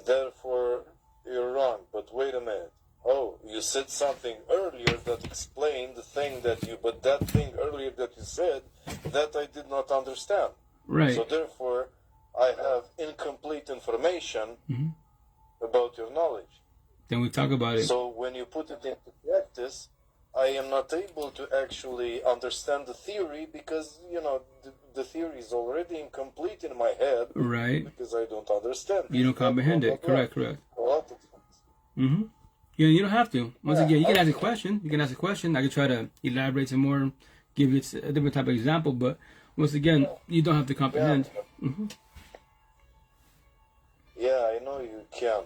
therefore you're wrong. But wait a minute. Oh, you said something earlier that explained the thing but that thing earlier that you said, that I did not understand. Right. So therefore, I have incomplete information about your knowledge. Then we talk about it. So when you put it into practice, I am not able to actually understand the theory because, you know, the theory is already incomplete in my head. Right. Because I don't understand it. You don't comprehend it. Correct. A lot of things. Mm-hmm. You don't have to. Once again, you can ask a question. I can try to elaborate some more, give you a different type of example, but once again, you don't have to comprehend. Yeah, I know you can.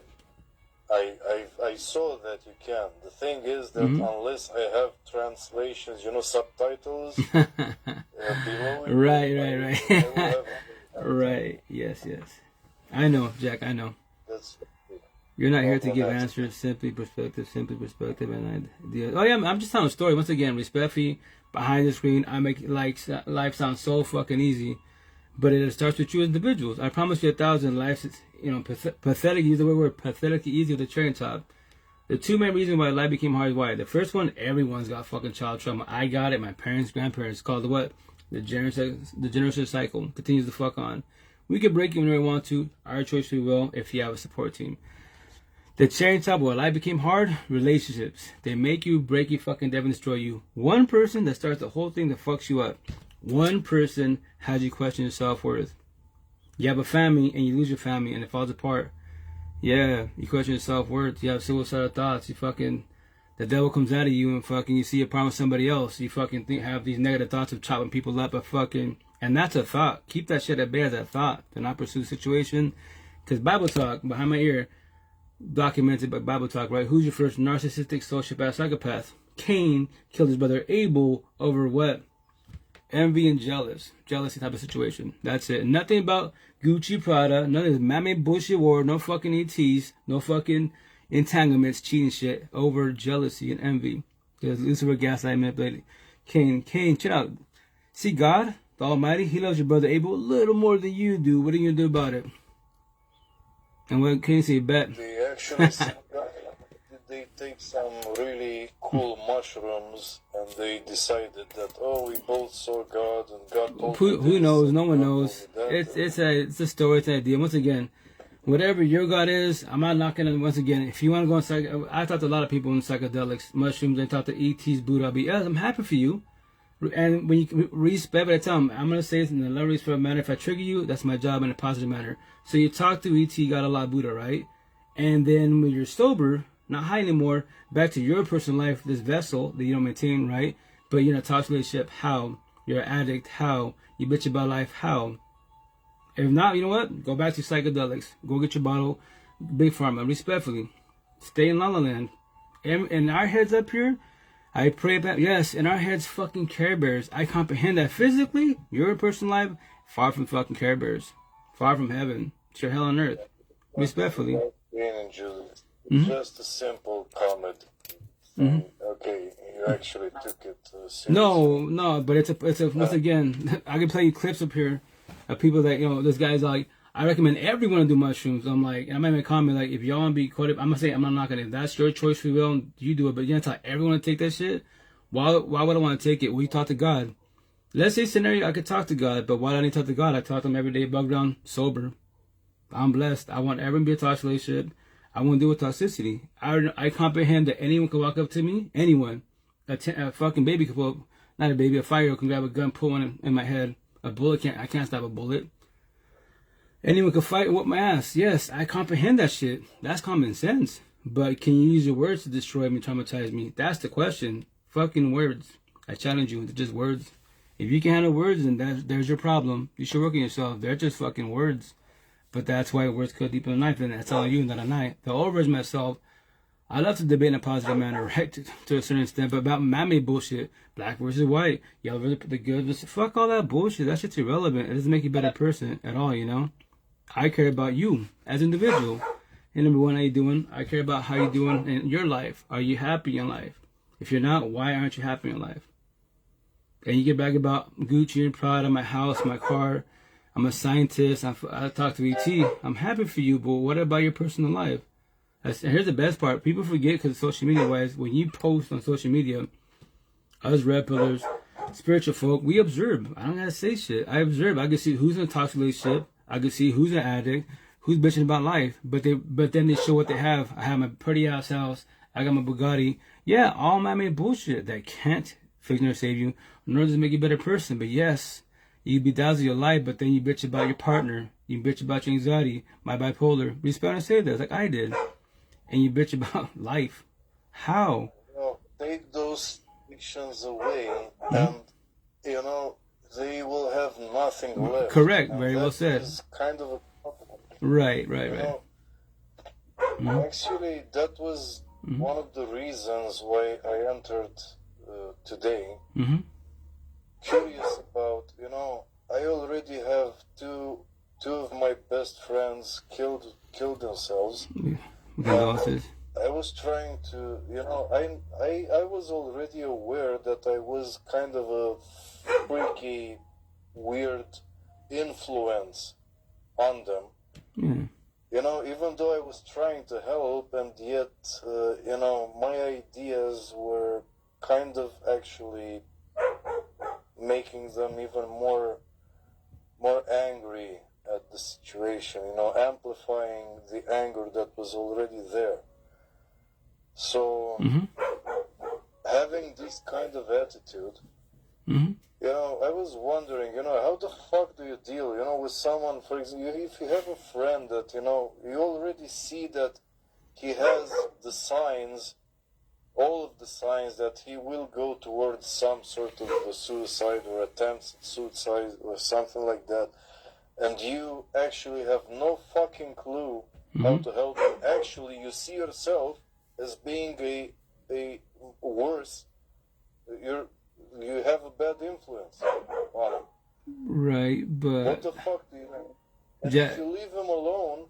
I saw that you can. The thing is that unless I have translations, you know, subtitles below it, Right. Right. Yes. I know, Jack. I know. You're not here to give answers. Simply perspective. And I'm just telling a story. Once again, respectfully, behind the screen, I make life sound so fucking easy, but it starts with you as individuals. I promise you 1,000 lives. You know, pathetic. Use the word pathetic. Easy with the cherry top. The two main reasons why life became hard is why. The first one, everyone's got fucking child trauma. I got it. My parents, grandparents. Called the what? The generational cycle continues to fuck on. We can break it whenever we want to. Our choice we will if you have a support team. The cherry top where life became hard, relationships. They make you, break you, fucking devil, destroy you. One person that starts the whole thing that fucks you up. One person has you question your self-worth. You have a family and you lose your family and it falls apart. Yeah, you question your self-worth. You have suicidal thoughts. The devil comes out of you and fucking you see a problem with somebody else. You fucking have these negative thoughts of chopping people up, and that's a thought. Keep that shit at bay as a thought. Do not pursue the situation. Because Bible talk behind my ear, documented by Bible talk, right? Who's your first narcissistic, sociopath, psychopath? Cain killed his brother Abel over what? Envy and jealousy type of situation. That's it. Nothing about Gucci, Prada, none of this mammy bullshit war, no fucking ETs, no fucking entanglements, cheating shit over jealousy and envy. Because Lucifer gaslight manipulated. Cain, chill out. See God, the Almighty, He loves your brother Abel a little more than you do. What are you gonna do about it? And what Cain say? Bet. They actually they take some really cool mushrooms and they decided that we both saw God and God told who knows? No one knows. It's a story. It's an idea. Once again, whatever your God is, I'm not knocking it. Once again, if you want to go on I talked to a lot of people in psychedelics, mushrooms. I talked to ETs, Buddha. I'm happy for you. And when you respect, I tell them, I'm going to say this in a loving, respectful manner. If I trigger you, that's my job in a positive manner. So you talk to ET, got a lot of Buddha, right? And then when you're sober, not high anymore, back to your personal life, this vessel that you don't maintain, right? But you're in a toxic relationship, how? You're an addict, how? You bitch about life, how? If not, you know what? Go back to psychedelics. Go get your bottle, Big Pharma, respectfully. Stay in La La Land. In our heads up here, I pray about, yes, in our heads, fucking Care Bears. I comprehend that physically, your personal life, far from fucking Care Bears. Far from heaven. It's your hell on earth. Respectfully. Just a simple comment. Okay, you actually took it seriously. No, but it's a once again, I can play you clips up here of people that, this guy's like, I recommend everyone to do mushrooms. I'm like, and I might make a comment like, if y'all want to be quoted, I'm going to say, I'm not knocking it. That's your choice, free will, you do it. But you're going to tell everyone to take that shit? Why would I want to take it? Well, you talk to God. Let's say scenario, I could talk to God, but why do I need to talk to God? I talk to him every day, bug down, sober. I'm blessed. I want everyone to be a toxic relationship. I want to deal with toxicity. I comprehend that anyone can walk up to me, anyone. A fucking baby could pull, not a baby, a 5-year-old can grab a gun, pull one in my head. A bullet I can't stop a bullet. Anyone can fight and whoop my ass. Yes, I comprehend that shit. That's common sense. But can you use your words to destroy me, traumatize me? That's the question. Fucking words. I challenge you. They're just words. If you can handle words, then there's your problem. You should work on yourself. They're just fucking words. But that's why words cut deeper than a knife, and that's all you, not a knife. The overage myself, I love to debate in a positive manner, right, to a certain extent, but about mammy bullshit, black versus white, yellow versus the good versus, fuck all that bullshit. That shit's irrelevant. It doesn't make you a better person at all, I care about you as an individual. And number one, how you doing? I care about how you're doing in your life. Are you happy in life? If you're not, why aren't you happy in life? And you get back about Gucci and Prada, my house, my car. I'm a scientist. I talk to ET. I'm happy for you, but what about your personal life? And here's the best part. People forget because social media wise, when you post on social media, us red pillars, spiritual folk, we observe. I don't gotta say shit. I observe. I can see who's in a toxic relationship. I can see who's an addict, who's bitching about life. But then they show what they have. I have my pretty ass house. I got my Bugatti. Yeah, all man-made bullshit that can't fix nor save you, nor does it make you a better person. But yes, you bedazzle your life, but then you bitch about your partner. You bitch about your anxiety, my bipolar. Respect and say this, like I did. And you bitch about life. How? Take those fictions away, and they will have nothing left. Correct. And very well said. Is kind of a problem. Right. Actually, that was one of the reasons why I entered today. Curious about, I already have two of my best friends killed themselves. I was trying to, I was already aware that I was kind of a freaky, weird influence on them. Even though I was trying to help, and yet, my ideas were kind of actually making them even more angry at the situation, amplifying the anger that was already there. So, having this kind of attitude, I was wondering, how the fuck do you deal, with someone, for example, if you have a friend that, you already see that he has the signs, all of the signs that he will go towards some sort of a suicide or attempts at suicide or something like that, and you actually have no fucking clue how to help him. Actually, you see yourself as being a worse, you have a bad influence on him. Right, but what the fuck do you know? And if you leave him alone,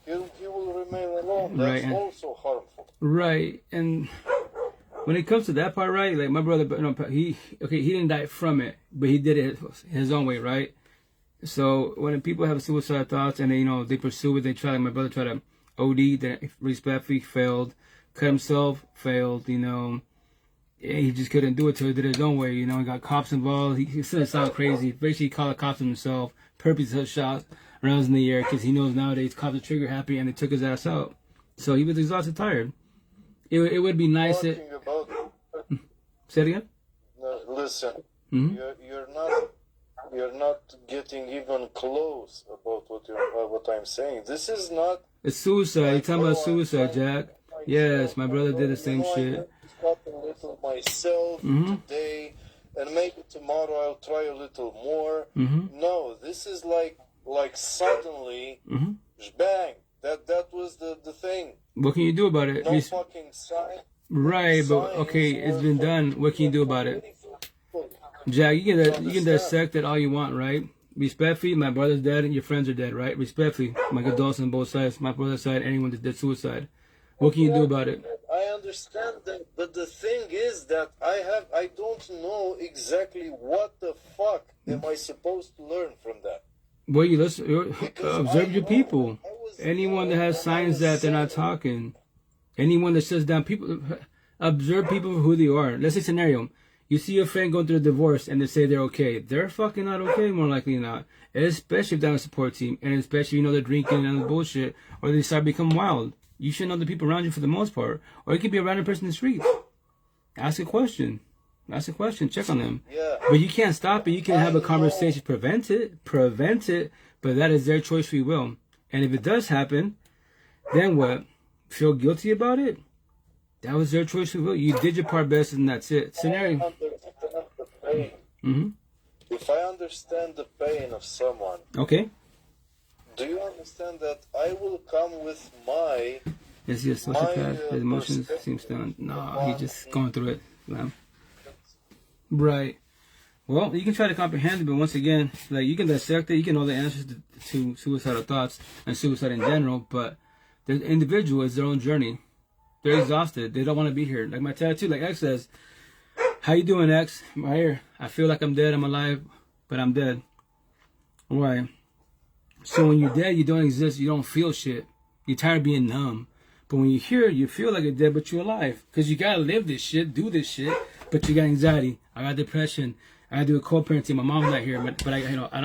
he will remain alone. That's also harmful. Right, and when it comes to that part, right? Like my brother, he didn't die from it, but he did it his own way, right? So when people have suicide thoughts and they pursue it, they try. Like my brother tried to OD, that respectfully failed, cut himself, failed. He just couldn't do it, so he did it his own way. He got cops involved. He said it sounded crazy. Basically, he called the cops himself, purposely shot rounds in the air because he knows nowadays cops are trigger happy, and they took his ass out. So he was exhausted, tired. It would be nice. Say it again. No, listen, you're not getting even close about what I'm saying. This is not. It's suicide. You're talking about suicide, Jack. Yes, my brother did the same shit. A little myself today, and maybe tomorrow I'll try a little more. No, this is like suddenly, bang. That was the thing. What can you do about it? No fucking sign. Right, but okay, it's been done. What can you do about it? Jack, you can dissect it all you want, right? Respectfully, my brother's dead and your friends are dead, right? Respectfully, my condolences on both sides. My brother's side, anyone that did suicide. What can you do about it? I understand that, but the thing is that I don't know exactly what the fuck am I supposed to learn from that. Well, you listen, observe your people. Anyone that has signs that they're not talking, anyone that shuts down people, observe people for who they are. Let's say scenario. You see your friend going through a divorce and they say they're okay. They're fucking not okay, more likely than not. Especially if they're on a support team, and especially they're drinking and bullshit, or they start becoming wild. You should know the people around you for the most part. Or it could be a random person in the street. Ask a question. Check on them. Yeah. But you can't stop it. You can have a conversation, prevent it. But that is their choice, free will. And if it does happen, then what? Feel guilty about it? That was their choice, free will. You did your part best, and that's it. Scenario. If I understand the pain of someone. Okay. Do you understand that I will come with my... Is he a sociopath? His emotions seems done. No, he's just going through it. Right. Well, you can try to comprehend it, but once again, like you can dissect it, you can know the answers to suicidal thoughts and suicide in general, but the individual is their own journey. They're exhausted. They don't want to be here. Like my tattoo, like X says, how you doing, X? Right here. I feel like I'm dead, I'm alive, but I'm dead. Why? So when you're dead, you don't exist, you don't feel shit. You're tired of being numb. But when you're here, you feel like you're dead, but you're alive. Because you gotta live this shit, do this shit, but you got anxiety. I got depression. I do a co-parenting. My mom's not here, but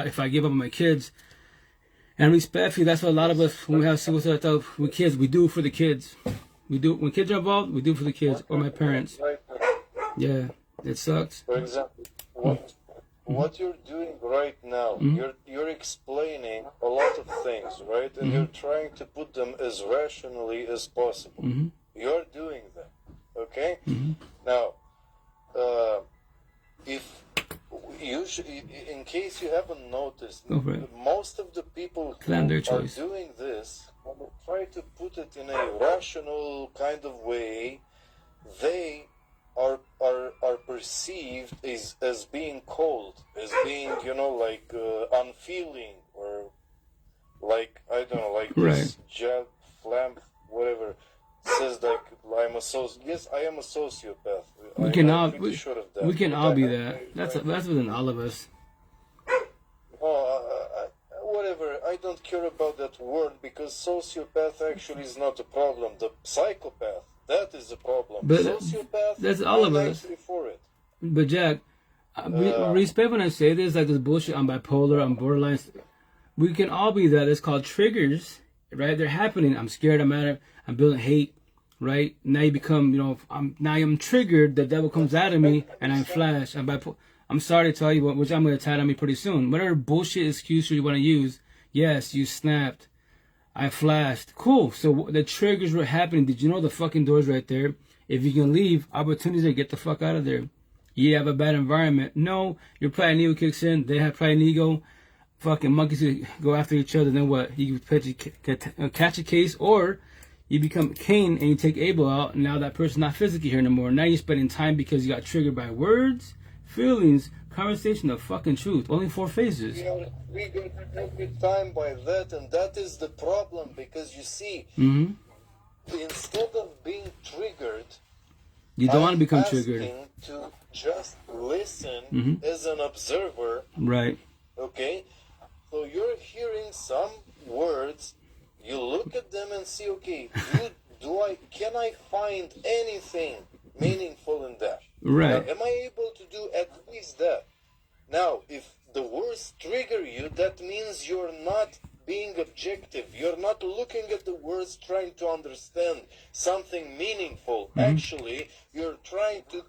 if I give up on my kids, and respectfully, that's what a lot of us, when we have suicide thoughts with kids, we do it for the kids. We do, when kids are involved, we do it for the kids or my parents. Yeah, it sucks. For example, what you're doing right now, you're explaining a lot of things, right? And you're trying to put them as rationally as possible. You're doing that, okay? Now, if you should, in case you haven't noticed, most of the people who are doing this, when they try to put it in a rational kind of way, they are perceived as being cold, as being, like unfeeling, or like, I don't know, like this Jack Flamp, whatever, says like, yes, I am a sociopath. We can all be that. That's within all of us. Whatever, I don't care about that word, because sociopath actually is not a problem. The psychopath, that is a problem. But sociopath, that's all of us. For it. But Jack, respect when I say this, like this bullshit, I'm bipolar, I'm borderline. We can all be that. It's called triggers, right? They're happening. I'm scared, I'm mad, I'm building hate, right? Now you become, I'm triggered, the devil comes out of me, and I flash. I'm bipolar. I'm sorry to tell you, which I'm going to tie on me pretty soon. Whatever bullshit excuse you want to use, yes, you snapped. I flashed. Cool. So the triggers were happening. Did you know the fucking door's right there? If you can leave, opportunities to get the fuck out of there. You have a bad environment. No, your pride and ego kicks in. They have pride and ego. Fucking monkeys go after each other. Then what? You catch a case, or you become Cain and you take Abel out. And now that person's not physically here anymore. Now you're spending time because you got triggered by words, feelings, conversation, the fucking truth. Only 4 phases. We get every time by that, and that is the problem, because you see, instead of being triggered, you don't want to become triggered. To just listen as an observer. Right. Okay? So you're hearing some words, you look at them and see, okay, can I find anything meaningful in that? Right. Now, am I able to do at least that? Now, if the words trigger you, that means you're not being objective. You're not looking at the words trying to understand something meaningful. Actually, you're trying to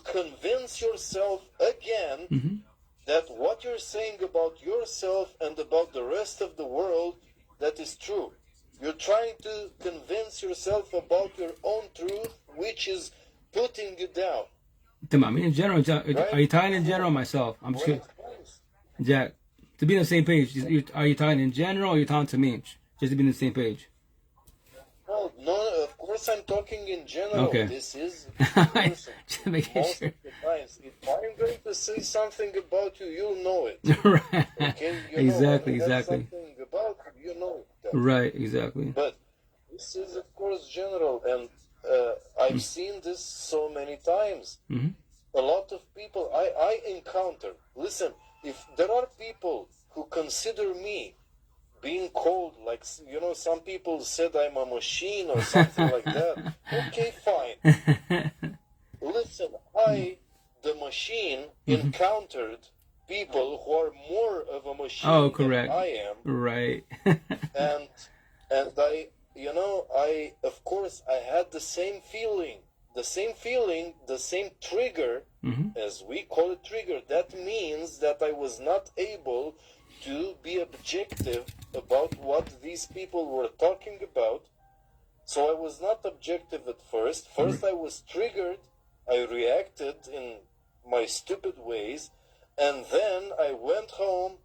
convince yourself again that what you're saying about yourself and about the rest of the world, that is true. You're trying to convince yourself about your own truth, which is putting you down. I mean, in general, Jack, are you talking in general or myself? I'm just kidding. Jack, to be on the same page, are you talking in general or are you talking to me? Just to be on the same page. No, of course I'm talking in general. Okay. This is just making most sure. of the times. If I'm going to say something about you, you'll know it. Right. Okay? Exactly. Something about you, you know it. Right, exactly. But this is, of course, general, and I've seen this so many times. A lot of people I encounter. Listen, if there are people who consider me being cold, like, some people said I'm a machine or something like that. Okay, fine. Listen, the machine, encountered people who are more of a machine than I am. Right. and I, of course, I had the same feeling, the same trigger, as we call it trigger. That means that I was not able to be objective about what these people were talking about. So I was not objective at first. First I was triggered, I reacted in my stupid ways, and then I went home,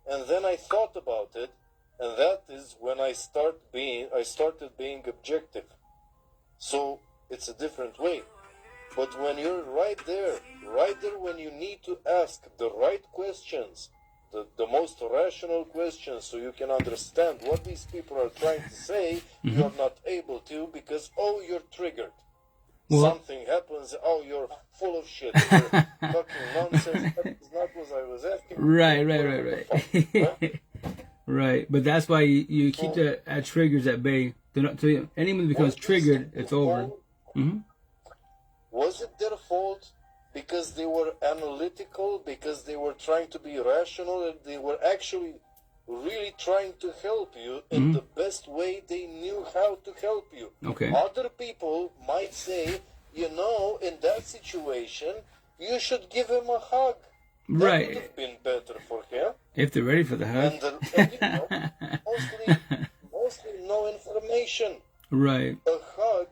and then I thought about it, and that is when I started being objective. So it's a different way. But when you're right there when you need to ask the right questions, the most rational questions, so you can understand what these people are trying to say, you're not able to, because, you're triggered. Something happens, you're full of shit, you're fucking nonsense. That is not what I was asking. Right. Right, but that's why you keep the triggers at bay. Anyone who becomes triggered, it's over. Was it their fault? because they were analytical, because they were trying to be rational, and they were actually really trying to help you in the best way they knew how to help you. Okay. Other people might say, you know, in that situation, you should give him a hug. That Right. would have been better for him. If they're ready for the hug. And you know, mostly no information. Right. A hug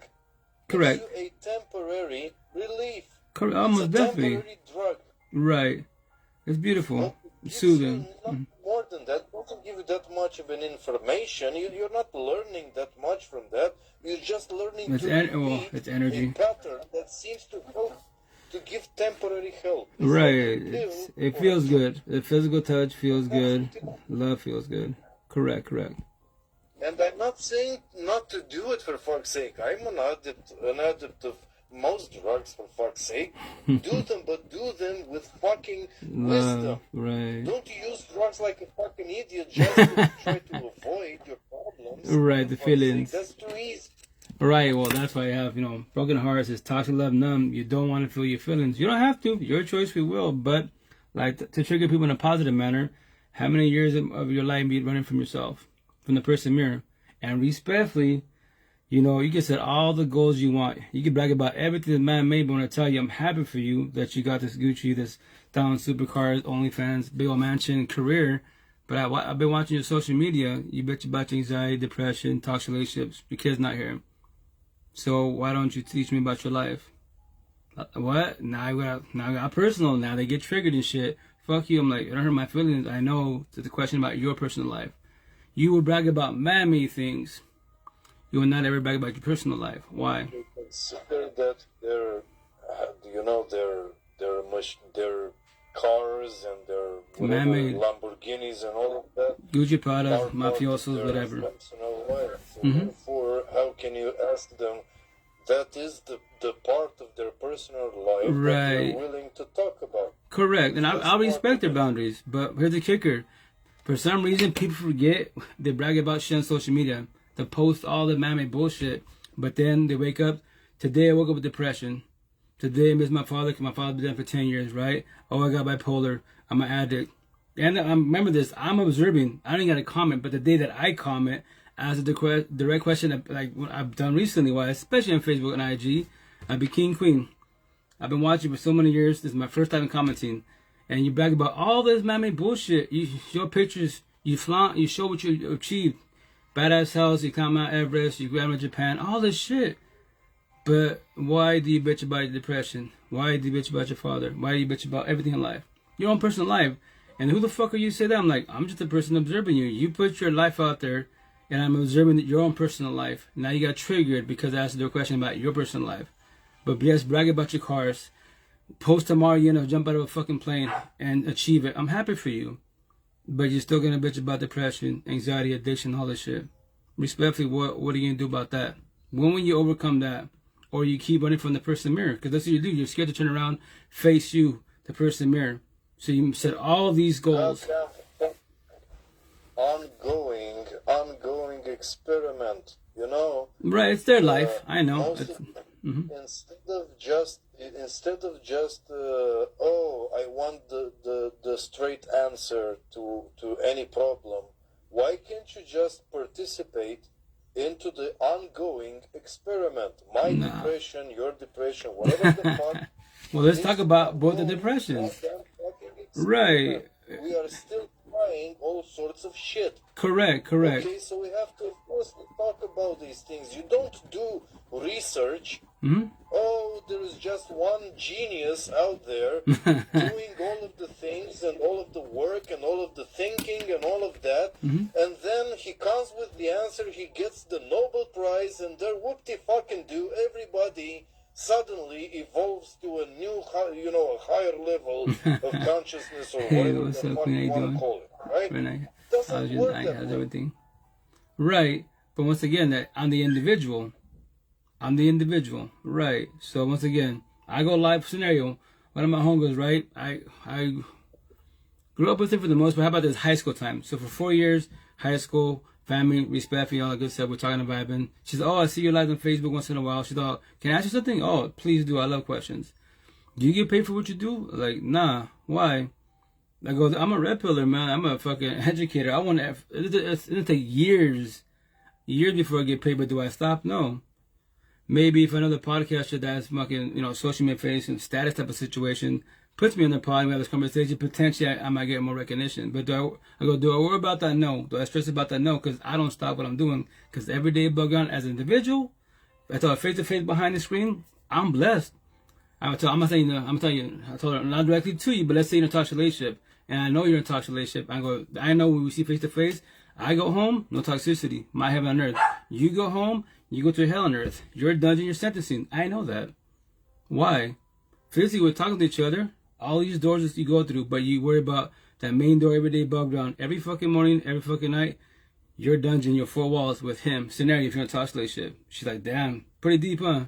Correct. gives you a temporary relief. Correct. Almost It's a definitely. temporary drug. Right. It's beautiful. It gives Soothing. you not more than that. It doesn't give you that much of an information. You're not learning that much from that. You're just learning It's to repeat it's energy. a pattern that seems to help, to give temporary help. It's Right. like a pill It or feels a- good. The physical touch feels good. Love feels good. Correct. And I'm not saying not to do it for fuck's sake. I'm an addict of most drugs for fuck's sake. Do them, but do them with fucking wisdom. Love. Right. Don't use drugs like a fucking idiot just to try to avoid your problems. Right, the For fuck's sake. feelings. That's too easy. Right, well, that's why I have, broken hearts is toxic love numb. You don't want to feel your feelings. You don't have to. Your choice, we will. But, like, to trigger people in a positive manner, how many years of your life be running from yourself, from the person mirror? And respectfully, you can set all the goals you want. You can brag about everything that man made, but when I tell you I'm happy for you that you got this Gucci, this down supercars, OnlyFans, big old mansion, career. But I've been watching your social media. You bitch about your anxiety, depression, toxic relationships. Your kid's not here. So why don't you teach me about your life? What? Now I got personal. Now they get triggered and shit. Fuck you. I'm like, it don't hurt my feelings. I know it's a question about your personal life. You will brag about man-made things. You will not ever brag about your personal life. Why? You consider that their cars and their whatever, Man-made. Lamborghinis and all of that. Gucci, Prada, are part of mafiosos, their whatever. personal life. So Mhm. therefore, how can you ask them? That is the part of their personal life that Right. they're willing to talk about. Correct. And I'll respect their boundaries. But here's the kicker. For some reason, people forget they brag about shit on social media. They post all the man-made bullshit. But then they wake up. Today I woke up with depression. Today I missed my father because my father's been dead for 10 years, right? Oh, I got bipolar. I'm an addict. And remember this. I'm observing. I don't got to comment. But the day that I comment, ask a direct question like what I've done recently, why, especially on Facebook and IG, I be king queen. I've been watching for so many years. This is my first time commenting. And you brag about all this man-made bullshit. You show pictures. You flaunt. You show what you achieved. Badass house. You climb Mount Everest. You grab to Japan. All this shit. But why do you bitch about your depression? Why do you bitch about your father? Why do you bitch about everything in life? Your own personal life. And who the fuck are you to say that? I'm like, I'm just a person observing you. You put your life out there, and I'm observing your own personal life. Now you got triggered because I asked you a question about your personal life. But yes, brag about your cars. Post tomorrow you're gonna jump out of a fucking plane and achieve it. I'm happy for you. But you're still gonna bitch about depression, anxiety, addiction, all this shit. Respectfully, what are you gonna do about that? When will you overcome that? Or you keep running from the person mirror? Because that's what you do. You're scared to turn around, face you, the person mirror. So you set all these goals. Ongoing experiment, Right, it's their life. I know. Instead of just I want the straight answer to any problem. Why can't you just participate into the ongoing experiment? My depression, your depression, whatever the fuck. Well, let's talk about both the depressions. Right. We are still trying all sorts of shit. Correct. Okay, so we have to, of course, talk about these things. You don't do research. Mm-hmm. Oh, there is just one genius out there doing all of the things and all of the work and all of the thinking and all of that. Mm-hmm. And then he comes with the answer, he gets the Nobel Prize, and there whoop-de-fucking-do, everybody suddenly evolves to a new, a higher level of consciousness or Hey, whatever what's the up, fuck man? How you you want doing? to call it, right? Very nice. Doesn't work that How's way. everything? Right. But once again, that I'm the individual. Right. So once again, I go live scenario. One of my homegirls, right? I grew up with him for the most, but how about this high school time? So for 4 years, high school, family, respect for all that good stuff. We're talking and vibing. She's, I see you live on Facebook once in a while. She's all, can I ask you something? Oh, please do. I love questions. Do you get paid for what you do? Like, nah. Why? I go, I'm a red pillar, man. I'm a fucking educator. I want to, it'll take years before I get paid, but do I stop? No. Maybe if another podcaster that's fucking, social media facing status type of situation puts me on the pod and we have this conversation, potentially I might get more recognition. But do I worry about that? No. Do I stress about that? No, because I don't stop what I'm doing. Because every day bug on as an individual, I tell her face to face behind the screen, I'm blessed. I'm telling you, I told her not directly to you, but let's say you're in a toxic relationship, and I know you're in a toxic relationship. I know when we see face to face, I go home, no toxicity, my heaven on earth. You go home, you go to hell on earth. You're a dungeon, you're sentencing. I know that. Why? Physically, we're talking to each other, all these doors that you go through, but you worry about that main door every day, bug down every fucking morning, every fucking night. Your dungeon, your four walls with him. Scenario if you're in a toxic relationship. She's like, damn, pretty deep, huh?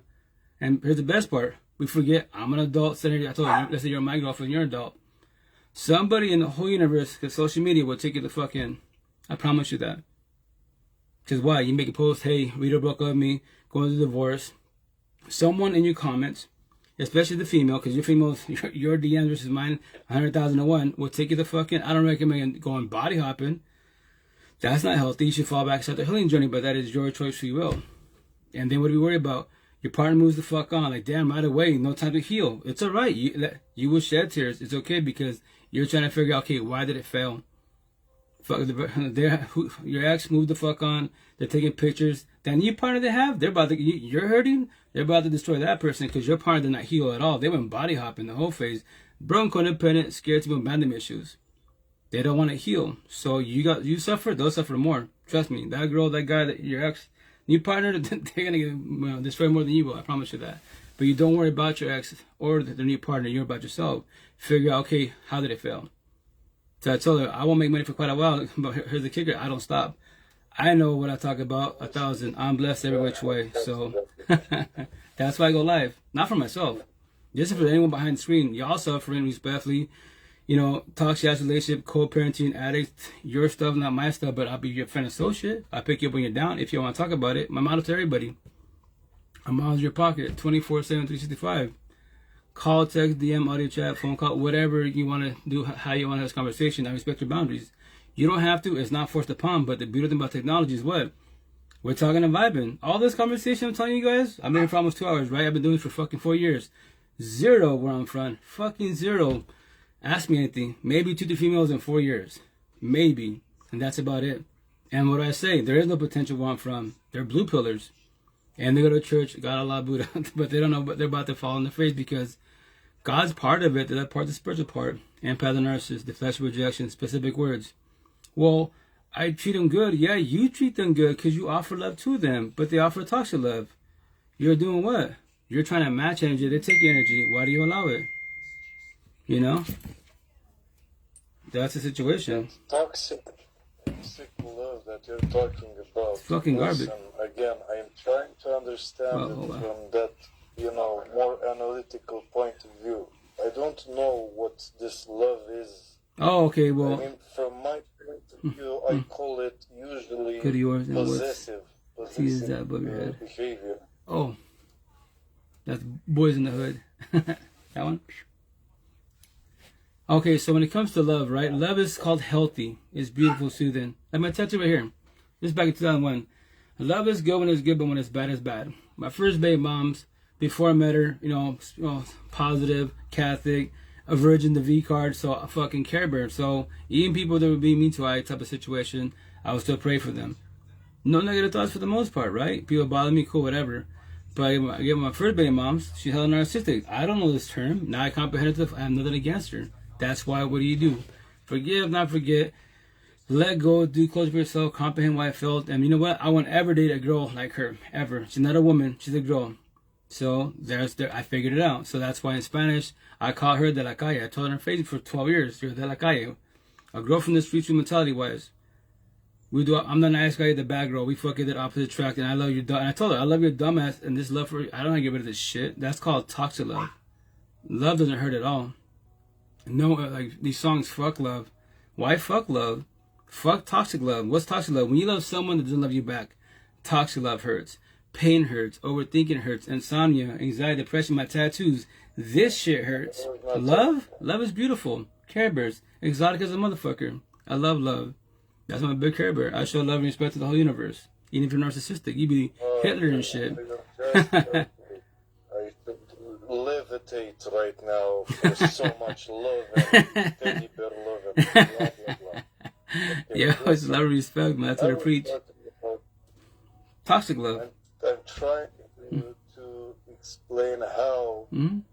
And here's the best part. We forget, I'm an adult. Scenario, I told you, let's say you're my girlfriend, you're an adult. Somebody in the whole universe, because social media will take you the fuck in. I promise you that. Because why? You make a post, hey, Rita broke up with me, going through divorce. Someone in your comments, especially the female, because your females, your DMs versus mine, 100,001, will take you the fucking, I don't recommend going body hopping. That's not healthy. You should fall back and start the healing journey, but that is your choice, free will. And then what do we worry about? Your partner moves the fuck on. Like, damn, right away, no time to heal. It's all right. You will shed tears. It's okay because you're trying to figure out, okay, why did it fail? Fuck, your ex moved the fuck on. They're taking pictures. That new partner they have, you're hurting. They're about to destroy that person because your partner did not heal at all. They went body hopping the whole phase. Broken codependent, scared to be abandonment issues. They don't want to heal. So you suffer, they'll suffer more. Trust me. That girl, that guy, your ex, new partner, they're going to get destroyed more than you will. I promise you that. But you don't worry about your ex or the new partner. You're about yourself. Figure out, okay, how did it fail? So I told her, I won't make money for quite a while. But here's the kicker. I don't stop. I know what I talk about 1,000. I'm blessed every which way. So that's why I go live. Not for myself. Just for anyone behind the screen. Y'all suffering respectfully. Toxic ass relationship, co-parenting, addict, your stuff, not my stuff, but I'll be your friend associate. I'll pick you up when you're down if you want to talk about it. My motto to everybody. I'm always in your pocket, 24/7, 365. Call, text, DM, audio chat, phone call, whatever you want to do, how you want to have this conversation. I respect your boundaries. You don't have to. It's not forced upon, but the beautiful thing about technology is what? We're talking and vibing. All this conversation I'm telling you guys, I've been here for almost 2 hours, right? I've been doing this for fucking 4 years. 0 where I'm from. Fucking 0. Ask me anything. Maybe 2 to females in 4 years. Maybe. And that's about it. And what do I say? There is no potential where I'm from. They're blue pillars. And they go to church, God, Allah, Buddha. But they don't know what they're about to fall in the face because God's part of it. They're part of the spiritual part. Empath and narcissist, the flesh rejection, specific words. Well, I treat them good. Yeah, you treat them good because you offer love to them. But they offer toxic love. You're doing what? You're trying to match energy. They take your energy. Why do you allow it? That's the situation. Toxic love that you're talking about. It's fucking garbage. Again, I'm trying to understand it from that, more analytical point of view. I don't know what this love is. Oh, okay, well. I mean, from my point of view, I call it usually possessive behavior. Oh, that's Boys in the Hood. That one? Okay, so when it comes to love, right? Love is called healthy. It's beautiful, soothing. I'm going to touch it right here. This is back in 2001. Love is good when it's good, but when it's bad, it's bad. My first baby moms, before I met her, positive, Catholic, a virgin, the V card, so a fucking Care Bear. So even people that would be mean to I type of situation, I would still pray for them. No negative thoughts for the most part, right? People bother me, cool, whatever. But I get my first baby moms, she's hella narcissistic. I don't know this term. Now I comprehend it. I have nothing against her. That's why, what do? Forgive, not forget. Let go, do close for yourself, comprehend why I felt. And you know what? I won't ever date a girl like her, ever. She's not a woman, she's a girl. So I figured it out. So that's why in Spanish, I call her de la calle. I told her on Facebook for 12 years, you're de la calle. A girl from the streets mentality-wise. I'm the nice guy, the bad girl. We fucking did opposite track, and I love your dumb. And I told her, I love your dumbass, and this love for I don't want to get rid of this shit. That's called toxic love. Love doesn't hurt at all. No, like these songs, fuck love. Why fuck love? Fuck toxic love. What's toxic love? When you love someone that doesn't love you back, toxic love hurts. Pain hurts. Overthinking hurts. Insomnia, anxiety, depression, my tattoos. This shit hurts. Love is beautiful. Care Bears, exotic as a motherfucker. I love love. That's my big Care Bear. I show love and respect to the whole universe. Even if you're narcissistic, you be Hitler and shit. I levitate right now for so much love and teddy bear love and blah, blah, blah. Okay, Yeah, it's love and respect, man. That's what I preach. Toxic love. I'm trying to explain how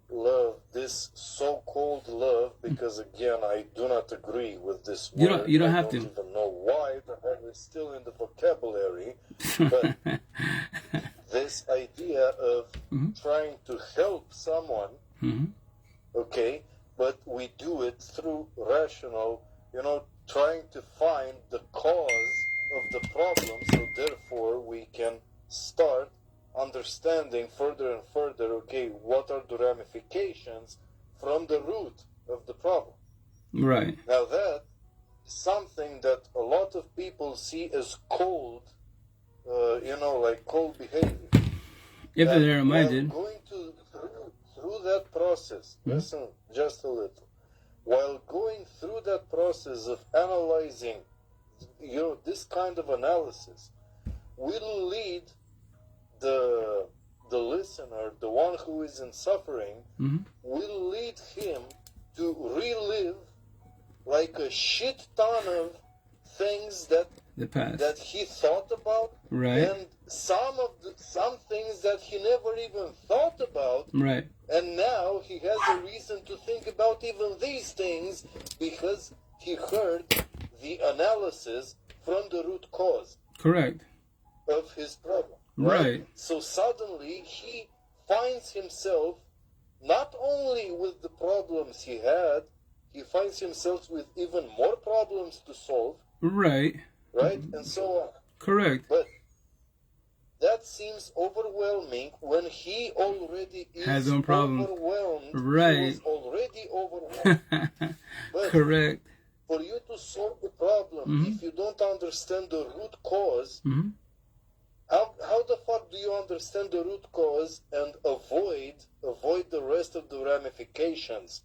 love, this so-called love, because again, I do not agree with this word. You don't have to. I don't even know why, but it's still in the vocabulary. But this idea of trying to help someone, okay, but we do it through rational, trying to find the cause of the problem, so therefore we can start understanding further and further, okay, what are the ramifications from the root of the problem. Right. Now that is something that a lot of people see as cold, like cold behavior. If they're narrow-minded. Going through that process, listen just a little, while going through that process of analyzing, this kind of analysis will lead the listener, the one who is in suffering, will lead him to relive like a shit ton of things that the past that he thought about, right, and some things that he never even thought about, right, and now he has a reason to think about even these things because he heard the analysis from the root cause, correct, of his problem. Right. So suddenly he finds himself not only with the problems he had, he finds himself with even more problems to solve. Right. Right? And so on. Correct. But that seems overwhelming when he already is has own problem. Overwhelmed. Right. He is already overwhelmed. But correct. for you to solve the problem, if you don't understand the root cause, how the fuck do you understand the root cause and avoid the rest of the ramifications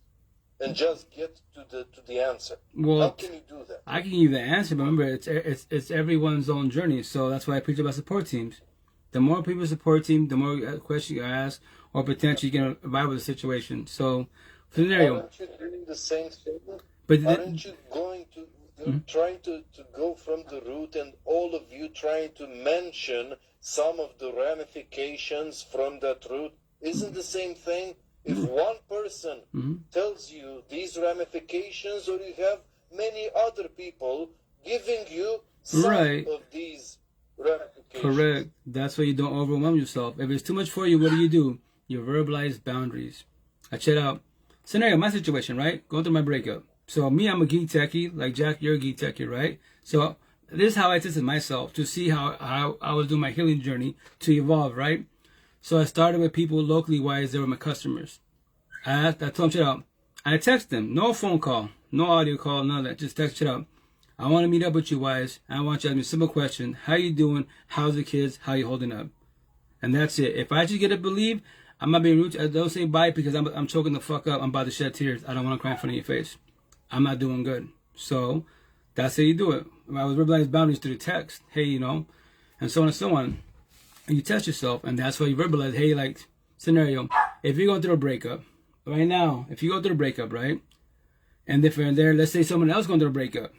and just get to the answer? Well, how can you do that? I can give you the answer, but remember, it's everyone's own journey. So that's why I preach about support teams. The more people support team, the more questions you ask, or potentially you can vibe with the situation. So, scenario. Aren't you doing the same thing? But aren't you going to trying to go from the root, and all of you trying to mention some of the ramifications from that root? Isn't the same thing? If one person tells you these ramifications, or you have many other people giving you some of these ramifications. Correct. That's why you don't overwhelm yourself. If it's too much for you, what do? You verbalize boundaries. I check out scenario, my situation, right? Going through my breakup. So me, I'm a geek techie, like Jack, you're a geek techie, right? So this is how I tested myself to see how I was doing my healing journey to evolve, right? So I started with people locally wise, they were my customers. I told them, shit out. I text them, no phone call, no audio call, none of that. Just text shit out. I want to meet up with you, wise. I want you to ask me a simple question. How you doing? How's the kids? How you holding up? And that's it. If I just get to believe, I'm not being rude. I don't say bye because I'm choking the fuck up. I'm about to shed tears. I don't want to cry in front of your face. I'm not doing good. So that's how you do it. I was verbalizing boundaries through the text. Hey, and so on and so on. And you test yourself, and that's why you verbalize. Hey, like, scenario, if you're going through a breakup, right now, if you go through a breakup, right, and if you're there, let's say someone else going through a breakup,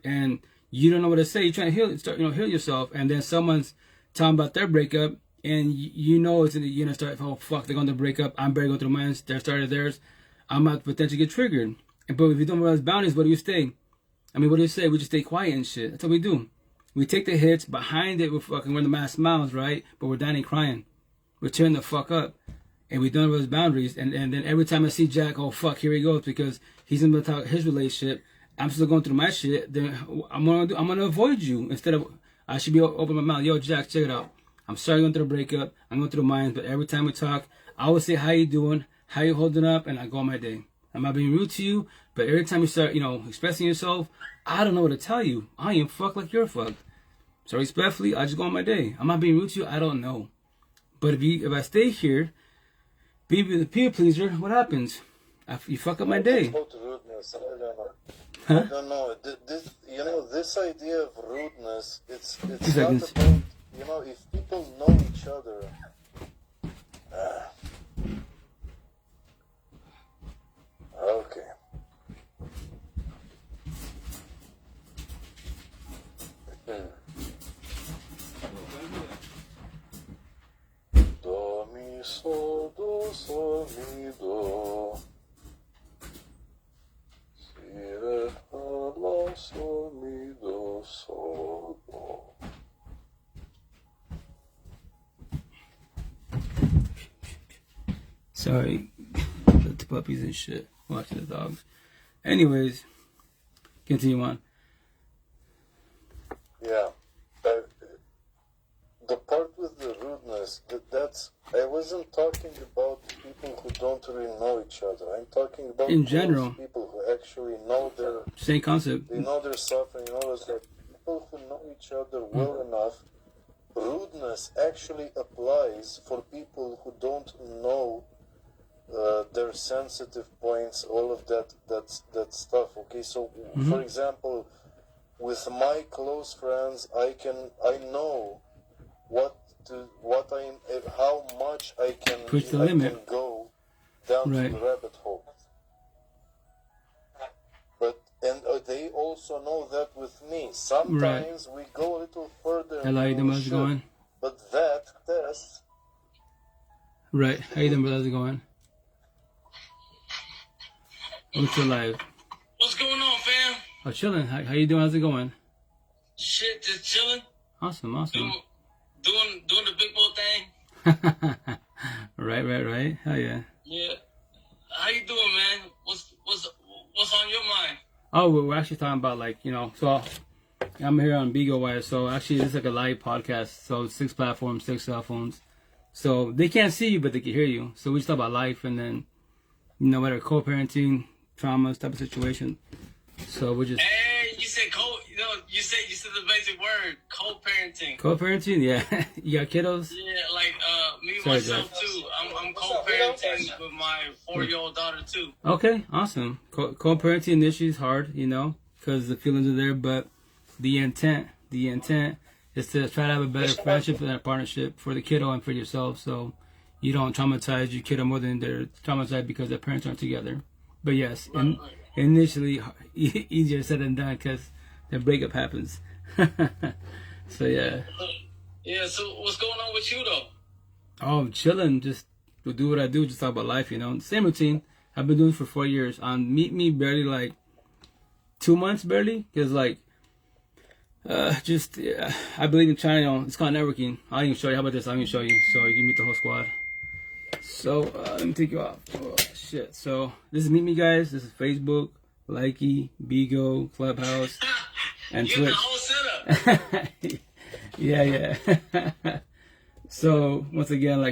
and you don't know what to say, you're trying to heal yourself, and then someone's talking about their breakup, and you're gonna start, oh fuck, they're going to break up, I'm barely going through mine, they started theirs, I'm about to potentially get triggered. But if you don't realize boundaries, what do you say? What do you say? We just stay quiet and shit. That's what we do. We take the hits, behind it we're the mask smiles, right? But we're dying crying. We're tearing the fuck up. And we don't realize boundaries. And then every time I see Jack, oh fuck, here he goes, because he's gonna talk his relationship. I'm still going through my shit. Then I'm gonna avoid you. Instead of, I should be open my mouth. Yo, Jack, check it out. I'm sorry going through a breakup. I'm going through mine, but every time we talk, I always say, how you doing? How you holding up? And I go on my day. I'm not being rude to you, but every time you start, expressing yourself, I don't know what to tell you. I am fucked like you're fucked. So respectfully, I just go on my day. I'm not being rude to you. I don't know. But if I stay here be the people pleaser, what happens? You fuck up my day. About rudeness, I don't know. Huh? I don't know. This, this idea of rudeness, it's 2 not seconds. about, if people know each other. Okay. Do, mi, sol, mi, do. Si, re, fa, la, sol, mi, do, sol, do. Sorry, the puppies and shit. Watching the dogs. Anyways, continue on. Yeah. The part with the rudeness, that's... I wasn't talking about people who don't really know each other. I'm talking about in general, people who actually know their... Same concept. They know their suffering, that people who know each other well enough, rudeness actually applies for people who don't know their sensitive points, all of that stuff. Okay, so for example, with my close friends, I know how much I can push the limit. Can go down to the rabbit hole. But they also know that with me. Sometimes we go a little further. Hello, how you doing? How's it going? But that test. Right. How you doing, brother? How's it going? What's your live? What's going on, fam? Oh, chilling. How you doing? How's it going? Shit, just chilling. Awesome. Doing the big boy thing. Right. Hell yeah. Yeah. How you doing, man? What's on your mind? Oh, we're actually talking about so I'm here on Bigo, so actually it's like a live podcast. So 6 platforms, 6 cell phones. So they can't see you, but they can hear you. So we just talk about life and then, whether co-parenting, traumas, type of situation. So we're just... Hey, you said you said the basic word, co-parenting. Co-parenting, yeah. You got kiddos? Yeah, like myself too. I'm co-parenting with my 4-year-old daughter too. Okay, awesome. Co-parenting initially is hard, because the feelings are there, but the intent is to try to have a better friendship and a partnership for the kiddo and for yourself, so you don't traumatize your kiddo more than they're traumatized because their parents aren't together. But yes, initially easier said than done because the breakup happens. So yeah. Yeah. So what's going on with you though? Oh, I'm chilling. Just do what I do. Just talk about life. Same routine. I've been doing it for 4 years. On Meet Me, barely 2 months, barely. Because I believe in China. It's called networking. I'll even show you. How about this? I'll even show you so you can meet the whole squad. So let me take you off. Oh shit. So this is Meet Me, guys. This is Facebook, Likee, Bigo, Clubhouse, and You Twitch. the whole setup. Yeah. So once again,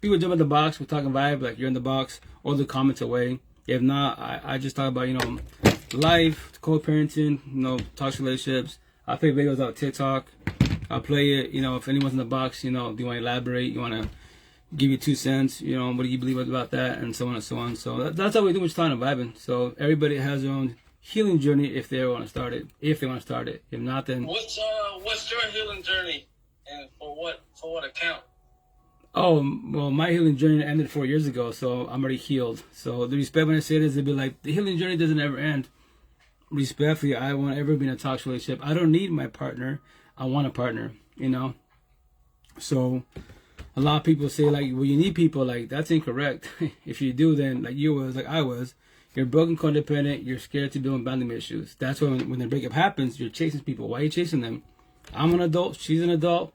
people jump in the box. We're talking vibe, you're in the box, or the comments away. If not, I just talk about life, co-parenting, toxic relationships. I play videos on TikTok. I'll play it. If anyone's in the box, do you want to elaborate? You want to give you 2 cents? What do you believe about that, and so on and so on. So that's how we do. We're just talking vibing. So everybody has their own healing journey if they want to start it. If not, then What's your healing journey, and for what account? Oh, well, my healing journey ended 4 years ago, so I'm already healed. So the respect when I say this, it'd be like, the healing journey doesn't ever end. Respectfully, I won't ever be in a toxic relationship. I don't need my partner. I want a partner, So a lot of people say, well, you need people. That's incorrect. If you do, then I was, you're broken codependent, you're scared to deal with boundary issues. That's when the breakup happens, you're chasing people. Why are you chasing them? I'm an adult, she's an adult.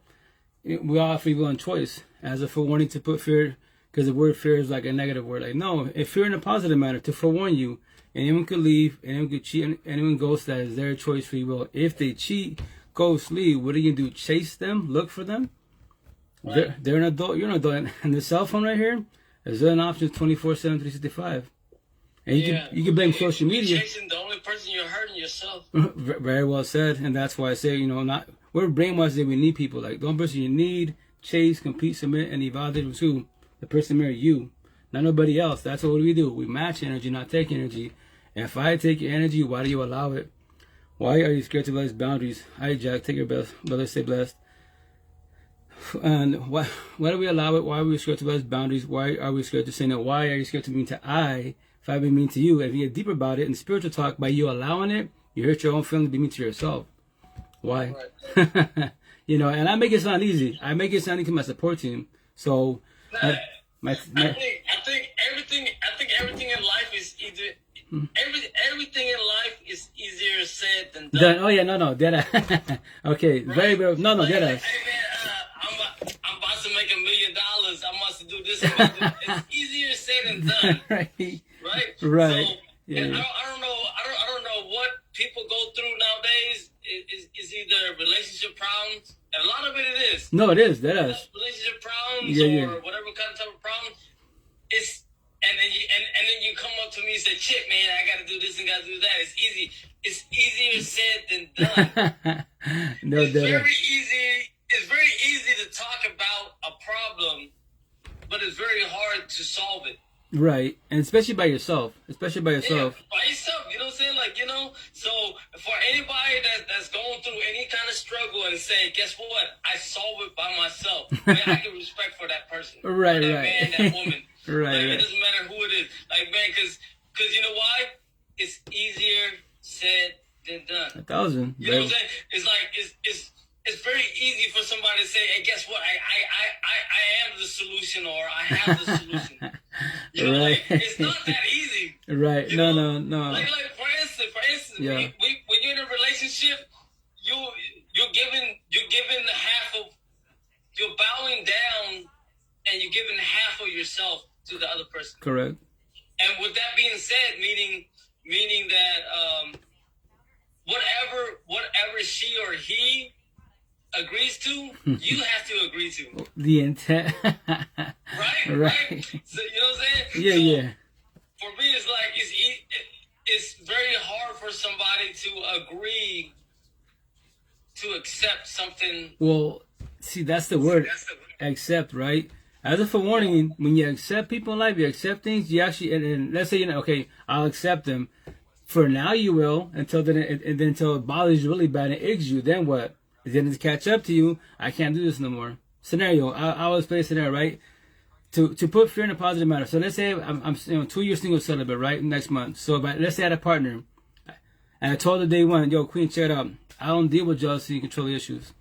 We all have free will and choice. As a forewarning to put fear, because the word fear is a negative word. No, if fear in a positive manner, to forewarn you. Anyone could leave, anyone could cheat, anyone ghost, that is their choice, free will. If they cheat, ghost, leave, what are you going to do? Chase them? Look for them? Right. They're an adult, you're an adult. And the cell phone right here is an option 24/7, 365. And you can blame social media. Chasing the only person you're hurting yourself. Very well said. And that's why I say, we're brainwashed that we need people. The only person you need, chase, compete, submit, and evaluate was who? The person married you. not nobody else. That's what we do. We match energy, not take energy. If I take your energy, why do you allow it? Why are you scared to realize boundaries? Hi, Jack. Take your best. Brother, stay blessed. And why do we allow it? Why are we scared to realize boundaries? Why are we scared to say no? Why are you scared to be mean to I if I've been mean to you? If you get deeper about it in spiritual talk, by you allowing it, you hurt your own feelings, be mean to yourself. Why? Right. You know, and I make it sound easy. I make it sound easy to my support team. So, I think everything in life is either everything in life is easier said than done. Oh yeah, no, dead. Okay, right? Very good. No, dead. Hey man, I'm about to make $1 million. I must do this. It's easier said than done. Right. Right. So, yeah. I don't know what people go through nowadays. Is either relationship problems. And a lot of it is. No, it is. That is. Relationship problems or whatever kind of type of problem. And then you come up to me and say, "Chip, man, I got to do this and got to do that." It's easy. It's easier said than done. It's very easy to talk about a problem, but it's very hard to solve it. Right, and especially by yourself. Yeah, by yourself. You know what I'm saying? Like, you know, so for anybody that's going through any kind of struggle and saying, guess what? I solve it by myself. Man, I give respect for that person. Right, that man, that woman. Right. It doesn't matter who it is. Like, man, because you know why? It's easier said than done. 1,000. You know what I'm saying? It's like, it's very easy for somebody to say, hey, guess what? I am the solution, or I have the solution. You know, right. like, it's not that easy. Right. You know? No. Like for instance, yeah. when you're in a relationship, you're giving half of, you're bowing down, and you're giving half of yourself to the other person. Correct. And with that being said, meaning that whatever she or he agrees to, you have to agree to. The intent. Right. So you know what I'm saying? Yeah. For me, it's like it's very hard for somebody to agree to accept something. Well, see, that's the word. Accept, right? As a forewarning, when you accept people in life, you accept things. You actually, and let's say, you know, okay, I'll accept them. For now, you will until until it bothers you really bad and it aches you. Then what? Then it's catch up to you. I can't do this no more. Scenario. I always play a scenario, right? To put fear in a positive manner. So let's say I'm 2 years single celibate, right? Next month. So let's say I had a partner, and I told her day one, yo, Queen, check it out. I don't deal with jealousy and control issues.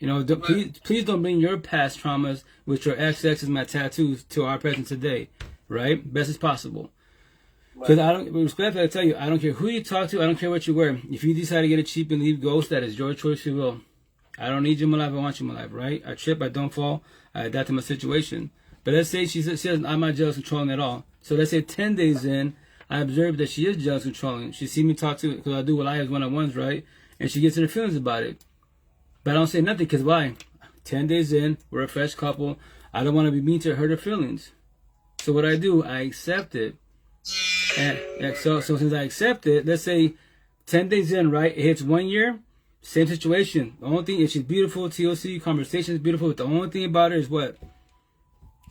You know, please don't bring your past traumas, which are XXs, my tattoos, to our present today, right? Best as possible. Because respectfully, I tell you, I don't care who you talk to, I don't care what you wear. If you decide to get a cheap and leave ghost, that is your choice, you will. I don't need you in my life, I want you in my life, right? I trip, I don't fall, I adapt to my situation. But let's say she says, I'm not jealous controlling at all. So let's say 10 days in, I observe that she is jealous controlling. She sees me talk to, because I do what I have one-on-ones, right? And she gets in her feelings about it. But I don't say nothing, because why? 10 days in, we're a fresh couple. I don't want to be mean to her, hurt her feelings. So what I do, I accept it. And so since I accept it, let's say 10 days in, right? It hits 1 year, same situation. The only thing is she's beautiful, TOC, conversation is beautiful, but the only thing about her is what?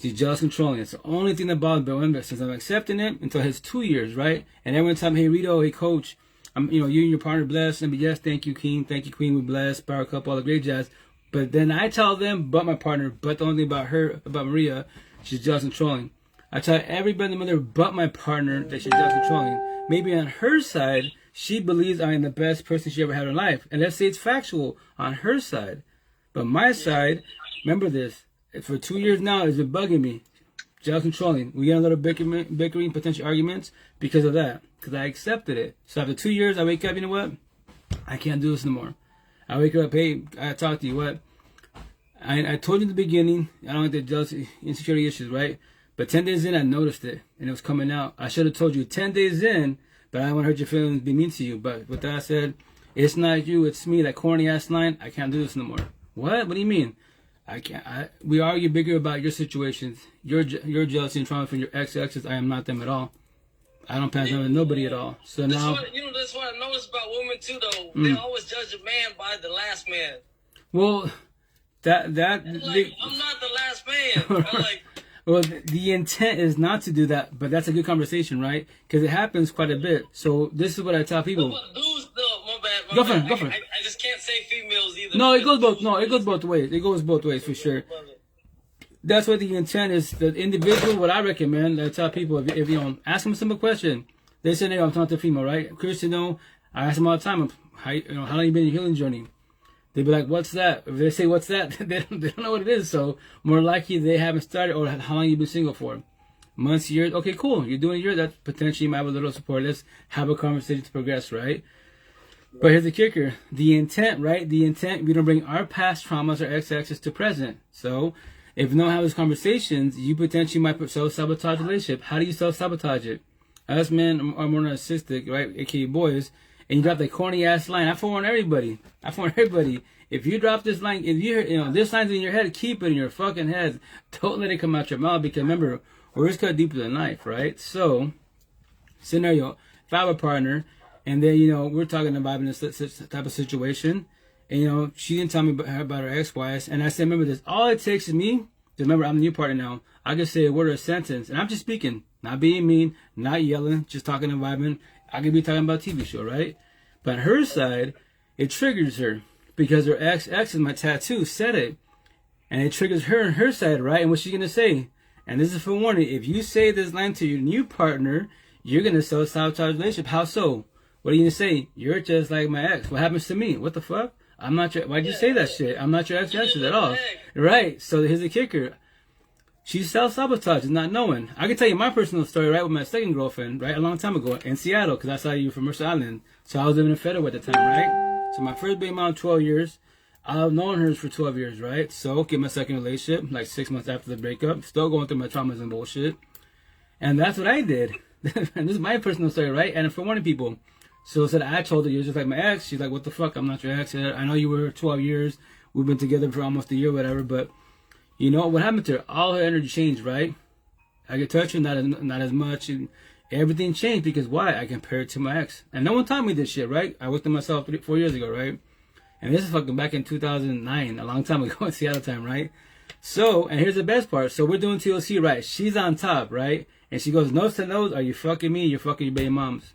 She's jealous controlling. It's the only thing that bothers me. But since I'm accepting it until it hits 2 years, right? And every time, hey Rito, hey coach, you and your partner blessed. And yes, thank you, King. Thank you, Queen. We're blessed. Power couple, all the great jazz. But then I tell them, but my partner, but the only thing about her, about Maria, she's jealous controlling. I tell everybody in the mother but my partner that she's jealous controlling. Maybe on her side, she believes I am the best person she ever had in her life. And let's say it's factual on her side. But my side, remember this, for 2 years now, it's been bugging me. Jealous controlling. We get a little bickering, potential arguments because of that. Because I accepted it. So after 2 years, I wake up, you know what? I can't do this no more. I wake up, hey, I talk to you, what? I told you in the beginning, I don't like the jealousy, insecurity issues, right? But 10 days in, I noticed it, and it was coming out. I should have told you 10 days in, but I don't want to hurt your feelings, be mean to you. But with that said, it's not you, it's me, that corny-ass line. I can't do this no more. What? What do you mean? I can't. We argue bigger about your situations, your jealousy and trauma from your ex-exes. I am not them at all. I don't pass them with nobody at all. So now... That's what I noticed about women, too, though. They always judge a man by the last man. Well, that... I'm not the last man. Well, the intent is not to do that, but that's a good conversation, right? Because it happens quite a bit. So this is what I tell people. But dudes, no, my bad. Go for it. I just can't say females either. No, it goes both. No, it goes both ways. It goes both ways for sure. That's what the intent is. The individual, what I recommend, I tell people, if you know, ask them a simple question. They say, I'm talking to a female, right? Christian, I ask them all the time, how long you been in your healing journey? They'd be like, what's that? If they say, what's that? they don't know what it is. So more likely they haven't started, or how long you been single for? Months, years? Okay, cool. You're doing a year. That potentially might have a little support. Let's have a conversation to progress, right? But here's the kicker. The intent, right? The intent, we don't bring our past traumas or ex-exes to present. So if you don't have those conversations, you potentially might self-sabotage a relationship. How do you self-sabotage it? Us men are more narcissistic, right? AKA boys. And you drop the corny ass line. I forewarn everybody. If you drop this line, if this line's in your head, keep it in your fucking head. Don't let it come out your mouth, because remember, words cut deeper than a knife, right? So, scenario: if I have a partner, and then we're talking about in this type of situation, and she didn't tell me about her ex-wives, and I said, remember this: all it takes is me. Because remember, I'm the new partner now. I can say a word or a sentence, and I'm just speaking, not being mean, not yelling, just talking and vibing. I could be talking about a TV show, right? But her side, it triggers her because her ex is my tattoo said it, and it triggers her on her side, right? And what's she gonna say? And this is for warning: if you say this line to your new partner, you're gonna self-sabotage the relationship. How so? What are you gonna say? You're just like my ex. What happens to me? What the fuck? I'm not your. Why'd you say that shit? I'm not your ex at all, right? So here's the kicker. She self-sabotages, not knowing. I can tell you my personal story, right, with my second girlfriend, right, a long time ago in Seattle, because I saw you from Mercer Island. So I was living in Federal at the time, right? So my first baby mom, 12 years. I've known her for 12 years, right? So get my second relationship, like 6 months after the breakup. Still going through my traumas and bullshit. And that's what I did. And this is my personal story, right? And for warning people. So said I told her, you're just like my ex. She's like, what the fuck? I'm not your ex. I know you were 12 years. We've been together for almost a year, whatever, but what happened to her? All her energy changed, right? I could touch her, not as much, and everything changed because why? I compared it to my ex, and no one taught me this shit, right? I worked on myself 4 years ago, right? And this is fucking back in 2009, a long time ago in Seattle time, right? So, and here's the best part. So we're doing TLC, right? She's on top, right? And she goes, nose to nose, are you fucking me? You're fucking your baby moms.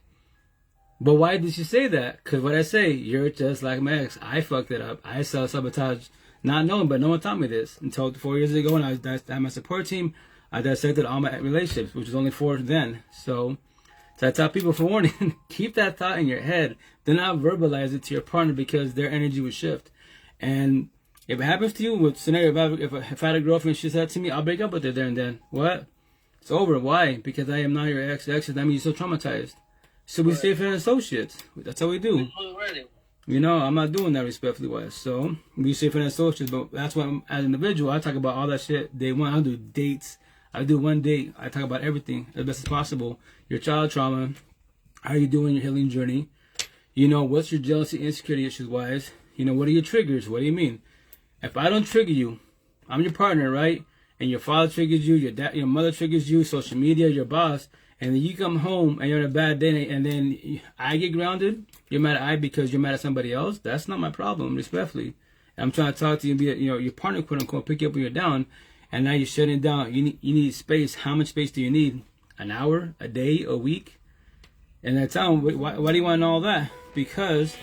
But why did she say that? Because what I say, you're just like my ex. I fucked it up. I self-sabotaged. Not knowing, but no one taught me this until 4 years ago when I had my support team. I dissected all my relationships, which was only 4 then. So I tell people, for warning, keep that thought in your head. Do not verbalize it to your partner because their energy will shift. And if it happens to you, with scenario, if I had a girlfriend, she said to me, I'll break up with her there and then. What? It's over. Why? Because I am not your ex. That means you're so traumatized. So we stay friends and associates. That's how we do. I'm not doing that respectfully wise. So we say for that associates, but that's why as an individual, I talk about all that shit day one. I do dates. I do one date. I talk about everything as best as possible. Your child trauma, how you doing your healing journey. What's your jealousy, insecurity issues wise. What are your triggers? What do you mean? If I don't trigger you, I'm your partner, right? And your father triggers you, your mother triggers you, social media, your boss. And then you come home and you're on a bad day, and then I get grounded. You're mad at because you're mad at somebody else. That's not my problem, respectfully. And I'm trying to talk to you and be, your partner, quote unquote, pick you up when you're down, and now you're shutting down. You need space. How much space do you need? An hour, a day, a week? And I tell them, why do you want all that? Because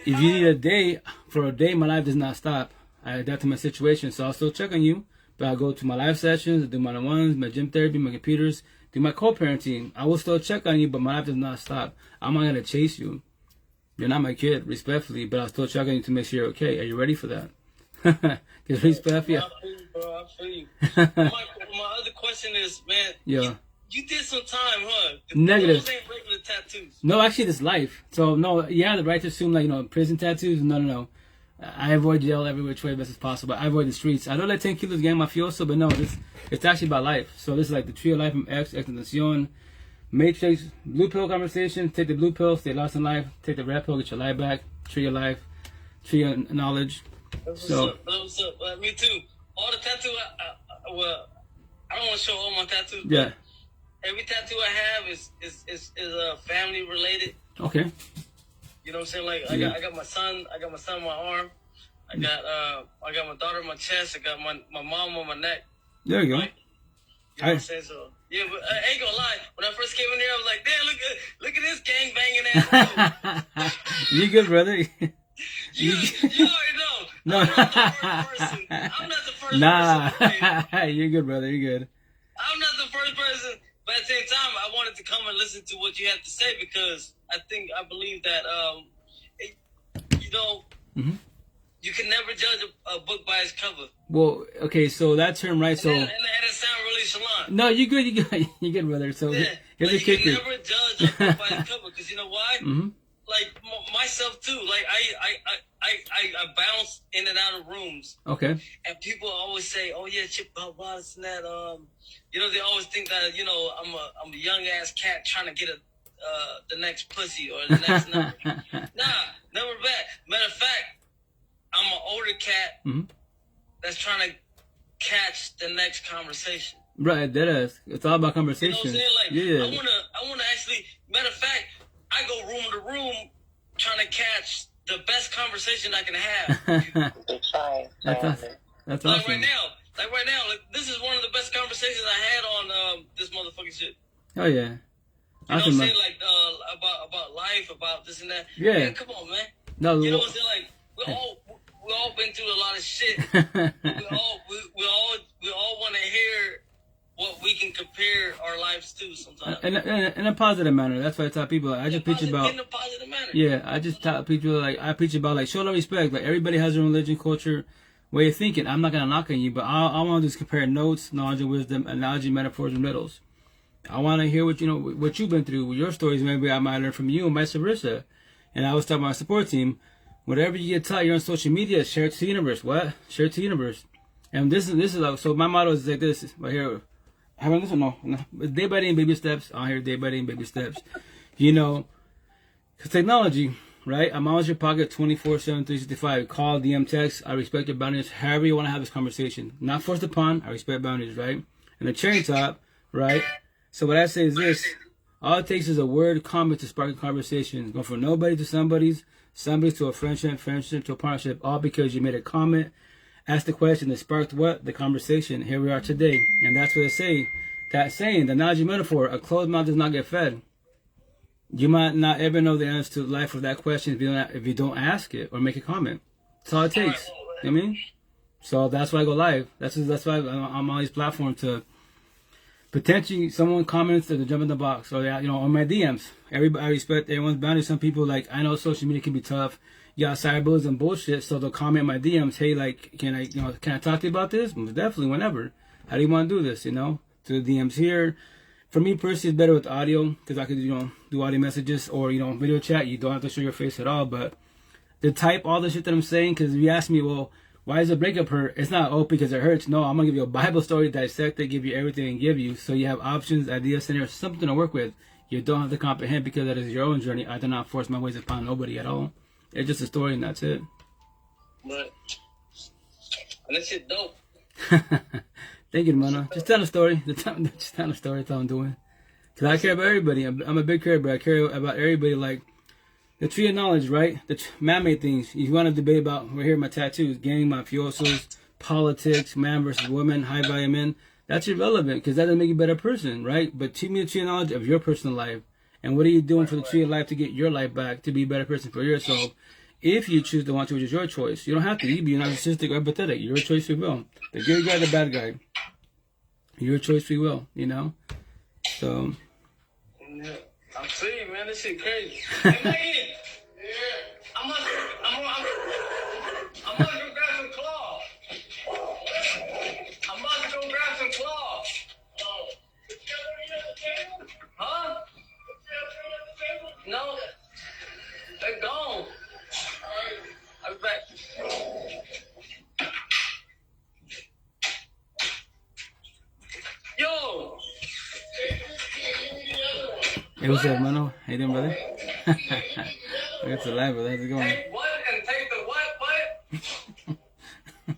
if you need a day, for a day, my life does not stop. I adapt to my situation, so I'll still check on you, but I'll go to my live sessions, do my one-on-ones, my gym therapy, my computers. Do my co-parenting. I will still check on you, but my life does not stop. I'm not going to chase you. You're not my kid, respectfully, but I'll still check on you to make sure you're okay. Are you ready for that? Because respectfully. I feel you, bro. I feel you. my other question is, man, yeah. You did some time, huh? Negative. Those ain't regular tattoos. No, actually, this life. So, no, you have the right to assume, prison tattoos. No. I avoid jail every which way best as possible. I avoid the streets. I don't let 10 kilos get in my fioso, but no, it's actually about life. So this is like the tree of life from Extension, Matrix, blue pill conversation. Take the blue pill, stay lost in life. Take the red pill, get your life back. Tree of life, tree of knowledge. What's up? Me too. All the tattoo, I don't want to show all my tattoos. Yeah. Every tattoo I have is family related. Okay. You know what I'm saying? Like I got my son on my arm. I got my daughter on my chest. I got my mom on my neck. There you go. Right? You know what I'm saying? So, yeah, but I ain't gonna lie. When I first came in there, I was like, damn, look at this gang banging ass dude. You good, brother? You already know. No. I'm not the first person. I'm not the first person. Nah. You're good, brother. You're good. I'm not the first person. But at the same time, I wanted to come and listen to what you had to say because I believe that, Mm-hmm. you can never judge a book by its cover. Well, okay, so that term, right? So and it sound really chalant. no, you good, you good, brother. So Yeah, here's like a kicker. You can never judge a book by its cover because you know why? Mm-hmm. Like myself too. Like I bounce in and out of rooms. Okay. And people always say, "Oh yeah, Chip, blah blah, this and that." They always think that I'm a young ass cat trying to get the next pussy or the next number. Nah, never that. Matter of fact, I'm an older cat that's trying to catch the next conversation. Right, that is. It's all about conversation. You know what I'm saying? Like, yeah. I wanna actually. Matter of fact, I go room to room trying to catch the best conversation I can have. That's awesome. Like right now, like this is one of the best conversations I had on this motherfucking shit. Oh yeah. You know what I'm saying? Like about life, about this and that. Yeah. Man, come on, man. No. You know what I'm saying? Like we all been through a lot of shit. we all want to hear what we can compare our lives to sometimes. In a positive manner. That's why I tell people. I just preach about. In a positive manner. Yeah, I just tell people I preach about show no respect. Like everybody has their own religion, culture, way of thinking. I'm not gonna knock on you, but I want to just compare notes, knowledge, and wisdom, analogy, metaphors, and riddles. I want to hear what you've been through, your stories. Maybe I might learn from you, and vice versa. And I was talking about my support team. Whatever you get taught, you're on social media. Share it to the universe. What? Share it to the universe. And this is so. My motto is like this right here. Having this or no? Day by day and baby steps. I hear day by day and baby steps. Because technology, right? I'm always in your pocket 24/7, 365. Call, DM, text. I respect your boundaries. However you want to have this conversation. Not forced upon. I respect boundaries, right? And the cherry top, right? So what I say is this. All it takes is a word, comment to spark a conversation. Go from nobody to somebody's to a friendship to a partnership. All because you made a comment. Ask the question that sparked what? The conversation. Here we are today. And that's what they say. That saying, the analogy metaphor, a closed mouth does not get fed. You might not ever know the answer to life of that question if you don't ask it or make a comment. That's all it takes. You know what I mean? So that's why I go live. That's why I'm on these platforms to potentially someone comments to jump in the box. Or on my DMs. I respect everyone's boundaries. Some people I know social media can be tough. You got cyberbullies and bullshit, so they'll comment in my DMs, hey, can I talk to you about this? Definitely, whenever. How do you want to do this, To the DMs here. For me personally, it's better with audio, because I could, do audio messages or, video chat. You don't have to show your face at all, but to type all the shit that I'm saying, because if you ask me, well, why does a breakup hurt? It's not, because it hurts. No, I'm going to give you a Bible story, dissect it, give you everything and give you, so you have options, ideas, scenarios, something to work with. You don't have to comprehend, because that is your own journey. I do not force my ways upon nobody at all. It's just a story and that's it. But that shit dope. Thank you, mano. Just tell a story. Just tell a story. That's all I'm doing. Because I care about everybody. I'm a big carer, but I care about everybody. Like the tree of knowledge, right? The man-made things. You want to debate about, we're here, my tattoos, gang, mafiosos, politics, man versus woman, high-value men. That's irrelevant because that doesn't make you a better person, right? But teach me the tree of knowledge of your personal life. And what are you doing for the tree of life to get your life back, to be a better person for yourself? If you choose to want to, which is your choice. You don't have to. You be narcissistic or empathetic. Your choice, free will. The good guy, the bad guy. Your choice, free will. So. Yeah, I'm saying, man, this shit crazy. Hey, Mikey. Yeah. I'm gonna go grab some claw. I'm about to go grab some claw. Oh. Huh? No, they're gone. I'll be back. Yo! Hey, what's up, mano? How you doing, brother? I got to live, brother. How's it going? Take what and take the what?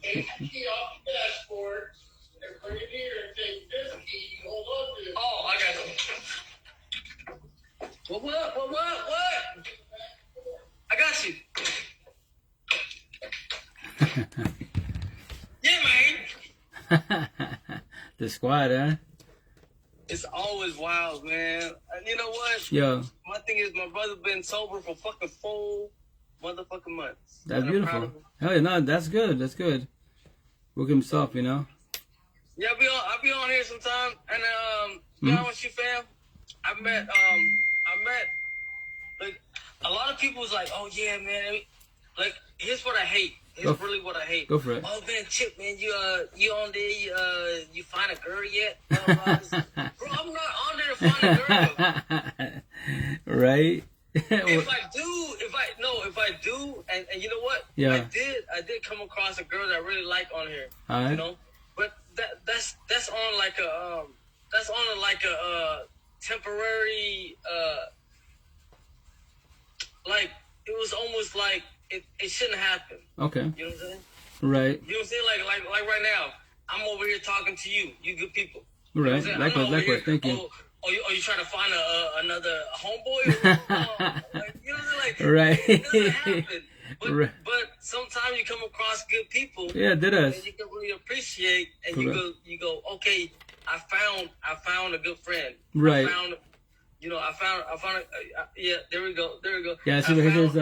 Take the key off the dashboard and bring it here and take this key and hold on to it. Oh, I got it. What? I got you. Yeah, man. The squad, huh? always wild, man. And you know what? Yeah. My thing is, my brother been sober for fucking 4 motherfucking months. That's And I'm proud beautiful. of him. Hell yeah, no, that's good. That's good. Look at himself, you know. Yeah, I'll be on here sometime. And to be honest with you, fam, I met like a lot of people was like, oh yeah, man. Like, here's what I hate. Here's really what I hate. Go for it. Oh man, Chip, man, you on there? You find a girl yet? Bro, I'm not on there to find a girl. Right. If I do, and you know what? Yeah. I did come across a girl that I really like on here. All right. You know, but that's on like a temporary like it was almost like it shouldn't happen. Okay. You know what I'm saying? Right. You know what I'm saying? Like right now, I'm over here talking to you. You good people. You know Right. what I'm saying? Likewise. Thank you. Are you trying to find another homeboy? Like, you know what I'm saying? Like, Right. it doesn't happen. But, Right. but sometimes you come across good people. Yeah, did us. And you can really appreciate, and Correct. you go, okay, I found a good friend. Right. I found yeah, there we go. Yeah, see, here's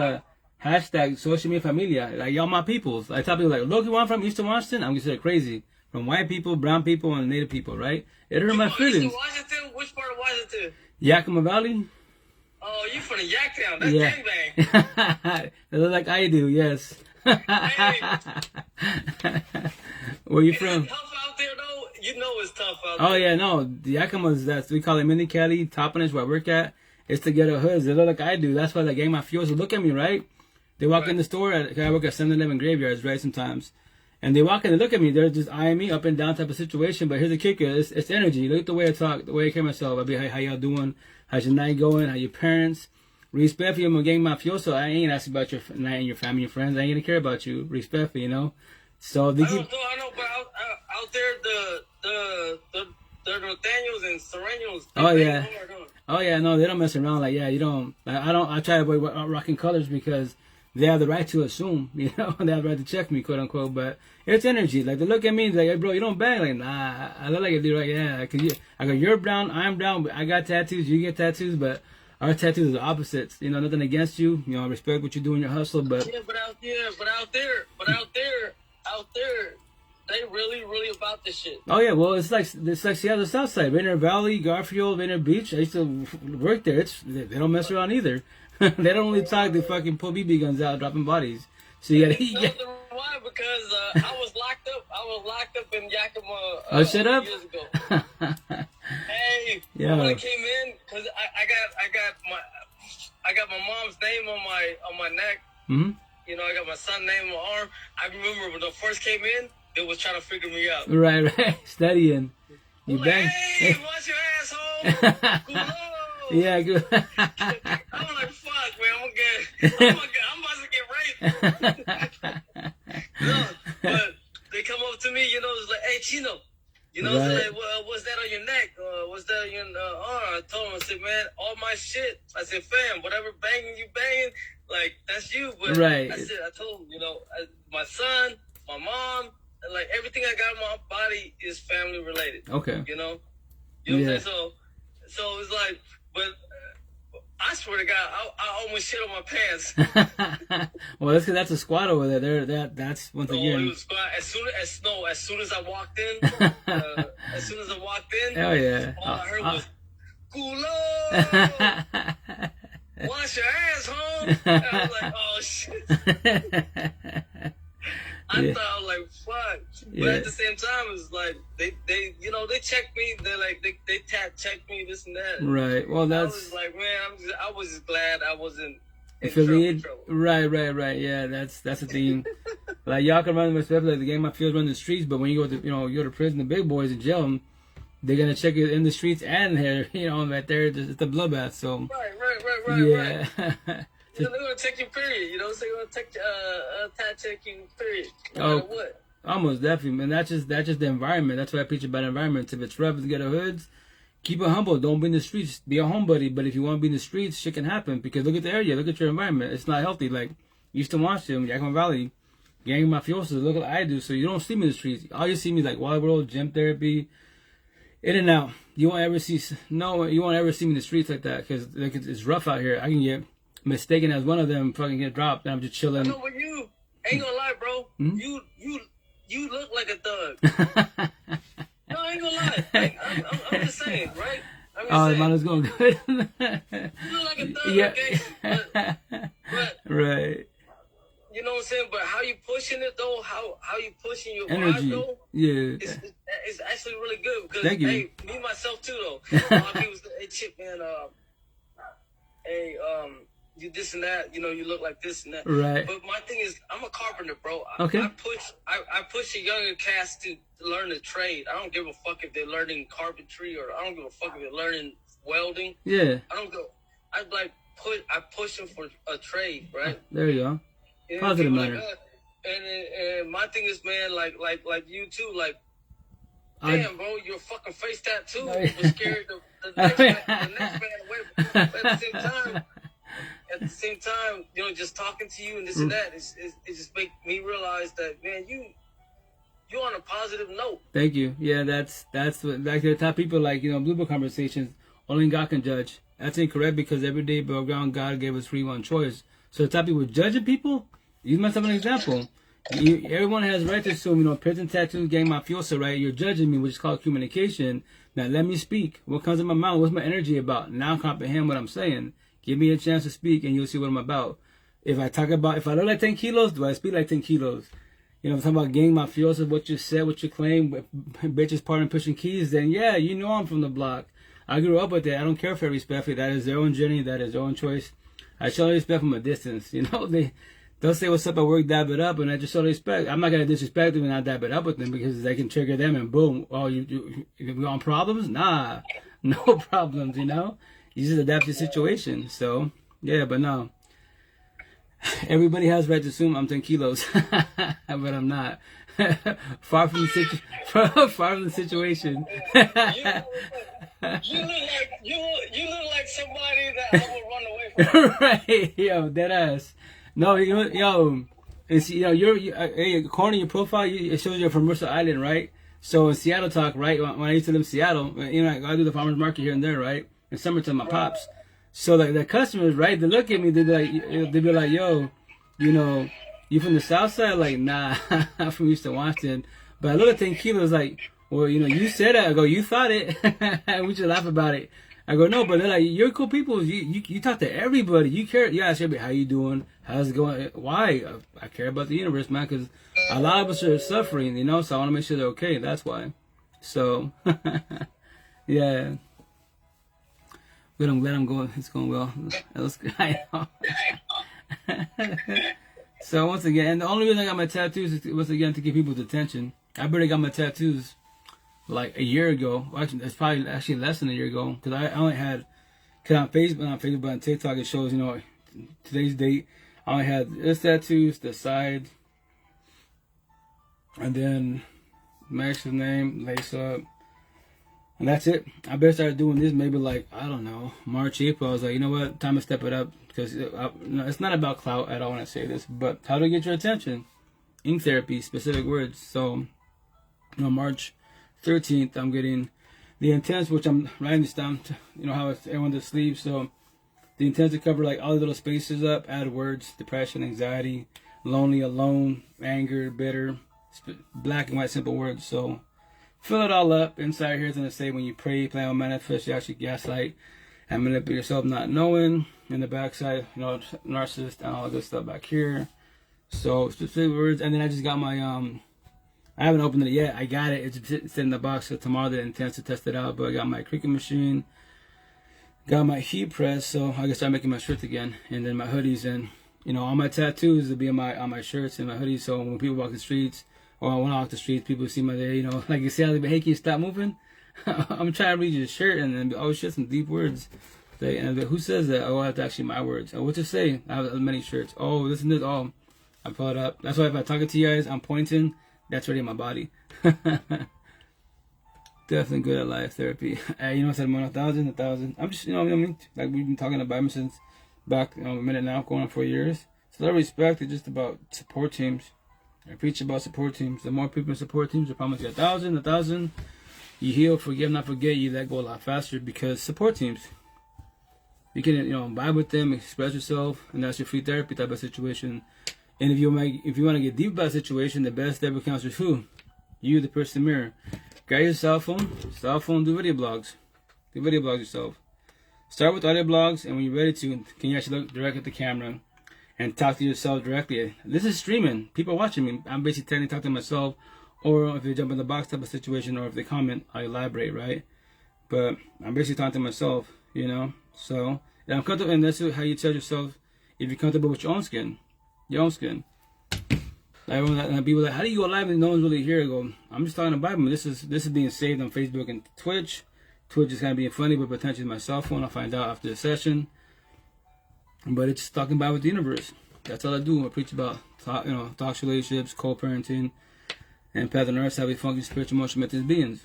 hashtag social media familia. Like, y'all my peoples. I tell people, like, look, you want from Eastern Washington? I'm considered crazy. From white people, brown people, and Native people, right? It hurt my feelings. Eastern Washington? Which part of Washington? Yakima Valley? Oh, you from the Yaktown. That's Yeah. gangbang. They look like I do, yes. Hey. Where you Is from? it tough out there, though? You know it's tough out Oh there. yeah, no, the Yakimas, that's, we call it mini Cali, Toppenish, where I work at. It's the ghetto hoods. They look like I do. That's why the gang mafiosos look at me, right? They walk in the store, I work at 7-Eleven graveyards, right, sometimes. And they walk in, they look at me, they're just eyeing me up and down type of situation. But here's the kicker, it's energy. Look at the way I talk, the way I carry myself. I be, how y'all doing? How's your night going? How your parents? Respectfully, I'm a gang mafioso. I ain't asking about your night and your family and friends. I ain't gonna care about you. Respectfully, you know? So they keep... I know, but out there, the Nathaniels and Serenos. Oh yeah. Oh yeah, no, they don't mess around. Like, yeah, you don't. Like, I try to avoid rocking colors because they have the right to assume, you know, they have the right to check me, quote unquote. But it's energy. Like, they look at me like, hey, bro, you don't bang. Like, nah, I look like a dude. Like, yeah, I go, you're brown, I'm brown. But I got tattoos, you get tattoos, but our tattoos are opposites. You know, nothing against you. You know, I respect what you do in your hustle, but Yeah, but out there, they really about this shit. oh yeah, well it's like Seattle South Side, Rainier Valley, Garfield, Rainier Beach. I used to work there. They don't mess around either. They don't only talk. They fucking pull BB guns out, dropping bodies. So you gotta. Why? Because I was locked up in Yakima. Oh, shut up. Years ago. Hey, Yeah. when I came in, cause I got my mom's name on my neck. Mm-hmm. You know, I got my son's name on my arm. I remember when I first came in, they was trying to figure me out. Right. Studying. You Like, bang. hey, watch your asshole. Cool. Yeah, good. I'm like, fuck, man, I'm about to get raped. No, but they come up to me, you know, it's like, hey, Chino, you know, Right. it's like, well, what's that on your neck? What's that on your arm? I told him, I said, man, all my shit. I said, fam, whatever banging you banging, like, that's you. But Right. I told him, you know, my son, my mom, and like everything I got in my body is family related. Okay. You know what I'm saying? So it's like, but I swear to God, I almost shit on my pants. Well, that's because that's a squad over there. That's once So again. it was squad. As soon as I walked in, Hell yeah. all I heard was "Culo, wash your ass, home." And I was like, "Oh shit." I thought I was like, "Fuck," but at the same time, it's like they they check me. They're like they check me, this and that. Right. Well, I that's was like, man, I was just glad I wasn't in affiliated. trouble. Right. Yeah, that's the thing. Like, y'all can run with like the game I feel run the streets, but when you go to prison, the big boys in jail, they're gonna check it in the streets and here, right there. It's the bloodbath. So Right. yeah. They're gonna check you, period. You know, so they're gonna check you, period. No Oh. matter what. Almost definitely, man. That's just the environment. That's why I preach about environment. If it's rough, to get a hoods, keep it humble. Don't be in the streets. Be a homebody. But if you want to be in the streets, shit can happen. Because look at the area. Look at your environment. It's not healthy. Like, Eastern Washington, Yakima Valley, gang mafiosos. Look what I do. So you don't see me in the streets. All you see me is like Wild World, gym therapy. In and out. You won't ever see you won't ever see me in the streets like that because it's rough out here. I can get mistaken as one of them, fucking get dropped, and I'm just chilling. I know, but you ain't gonna lie, bro. You look like a thug. No, I ain't gonna lie. Like, I'm just saying, right? Oh, mine is going good. You look like a thug, yeah. okay? But right. You know what I'm saying? But how you pushing it though? How you pushing your energy? Vibe, though? Yeah. It's actually really good because thank you. Hey, me myself too though. A lot of people say, hey Chip, man, hey, you this and that, you know, you look like this and that. Right. But my thing is, I'm a carpenter, bro. Okay. I push a younger cast to learn a trade. I don't give a fuck if they're learning carpentry or I don't give a fuck if they're learning welding. Yeah. I push them for a trade, right? There you go. Positive manner. Like, and my thing is, man, like you too, like, damn, bro, your fucking face tattoo was scared the next man away. But at the same time, you know, just talking to you and this and that, it just make me realize that, man, you on a positive note. Thank you. Yeah, that's what, like the top people, like, you know, Blue Book conversations, only God can judge. That's incorrect because every day above ground, God gave us free one choice. So the top people judging people, use myself as an example. Everyone has right to assume, you know, prison tattoos, gang mafioso, right? You're judging me, which is called communication. Now let me speak. What comes in my mouth? What's my energy about? Now comprehend what I'm saying. Give me a chance to speak and you'll see what I'm about. If I look like 10 kilos, do I speak like 10 kilos? You know, if I'm talking about gang mafioso, what you said, what you claim, bitches partying, pushing keys, then yeah, you know I'm from the block. I grew up with that. I don't care for respectfully. That is their own journey. That is their own choice. I show respect from a distance. You know, they'll say what's up at work, dab it up, and I just show respect. I'm not going to disrespect them and not dab it up with them because they can trigger them and boom. Oh, you on problems? Nah, no problems, you know? You just adapt to the situation. So, yeah, but no. Everybody has right to assume I'm 10 kilos, but I'm not. Far from the situation. You look like somebody that I would run away from. Right, yo, dead ass. No, it's, you know, according to your profile, it shows you're from Mercer Island, right? So in Seattle talk, right? When I used to live in Seattle, you know, I do the farmers market here and there, right? In summertime, my pops. So like the customers, right? They look at me, they be like, yo, you know, you from the South Side? Like, nah, I'm from Eastern Washington. But I look at 10 kilos, like, well, you know, you said that. I go, you thought it. We should laugh about it. I go, no, but they're like, you're cool people. You talk to everybody. You care. You ask everybody, how you doing? How's it going? Why? I care about the universe, man, because a lot of us are suffering, you know, so I want to make sure they're okay. That's why. So, yeah. But I'm glad it's going well. That was good. I know. So once again, and the only reason I got my tattoos is once again to get people's attention. I barely got my tattoos like a year ago. Well, actually, it's probably less than a year ago because I only had, cause on Facebook, but on TikTok it shows, you know, today's date. I only had this tattoos, the side, and then my ex's name, lace up. And that's it. I better start doing this maybe like, I don't know, March, April. I was like, you know what, time to step it up. Because it's not about clout, I don't want to say this, but how to get your attention. Ink therapy, specific words. So, you know, March 13th, I'm getting the intents, which I'm writing this down to, you know, how everyone does sleep. So, the intent to cover like all the little spaces up, add words, depression, anxiety, lonely, alone, anger, bitter, black and white simple words. So, fill it all up. Inside here it's going to say when you pray, plan, manifest, you actually gaslight and manipulate yourself not knowing. In the backside, you know, narcissist and all that good stuff back here. So, specific words. And then I just got my, I haven't opened it yet. I got it. It's sitting in the box. So tomorrow the intent to test it out. But I got my cricket machine. Got my heat press. So I can start making my shirts again. And then my hoodies. And, you know, all my tattoos will be on my shirts and my hoodies. So when people walk the streets, or when I walk the streets, people see my day, you know, like you see how they be, hey, can you stop moving? I'm trying to read your shirt and then, oh shit, some deep words. And who says that? Oh, I have to actually my words. Oh, what's it say? I have many shirts. Oh, this and this. Oh, I pull it up. That's why if I'm talking to you guys, I'm pointing. That's already in my body. Definitely good at life therapy. You know, I said 1,000. I'm just, you know what I mean? Like we've been talking about it since back, you know, a minute now, going on 4 years. So that respect is just about support teams. I preach about support teams. The more people in support teams, I promise you 1,000. You heal, forgive, not forget. You let go a lot faster because support teams. You can, vibe with them, express yourself, and that's your free therapy type of situation. And if you want to get deep about a situation, the best ever counselor is who? You, the person in the mirror. Grab your cell phone, do video blogs. Do video blogs yourself. Start with audio blogs, and when you're ready to, can you actually look direct at the camera and talk to yourself directly? This is streaming. People are watching me. I'm basically technically talking to myself, or if you jump in the box type of situation, or if they comment, I elaborate, right? But I'm basically talking to myself, So, and I'm comfortable, and that's how you tell yourself if you're comfortable with your own skin. Your own skin. Like, people are like, how do you go live and no one's really here? I go, I'm just talking about Bible. This is being saved on Facebook and Twitch. Twitch is kind of being funny, but potentially my cell phone. I'll find out after the session. But it's talking about with the universe. That's all I do. I preach about toxic relationships, co-parenting, and path and earth, how we function spiritual, emotional, mental beings.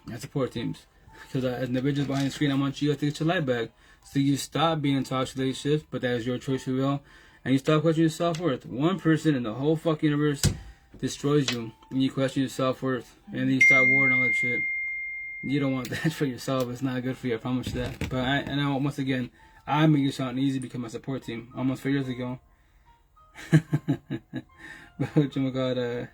And support teams. Because as individuals behind the screen, I want you to get your life back. So you stop being in toxic relationships, but that is your choice, you will. And you stop questioning your self-worth. One person in the whole fucking universe destroys you when you question your self-worth. And then you start worrying all that shit. You don't want that for yourself. It's not good for you, I promise you that. But once again, I make it sound easy because my support team, almost 4 years ago. But,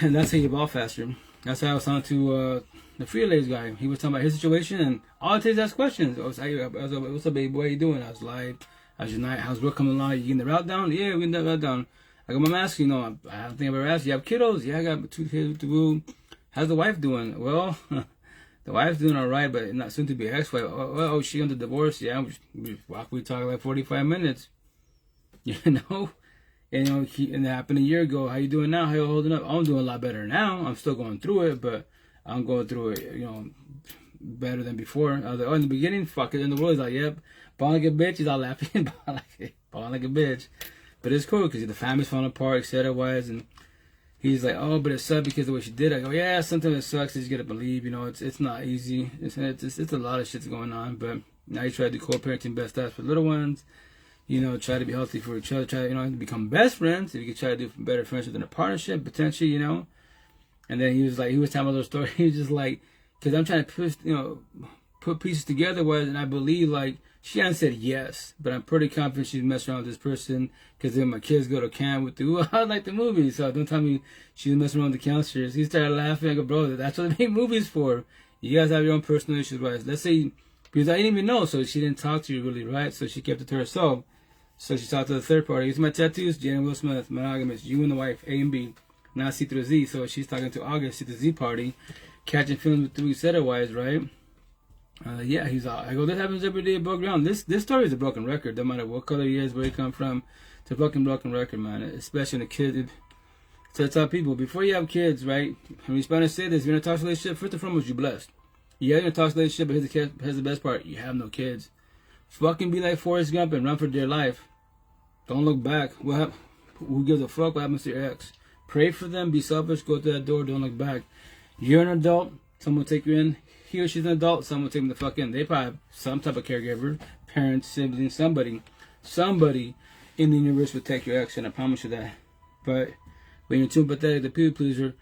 and that's how you evolve faster. That's how I was talking to the free lays guy. He was talking about his situation, and all it takes is ask questions. I was like, what's up, baby? What are you doing? I was live. How's your night? How's work coming along? You getting the route down? Yeah, we getting the route down. I got my mask, I don't think I've ever asked. You have kiddos? Yeah, I got 2 kids to do. How's the wife doing? Well, the wife's doing all right, but not soon to be ex-wife. Oh, she under divorce? Yeah, we talk like 45 minutes. And it happened a year ago. How you doing now? How you holding up? I'm doing a lot better now. I'm still going through it, but I'm going through it, better than before. I was like, in the beginning, fuck it. In the world, he's like, yep, ball like a bitch. He's all laughing, ball like a bitch. But it's cool because the family's falling apart, etc. And he's like, oh, but it sucked because of the way she did it. I go, yeah, sometimes it sucks. You just gotta believe, it's not easy. It's a lot of shit's going on. But now you try to do co-parenting, best stuff for little ones. Try to be healthy for each other. Try, to become best friends. If you could try to do better friendship than a partnership, potentially, And then he was telling me a little story. He was just like, because I'm trying to put pieces together. And I believe, she hasn't said yes, but I'm pretty confident she's messing around with this person. Because then my kids go to camp with I like the movie. So don't tell me she's messing around with the counselors. He started laughing. I go, bro, that's what they make movies for. You guys have your own personal issues, right? Let's say, because I didn't even know, so she didn't talk to you really, right? So she kept it to herself. So she talked to the third party. Here's my tattoos, Jen and Will Smith, monogamous, you and the wife, A and B, not C through Z. So she's talking to August, C to Z party, catching feelings with 3 set wise, right? Yeah, he's all, I go, this happens every day above ground. This story is a broken record, no matter what color he is, where he come from. It's a fucking broken record, man, especially in the kid. So I tell people, before you have kids, right, when you Spanish say this, you're in a toxic relationship, first and foremost, you're blessed. You're in a toxic relationship, but here's the best part, you have no kids. Fucking be like Forrest Gump and run for dear life. Don't look back. Who gives a fuck what happens to your ex? Pray for them, be selfish, go through that door, don't look back. You're an adult, someone will take you in. He or she's an adult, someone will take them the fuck in. They probably have some type of caregiver, parents, siblings, somebody in the universe will take your ex, and I promise you that. But when you're too pathetic, the people pleaser,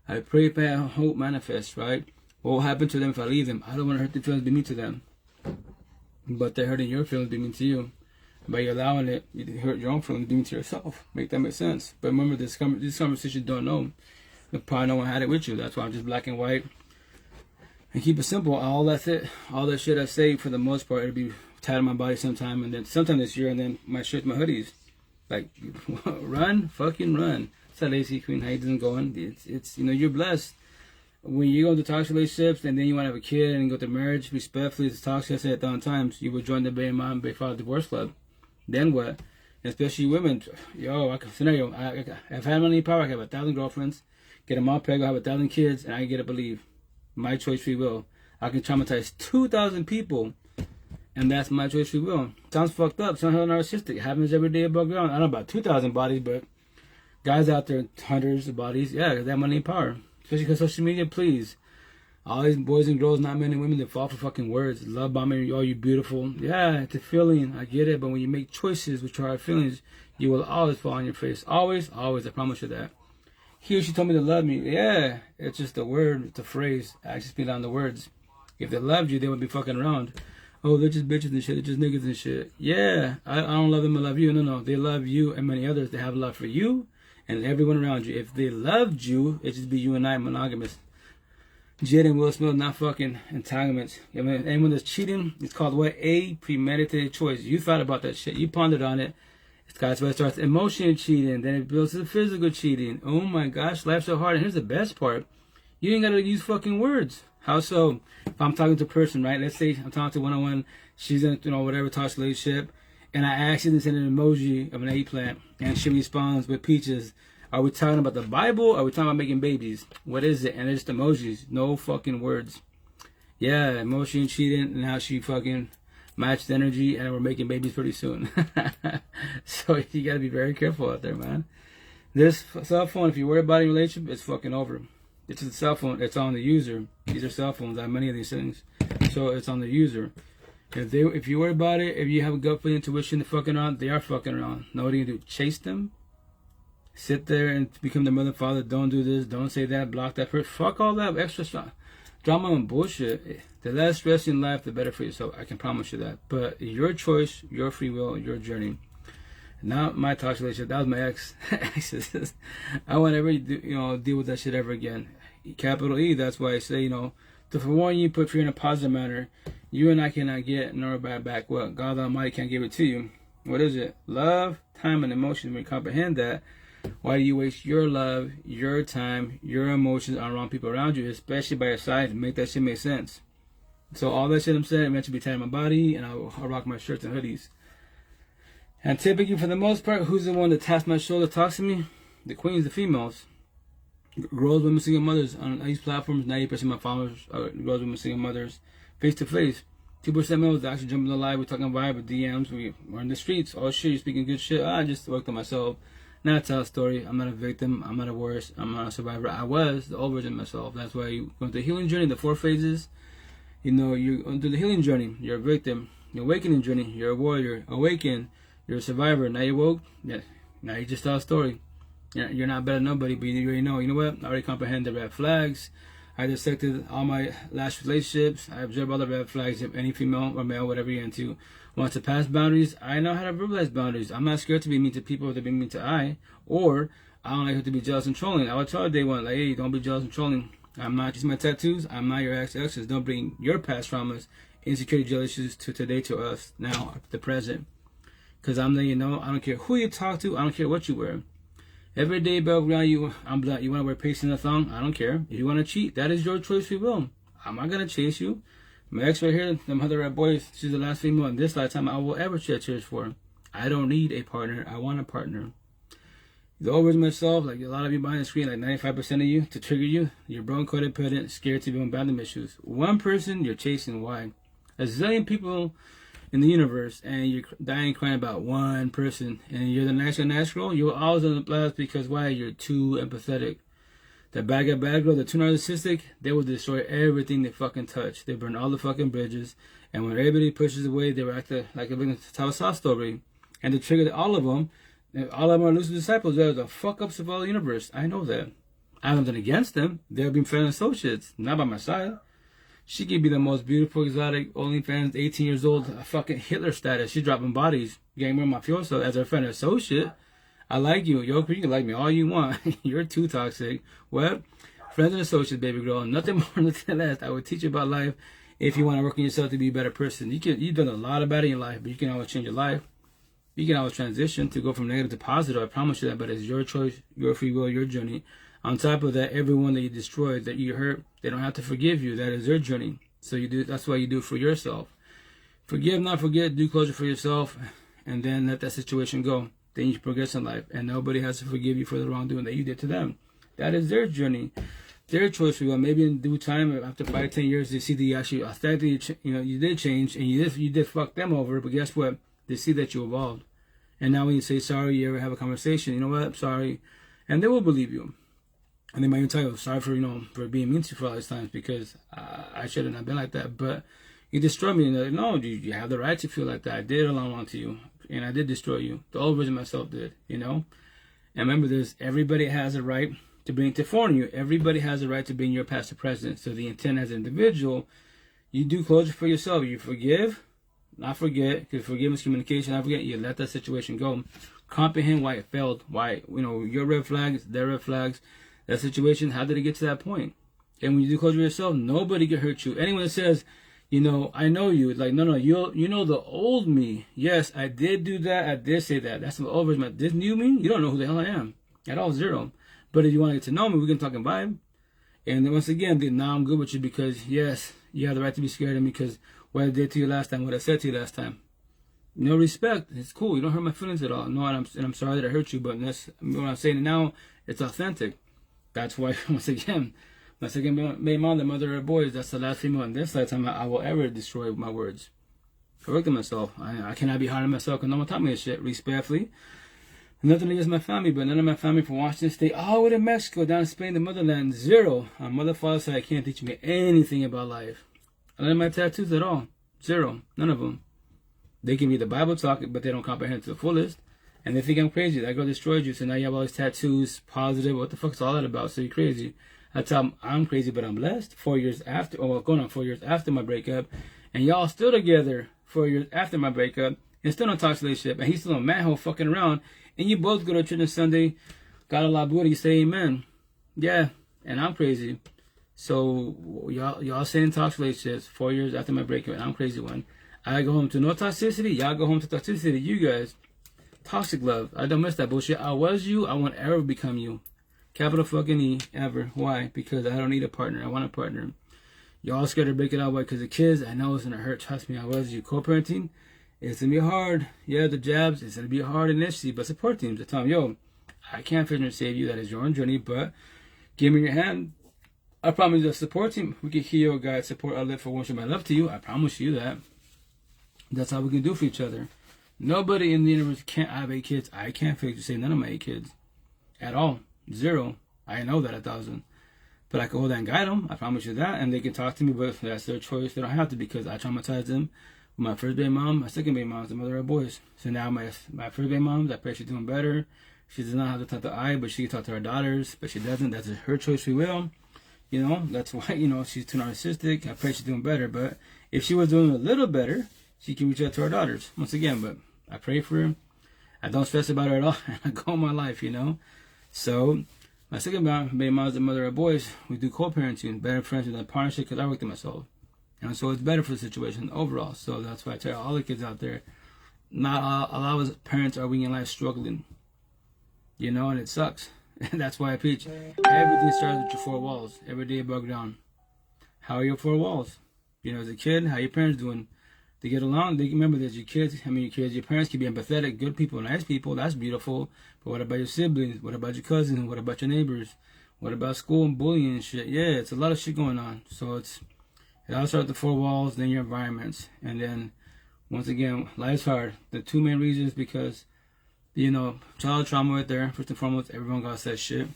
I pray, pray, hope, manifest, right? What will happen to them if I leave them? I don't want to hurt their feelings, be mean to them. But they're hurting your feelings, be mean to you. By you allowing it, you hurt your own feelings, be mean to yourself. Make that make sense? But remember, this conversation don't know. Probably no one had it with you. That's why I'm just black and white. And keep it simple. All that's it. All that shit I say, for the most part, it'll be tied on my body sometime. And then sometime this year, and then my shirts, my hoodies. Like, run, fucking run. It's a lazy queen. How you doing going? It's you're blessed. When you go into toxic relationships and then you want to have a kid and go to marriage, respectfully, it's toxic. I said it 1,000 times. You would join the baby mom, baby father divorce club. Then what? Especially women. Scenario. If I have any power, I can have 1,000 girlfriends, get them all pregnant, have 1,000 kids, and I can get to believe. My choice, free will. I can traumatize 2,000 people, and that's my choice, free will. Sounds fucked up. Sounds narcissistic. It happens every day above ground. I don't know about 2,000 bodies, but guys out there, hundreds of bodies. Yeah, because they have money and power. Especially because social media, please. All these boys and girls, not men and women, that fall for fucking words. Love bombing, oh, you beautiful. Yeah, it's a feeling. I get it. But when you make choices which are our feelings, you will always fall on your face. Always, always. I promise you that. he or she told me to love me. Yeah, it's just a word, it's a phrase. I just speak on the words. If they loved you, they would be fucking around. Oh, they're just bitches and shit. They're just niggas and shit. Yeah, I don't love them. I love you. No. They love you and many others. They have love for you and everyone around you. If they loved you, it'd just be you and I, monogamous. Jed and Will Smith, not fucking entanglements. I mean, anyone that's cheating, it's called what? A premeditated choice. You thought about that shit. You pondered on it. That's why it starts emotional cheating. Then it builds to physical cheating. Oh my gosh, life's so hard. And here's the best part. You ain't got to use fucking words. How so? If I'm talking to a person, right? Let's say I'm talking to one-on-one. She's in, whatever toxic relationship. And I accidentally send an emoji of an eggplant. And she responds with peaches. Are we talking about the Bible? Or are we talking about making babies? What is it? And it's just emojis. No fucking words. Yeah, emotion cheating. And how she fucking matched energy. And we're making babies pretty soon. So you got to be very careful out there, man. This cell phone, if you worry about a relationship, it's fucking over. It's a cell phone. It's on the user. These are cell phones. I have many of these things. So it's on the user. If you worry about it, if you have a gut feeling, intuition, they're fucking around, they are fucking around. Know what you can do? Chase them. Sit there and become their mother, father. Don't do this. Don't say that. Block that person. Fuck all that extra drama and bullshit. The less stress in life, the better for yourself. I can promise you that. But your choice, your free will, your journey. Not my toxic relationship. That was my ex. I won't ever deal with that shit ever again. Capital E. That's why I say, to forewarn you, put fear in a positive manner. You and I cannot get nor buy back what God Almighty can't give it to you. What is it? Love, time, and emotions. When you comprehend that, why do you waste your love, your time, your emotions on wrong people around you, especially by your side? Make that shit make sense. So all that shit I'm saying, meant to be tied in my body, and I'll rock my shirts and hoodies. And typically, for the most part, who's the one that taps my shoulder, talks to me? The queens, the females. Girls, women, single mothers. On these platforms, 90% of my followers are girls, women, single mothers. Face to face. 2% males that actually jump in the live. We're talking vibe, DMs. We're in the streets. Oh shit, you're speaking good shit. I just worked on myself. Not tell a story. I'm not a victim. I'm not a worse. I'm not a survivor. I was the old version of myself. That's why you go through the healing journey, the 4 phases. You're going through the healing journey. You're a victim. The awakening journey. You're a warrior. Awaken. You're a survivor. Now you woke. Yeah. Now you just tell a story. You're not better than nobody, but you already know. You know what? I already comprehend the red flags. I dissected all my last relationships. I observed all the red flags. If any female or male, whatever you're into, wants to pass boundaries, I know how to verbalize boundaries. I'm not scared to be mean to people or to be mean to or I don't like her to be jealous and trolling. I would tell her day one, like, hey, don't be jealous and trolling. I'm not just my tattoos. I'm not your exes. Don't bring your past traumas, insecurity, jealous issues to today, to us, now, the present. Because I'm letting you know, I don't care who you talk to. I don't care what you wear. Every day, background, I'm black. You want to wear pasty in a thong? I don't care. If you want to cheat, that is your choice. We will. I'm not gonna chase you. My ex right here, the mother of boys, she's the last female in this lifetime I will ever shed tears for. I don't need a partner. I want a partner. The over myself, like a lot of you behind the screen, like 95% of you, to trigger you, you're broken, codependent, scared to be on abandonment issues. One person you're chasing. Why? A zillion people in the universe, and you're dying crying about one person, and you're the nice girl, you're always on the blast because why? You're too empathetic. The bad girl, the too narcissistic, they will destroy everything they fucking touch. They burn all the fucking bridges, and when everybody pushes away, they act like a tell a sob story. And to trigger all of them are elusive disciples. They're the fuck ups of all the universe. I know that. I haven't done against them. They've been friends and associates, not by my side. She could be the most beautiful, exotic, OnlyFans, 18 years old, a fucking Hitler status. She's dropping bodies, getting more mafioso as her friend and associate. I like you. Yo, you can like me all you want. You're too toxic. Well, friends and associates, baby girl. Nothing more, nothing less. I would teach you about life if you want to work on yourself to be a better person. You've done a lot of bad in your life, but you can always change your life. You can always transition to go from negative to positive. I promise you that, but it's your choice, your free will, your journey. On top of that, everyone that you destroyed, that you hurt, they don't have to forgive you. That is their journey. So you do. That's why you do it for yourself. Forgive, not forget. Do closure for yourself, and then let that situation go. Then you progress in life, and nobody has to forgive you for the wrongdoing that you did to them. That is their journey, their choice. Maybe in due time, after 5 to 10 years, they see that you actually authentically, you did change, and you did fuck them over. But guess what? They see that you evolved, and now when you say sorry, you ever have a conversation, you know what? I'm sorry, and they will believe you. And they might even tell you, sorry for for being mean to you for all these times because I shouldn't have been like that. But you destroyed me. And they're like, no, you have the right to feel like that. I did along to you, and I did destroy you. The old version of myself did, And remember this: everybody has a right to bring to forewarn you. Everybody has a right to bring your past to present. So the intent as an individual, you do closure for yourself. You forgive, not forget, because forgiveness, communication, not forget, you let that situation go. Comprehend why it failed, why, your red flags, their red flags, that situation, how did it get to that point? And when you do closure yourself, nobody can hurt you. Anyone that says, I know you, like, no, you know the old me. Yes, I did do that, I did say that. That's the old version. This new me, you don't know who the hell I am. At all, zero. But if you want to get to know me, we can talk and vibe. And then once again, now I'm good with you because, yes, you have the right to be scared of me because what I did to you last time, what I said to you last time. No respect. It's cool. You don't hurt my feelings at all. No, and I'm sorry that I hurt you, but that's what I'm saying now. It's authentic. That's why, once again, my second main mom, the mother of boys, that's the last female in this lifetime I will ever destroy with my words. Correcting myself. I cannot be hard on myself because no one taught me this shit. Respectfully. Nothing against my family, but none of my family from Washington State, all the way to Mexico, down to Spain, the motherland, zero. On mother, father side, can't teach me anything about life. None of my tattoos at all. Zero. None of them. They can read the Bible talking, but they don't comprehend to the fullest. And they think I'm crazy. That girl destroyed you, so now you have all these tattoos, positive. What the fuck's all that about? So you're crazy. I tell them I'm crazy, but I'm blessed. 4 years after, going on 4 years after my breakup, and y'all still together 4 years after my breakup, and still in a toxic relationship, and he's still a manhole fucking around, and you both go to church on Sunday, got a lot of booty, you say amen. Yeah, and I'm crazy. So y'all stay in toxic relationships 4 years after my breakup, and I'm crazy one. I go home to no toxicity, y'all go home to toxicity, you guys. Toxic love. I don't miss that bullshit. I was you, I won't ever become you. Capital fucking E, ever. Why? Because I don't need a partner. I want a partner. Y'all scared to break it out. Why? Because the kids, I know it's going to hurt. Trust me, I was you. Co-parenting, it's going to be hard. Yeah, the jabs, it's going to be hard initially. But support teams, I tell them, yo, I can't figure and save you. That is your own journey. But give me your hand. I promise you, the support team, we can heal a guide, support, uplift for one show my love to you. I promise you that. That's how we can do for each other. Nobody in the universe can't have 8 kids. I can't figure to say none of my 8 kids. At all. Zero. I know that 1,000. But I can hold that and guide them. I promise you that. And they can talk to me, but that's their choice. They don't have to because I traumatized them. My first baby mom, my second baby mom is the mother of boys. So now my first baby mom, I pray she's doing better. She does not have to talk to I, but she can talk to her daughters. But she doesn't. That's her choice, free will. That's why, she's too narcissistic. I pray she's doing better. But if she was doing a little better, she can reach out to her daughters. Once again, but I pray for her. I don't stress about her at all. I go on my life, So, my second baby mom is the mother of boys. We do co-parenting, better friends than partnership because I work with myself. And so it's better for the situation overall. So that's why I tell all the kids out there, not a lot of us parents are we in life struggling. And it sucks. And that's why I preach. Everything starts with your 4 walls. Every day above ground. How are your 4 walls? As a kid, how your parents doing? They get along. They remember there's your kids. Your parents can be empathetic, good people, nice people. That's beautiful. But what about your siblings? What about your cousins? What about your neighbors? What about school and bullying and shit? Yeah, it's a lot of shit going on. So it all starts with the 4 walls, then your environments, and then once again, life's hard. The 2 main reasons because child trauma right there. First and foremost, everyone got that shit.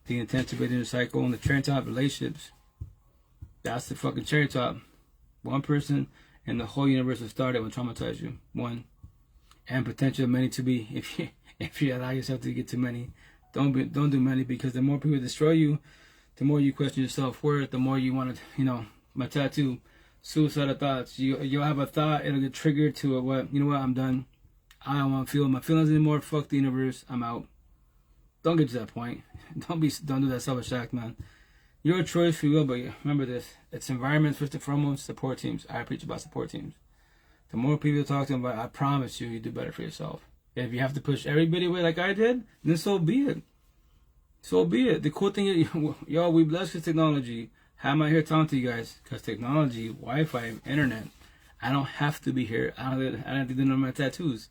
The intent to break into the cycle and the cherry top relationships. That's the fucking cherry top. One person. And the whole universe will start, it will traumatize you. 1. And potential many to be. If you allow yourself to get too many, don't do many because the more people destroy you, the more you question your self-worth, the more you want to, my tattoo, suicidal thoughts. You'll have a thought, it'll get triggered to what, I'm done. I don't want to feel my feelings anymore. Fuck the universe. I'm out. Don't get to that point. Don't do that selfish act, man. Your choice, free will, but remember this. It's environments, first and foremost, support teams. I preach about support teams. The more people talk to them about, I promise you do better for yourself. If you have to push everybody away like I did, then so be it. So be it. The cool thing is, y'all, we blessed with technology. How am I here talking to you guys? Because technology, Wi-Fi, internet. I don't have to be here. I don't have to do none of my tattoos.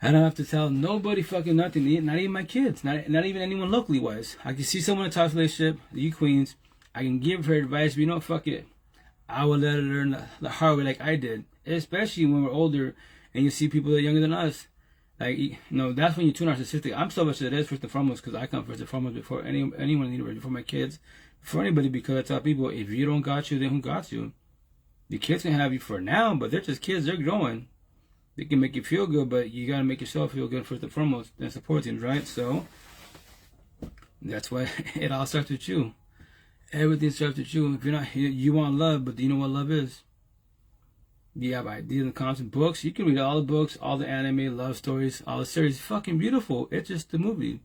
I don't have to tell nobody fucking nothing, not even my kids, not even anyone locally wise. I can see someone in a toxic relationship, you queens, I can give her advice, but fuck it. I will let her learn the hard way like I did, especially when we're older and you see people that are younger than us. Like, that's when you're too narcissistic. I'm so much that is first and foremost because I come first and foremost before anyone in the universe, before my kids, before anybody, because I tell people, if you don't got you, then who got you? The kids can have you for now, but they're just kids, they're growing. They can make you feel good, but you gotta make yourself feel good first and foremost. And support teams, right? So, That's why it all starts with you. Everything starts with you. If you're not, you want love, but do you know what love is? Do you have ideas and concepts? Books? You can read all the books, all the anime, love stories, all the series. It's fucking beautiful. It's just the movie.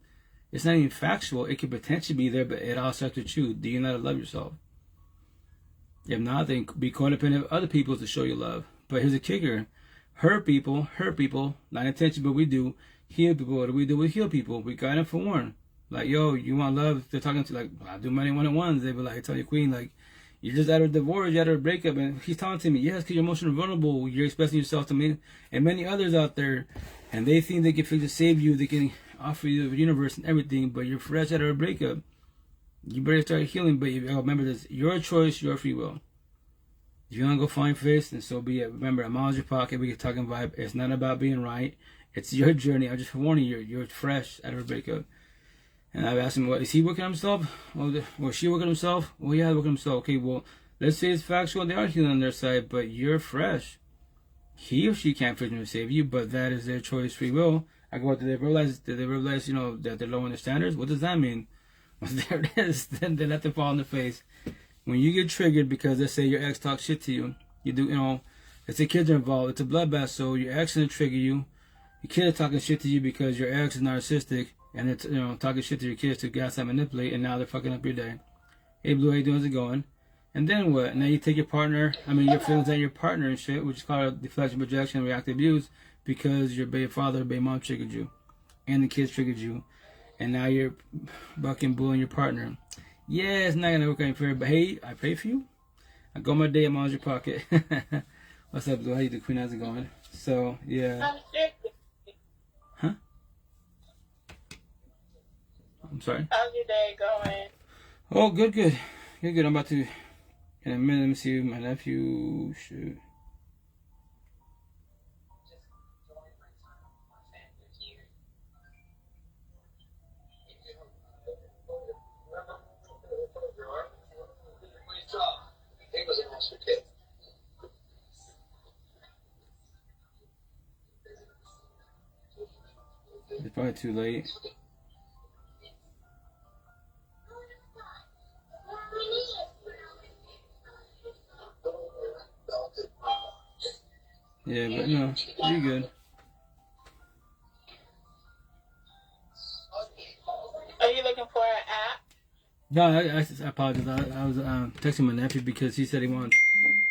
It's not even factual. It could potentially be there, but it all starts with you. Do you know how to love yourself? If not, then be codependent of other people to show you love. But here's the kicker. Hurt people, not intentional, but we do. Heal people, what do? We heal people. We guide them for warn. Like, yo, you want love? They're talking to, like, I do money one-on-ones. They be like, tell your queen, like, you're just out of a divorce, you're out of a breakup. And he's talking to me, yes, because you're emotionally vulnerable. You're expressing yourself to me and many others out there. And they think they can fix to save you. They can offer you the universe and everything, but you're fresh out of a breakup. You better start healing. But remember this, your choice, your free will. If you want to go find face, then so be it. Remember, I'm always your pocket. We can talk and vibe. It's not about being right. It's your journey. I'm just warning you. You're fresh out of a breakup. And I've asked him, what, is he working on himself? Or she working on himself? Well, yeah, working on himself. Okay, well, let's say it's factual. They are healing on their side, but you're fresh. He or she can't fix to save you, but that is their choice, free will. I go, did they realize, that they're lowering their standards? What does that mean? Well, there it is. Then they let them fall in the face. When you get triggered because, let's say, your ex talks shit to you, you do, let's say kids are involved, it's a bloodbath, so your ex is going to trigger you. Your kid is talking shit to you because your ex is narcissistic, and it's, talking shit to your kids to gaslight, manipulate, and now they're fucking up your day. Hey, Blue, how you doing? How's it going? And then what? Now you take your feelings at your partner and shit, which is called deflection, projection, reactive abuse, because your baby father or baby mom triggered you, and the kids triggered you, and now you're fucking bullying your partner. Yeah, it's not gonna work out for you, but hey, I pray for you. I go my day, I'm on your pocket. What's up, Blue? How you doing, Queen? How's it going? So, yeah. Huh? I'm sorry? How's your day going? Oh, good. I'm about to, in a minute, let me see my nephew, shoot. It's probably too late. Yeah, but no, you're good. Are you looking for an app? No, I apologize. I was texting my nephew because he said he wants.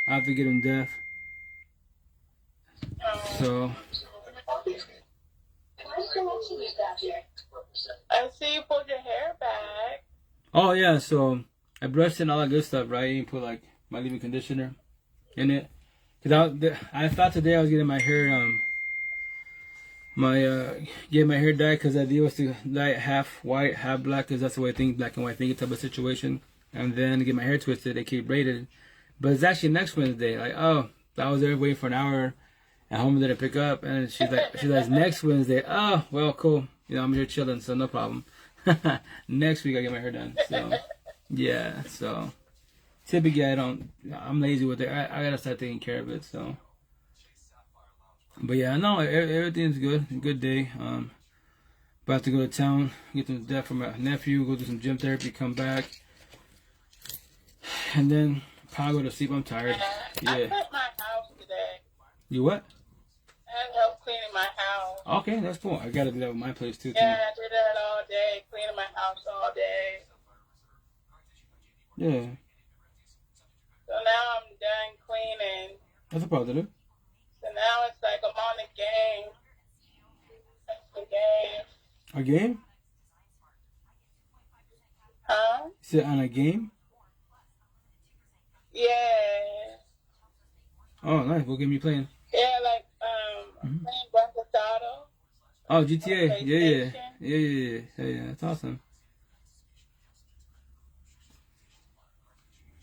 I have to get him deaf. So. I see you pulled your hair back. Oh yeah, so I brushed and all that good stuff, right? You put like my leave-in conditioner in it. Cause I thought today I was getting my hair getting my hair dyed, because the idea was to dye it half white, half black, because that's the way I think, black and white thinking type of situation. And then get my hair twisted, they keep braided. But it's actually next Wednesday. Like, oh, I was there waiting for an hour, and home didn't pick up, and she's like, next Wednesday. Oh, well, cool. I'm here chilling, so no problem. Next week I get my hair done. So yeah, so typically I'm lazy with it. I gotta start taking care of it. So, but yeah, no, everything's good. Good day. About to go to town, get some stuff from my nephew, go do some gym therapy, come back, and then probably go to sleep. I'm tired. Yeah. I cleaned my house today. You what? I had help cleaning my house. Okay, that's cool. I gotta do that with my place too. Yeah, I did that all day, cleaning my house all day. Yeah. So now I'm done cleaning. That's a positive. So now it's like I'm on the game. That's the game. A game? Huh? You said on a game? Yeah. Oh, nice. What game you playing? Yeah, like playing Breakup. Oh, GTA. Yeah. That's awesome.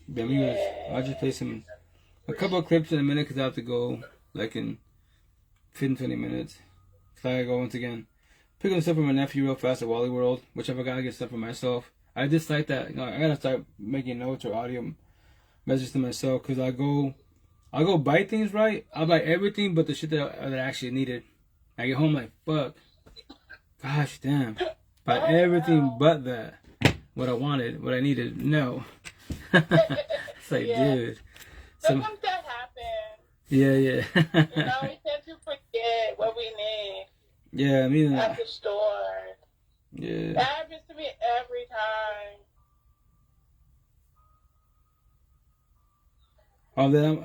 Yeah, I'll just play a couple of clips in a minute, because I have to go like in 15-20 minutes. So I gotta go once again. Pick up stuff from my nephew real fast at Wally World, which I gotta get stuff for myself. I dislike that. I gotta start making notes or audio messages to myself, because I'll go buy things, right? I'll buy everything but the shit that I actually needed. I get home like, fuck. Gosh damn. Buy everything but that. what I wanted, what I needed. No. It's like, dude. Sometimes that happens. Yeah. We tend to forget what we need. Yeah, me neither. At the store. Yeah. That happens to me every time. Oh, then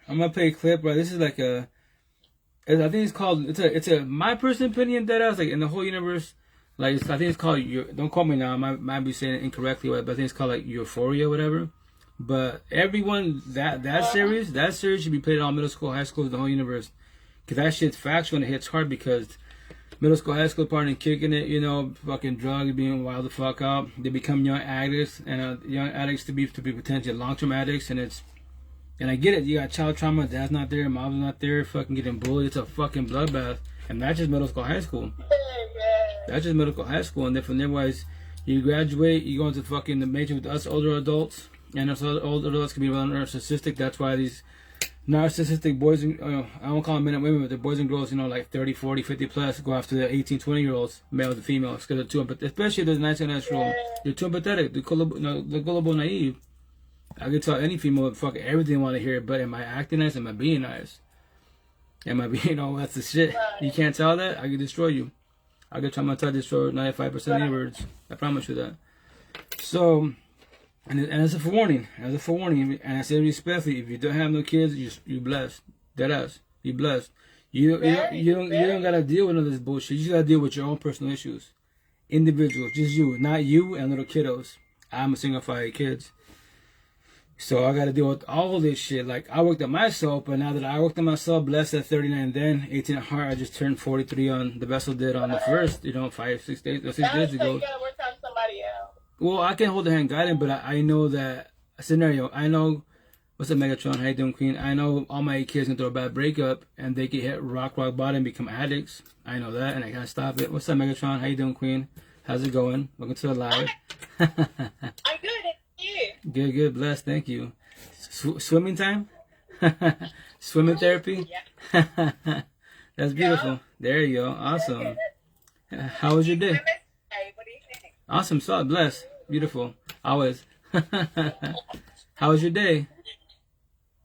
I'm gonna play a clip, right? This is like I think it's called, it's a my personal opinion that I was like in the whole universe, like I think it's called, don't call me now, I might be saying it incorrectly, but I think it's called like Euphoria, whatever. But everyone, that series should be played in all middle school, high schools, the whole universe, because that shit's factual and it hits hard, because middle school, high school partying, kicking it, you know, fucking drugs, being wild the fuck out, they become young addicts, and young addicts to be potentially long-term addicts, and I get it, you got child trauma, dad's not there, mom's not there, fucking getting bullied, it's a fucking bloodbath. And that's just middle school, high school. That's just middle school, high school. And then from there, wise, you graduate, you go into fucking the major with us older adults. And us older adults can be rather narcissistic. That's why these narcissistic boys, I don't call them men and women, but the boys and girls, you know, like 30, 40, 50 plus, go after the 18, 20-year-olds, males and females, because they're too empathetic. Especially if there's a nice and natural. You're too empathetic, the gullible naive. I could tell any female fucking everything I want to hear, but am I acting nice? Am I being nice? Am I being, that's the shit. You can't tell that? I could destroy you. I could traumatize, destroy 95% of your words. I promise you that. So, and as a forewarning, and I say respectfully, if you don't have no kids, you're blessed. Deadass. You're blessed. You don't gotta deal with all this bullshit. You just gotta deal with your own personal issues. Individuals, just you, not you and little kiddos. I'm a single father of kids. So I got to deal with all this shit. Like, I worked on myself, but now that I worked on myself, blessed at 39 then, 18 at heart, I just turned 43 on, the vessel did on the 1st, 6 days ago. You gotta work on somebody else. Well, I can hold the hand guiding, but I know that scenario. I know, what's up, Megatron? How you doing, Queen? I know all my kids can through a bad breakup, and they can hit rock bottom and become addicts. I know that, and I can't stop it. What's up, Megatron? How you doing, Queen? How's it going? Welcome to the live. I'm good. Good, blessed, thank you. Swimming time? Swimming therapy? Yeah. That's beautiful. Yeah. There you go. Awesome. How was your day? What do you think? Awesome, solid, blessed, beautiful. Always. How was your day?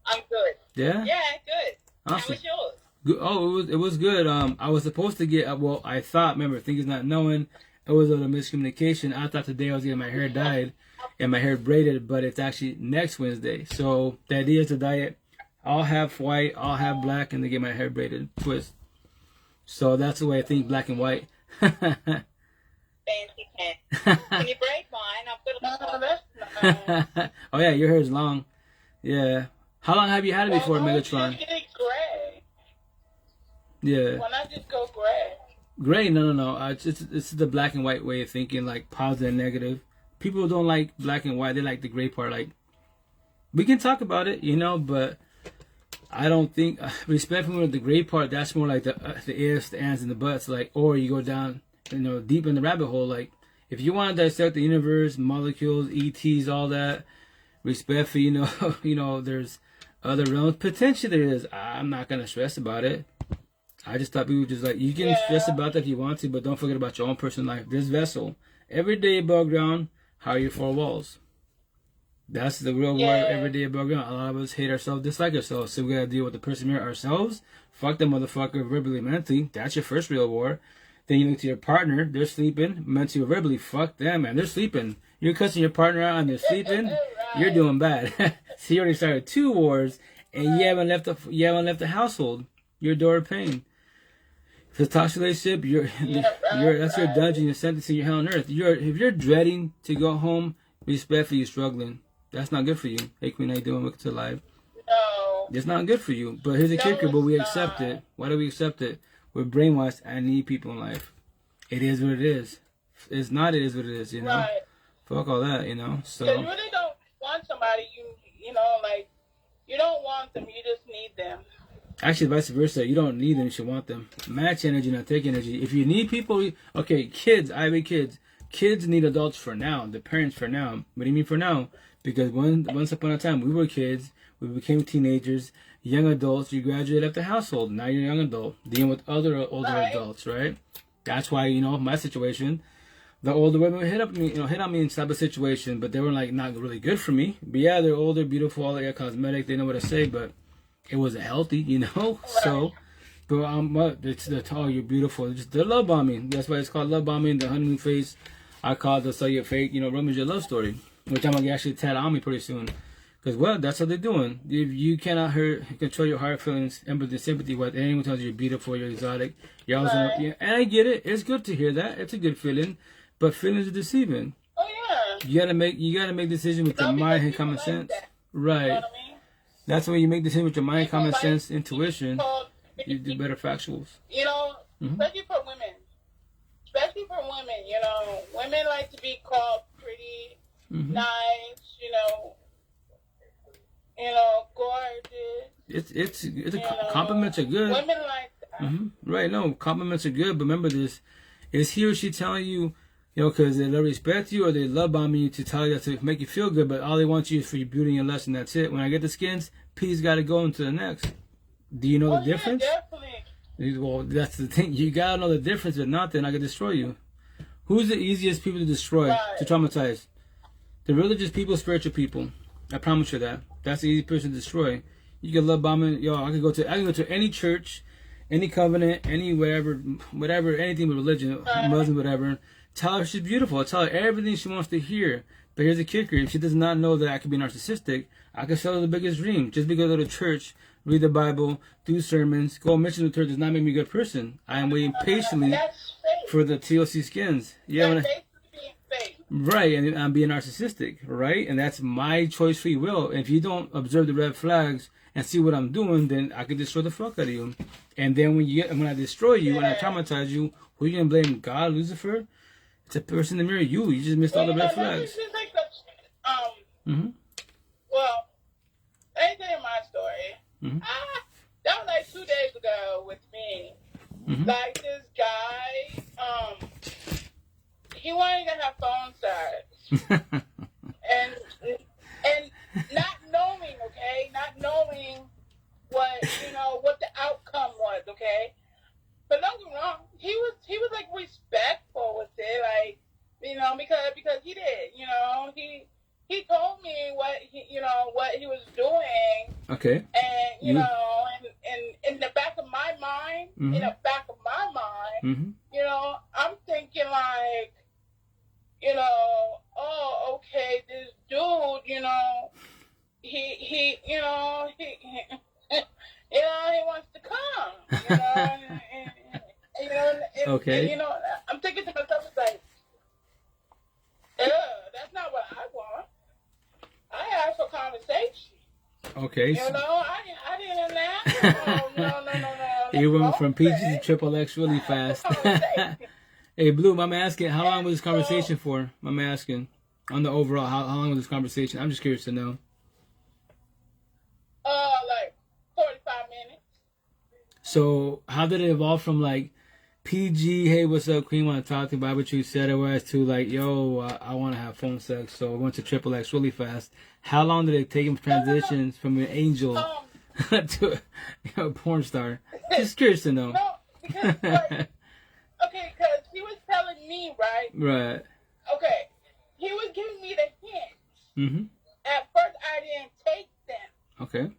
I'm good. Yeah? Yeah, good. Awesome. How was yours? Good. Oh, it was good. I was supposed to get, I thought, remember, things not knowing, it was a little miscommunication. I thought today I was getting my hair dyed and my hair braided, but it's actually next Wednesday. So the idea is to dye it all half white, all half black, and to get my hair braided, twist. So that's the way I think, black and white. Fancy pants. Can you braid mine? I'm good. Oh yeah, your hair is long. Yeah. How long have you had it before, Megatron? It's gray. Yeah. Why not just go gray? Gray? No. It's the black and white way of thinking, like positive and negative. People don't like black and white. They like the gray part. Like, we can talk about it, but I don't think, respectfully, the gray part, that's more like the ifs, the ands, and the buts. Like, or you go down, deep in the rabbit hole. Like, if you want to dissect the universe, molecules, ETs, all that, respectfully, there's other realms. Potentially there is. I'm not going to stress about it. I just thought people just like, you can stress about that if you want to, but don't forget about your own personal life. This vessel, every day above ground, how are your four walls? That's the real word, every day above ground. A lot of us hate ourselves, dislike ourselves, so we gotta deal with the person here ourselves. Fuck the motherfucker verbally, mentally. That's your first real war. Then you look to your partner, they're sleeping, mentally or verbally. Fuck them, man, they're sleeping. You're cussing your partner out and they're sleeping. You're doing bad. So you already started 2 wars, and you haven't left the household. Your door of pain. If it's a toxic relationship, that's your dungeon, your sentence, and your hell on earth. If you're dreading to go home, respectfully, you're struggling. That's not good for you. Hey, Queen, how you doing? Welcome to live. No. It's not good for you. But here's a kicker, but we accept it. Why do we accept it? We're brainwashed. I need people in life. It is what it is. It's not, it is what it is, Right. Fuck all that, So you really don't want somebody, you don't want them, you just need them. Actually, vice versa. You don't need them, you should want them. Match energy, not take energy. If you need people, okay, kids, kids. Kids need adults for now, the parents for now. What do you mean for now? Because once upon a time, we were kids, we became teenagers, young adults, you graduated out the household, now you're a young adult, dealing with other older adults, right? That's why, my situation, the older women hit on me in type of situation, but they were like not really good for me. But yeah, they're older, beautiful, all their cosmetic, they know what to say, but it wasn't healthy, you know. Right. So, but they're tall, you're beautiful. They're love bombing. That's why it's called love bombing. The honeymoon phase, I call it the sell your fake, romance your love story, which I'm gonna actually tat on me pretty soon. Because, well, that's what they're doing. If you cannot control your heart feelings, empathy, sympathy, what anyone tells you you're beautiful, you're exotic, you're always and I get it. It's good to hear that. It's a good feeling. But feelings are deceiving. Oh yeah. You gotta make decisions with your mind and common sense. That. Right. You know what I mean? That's when you make decisions with your mind, common sense, intuition. You do You better factuals. especially for women. Especially for women, women like to be called pretty, nice, gorgeous. It's compliments are good. Women like that. Right, no, compliments are good, but remember this. Is he or she telling you, because they love respect you or they love bombing you to tell you that to make you feel good, but all they want you is for your beauty and your lust, and that's it. When I get the skins, P's got to go into the next. Do you know the difference? Yeah, definitely. Well, that's the thing. You got to know the difference. If not, then I can destroy you. Who's the easiest people to destroy, to traumatize? The religious people, spiritual people. I promise you that. That's the easy person to destroy. You can love bombing. I can go to any church, any covenant, any whatever, anything with religion, Muslim, whatever. Tell her she's beautiful. Tell her everything she wants to hear. But here's the kicker. If she does not know that I could be narcissistic, I can sell her the biggest dream. Just because I go to church, read the Bible, do sermons, go on missions with her does not make me a good person. I am waiting patiently for the TLC skins. Yeah, right, and I'm being narcissistic, right? And that's my choice, free will. If you don't observe the red flags and see what I'm doing, then I can destroy the fuck out of you. And then when I destroy you, when I traumatize you, who are you gonna blame? God, Lucifer? It's a person in the mirror. You just missed all the red flags. Well, let me tell you my story. That was like 2 days ago with me. Like this guy, he wanted to have phone sex, and not knowing what the outcome was, okay. But don't get me wrong, he was like respectful with it, like because he did, he told me what he was doing. Okay. And in the back of my mind, I'm thinking like, oh, okay, this dude, he wants to come, okay. And, I'm thinking to myself, it's like, that's not what I want. I asked for conversation. Okay. I didn't ask. No. You went from PG to triple X really fast. Hey, Bloom, I'm asking, how long was this conversation for? I'm asking, on the overall, how long was this conversation? I'm just curious to know. Like 45 minutes. So, how did it evolve from like PG, hey, what's up, Queen, want to talk to Bible Truth, said it was, to like, yo, I want to have phone sex, so I went to triple X really fast. How long did it take him to transition from an angel to a porn star? Just curious to know. No, because because he was telling me, right? Right. Okay, he was giving me the hints. At first, I didn't take them. Okay.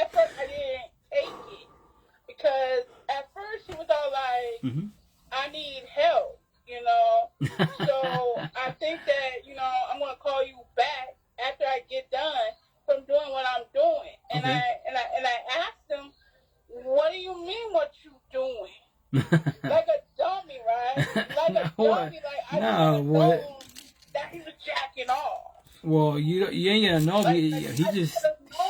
At first, I didn't take it because at first he was all like, "I need help," So I think that I'm gonna call you back after I get done from doing what I'm doing, and I asked him, "What do you mean? What you doing?" Like a dummy, right? Like a dummy. Like I didn't know that he was jacking off. Well, you ain't gonna know.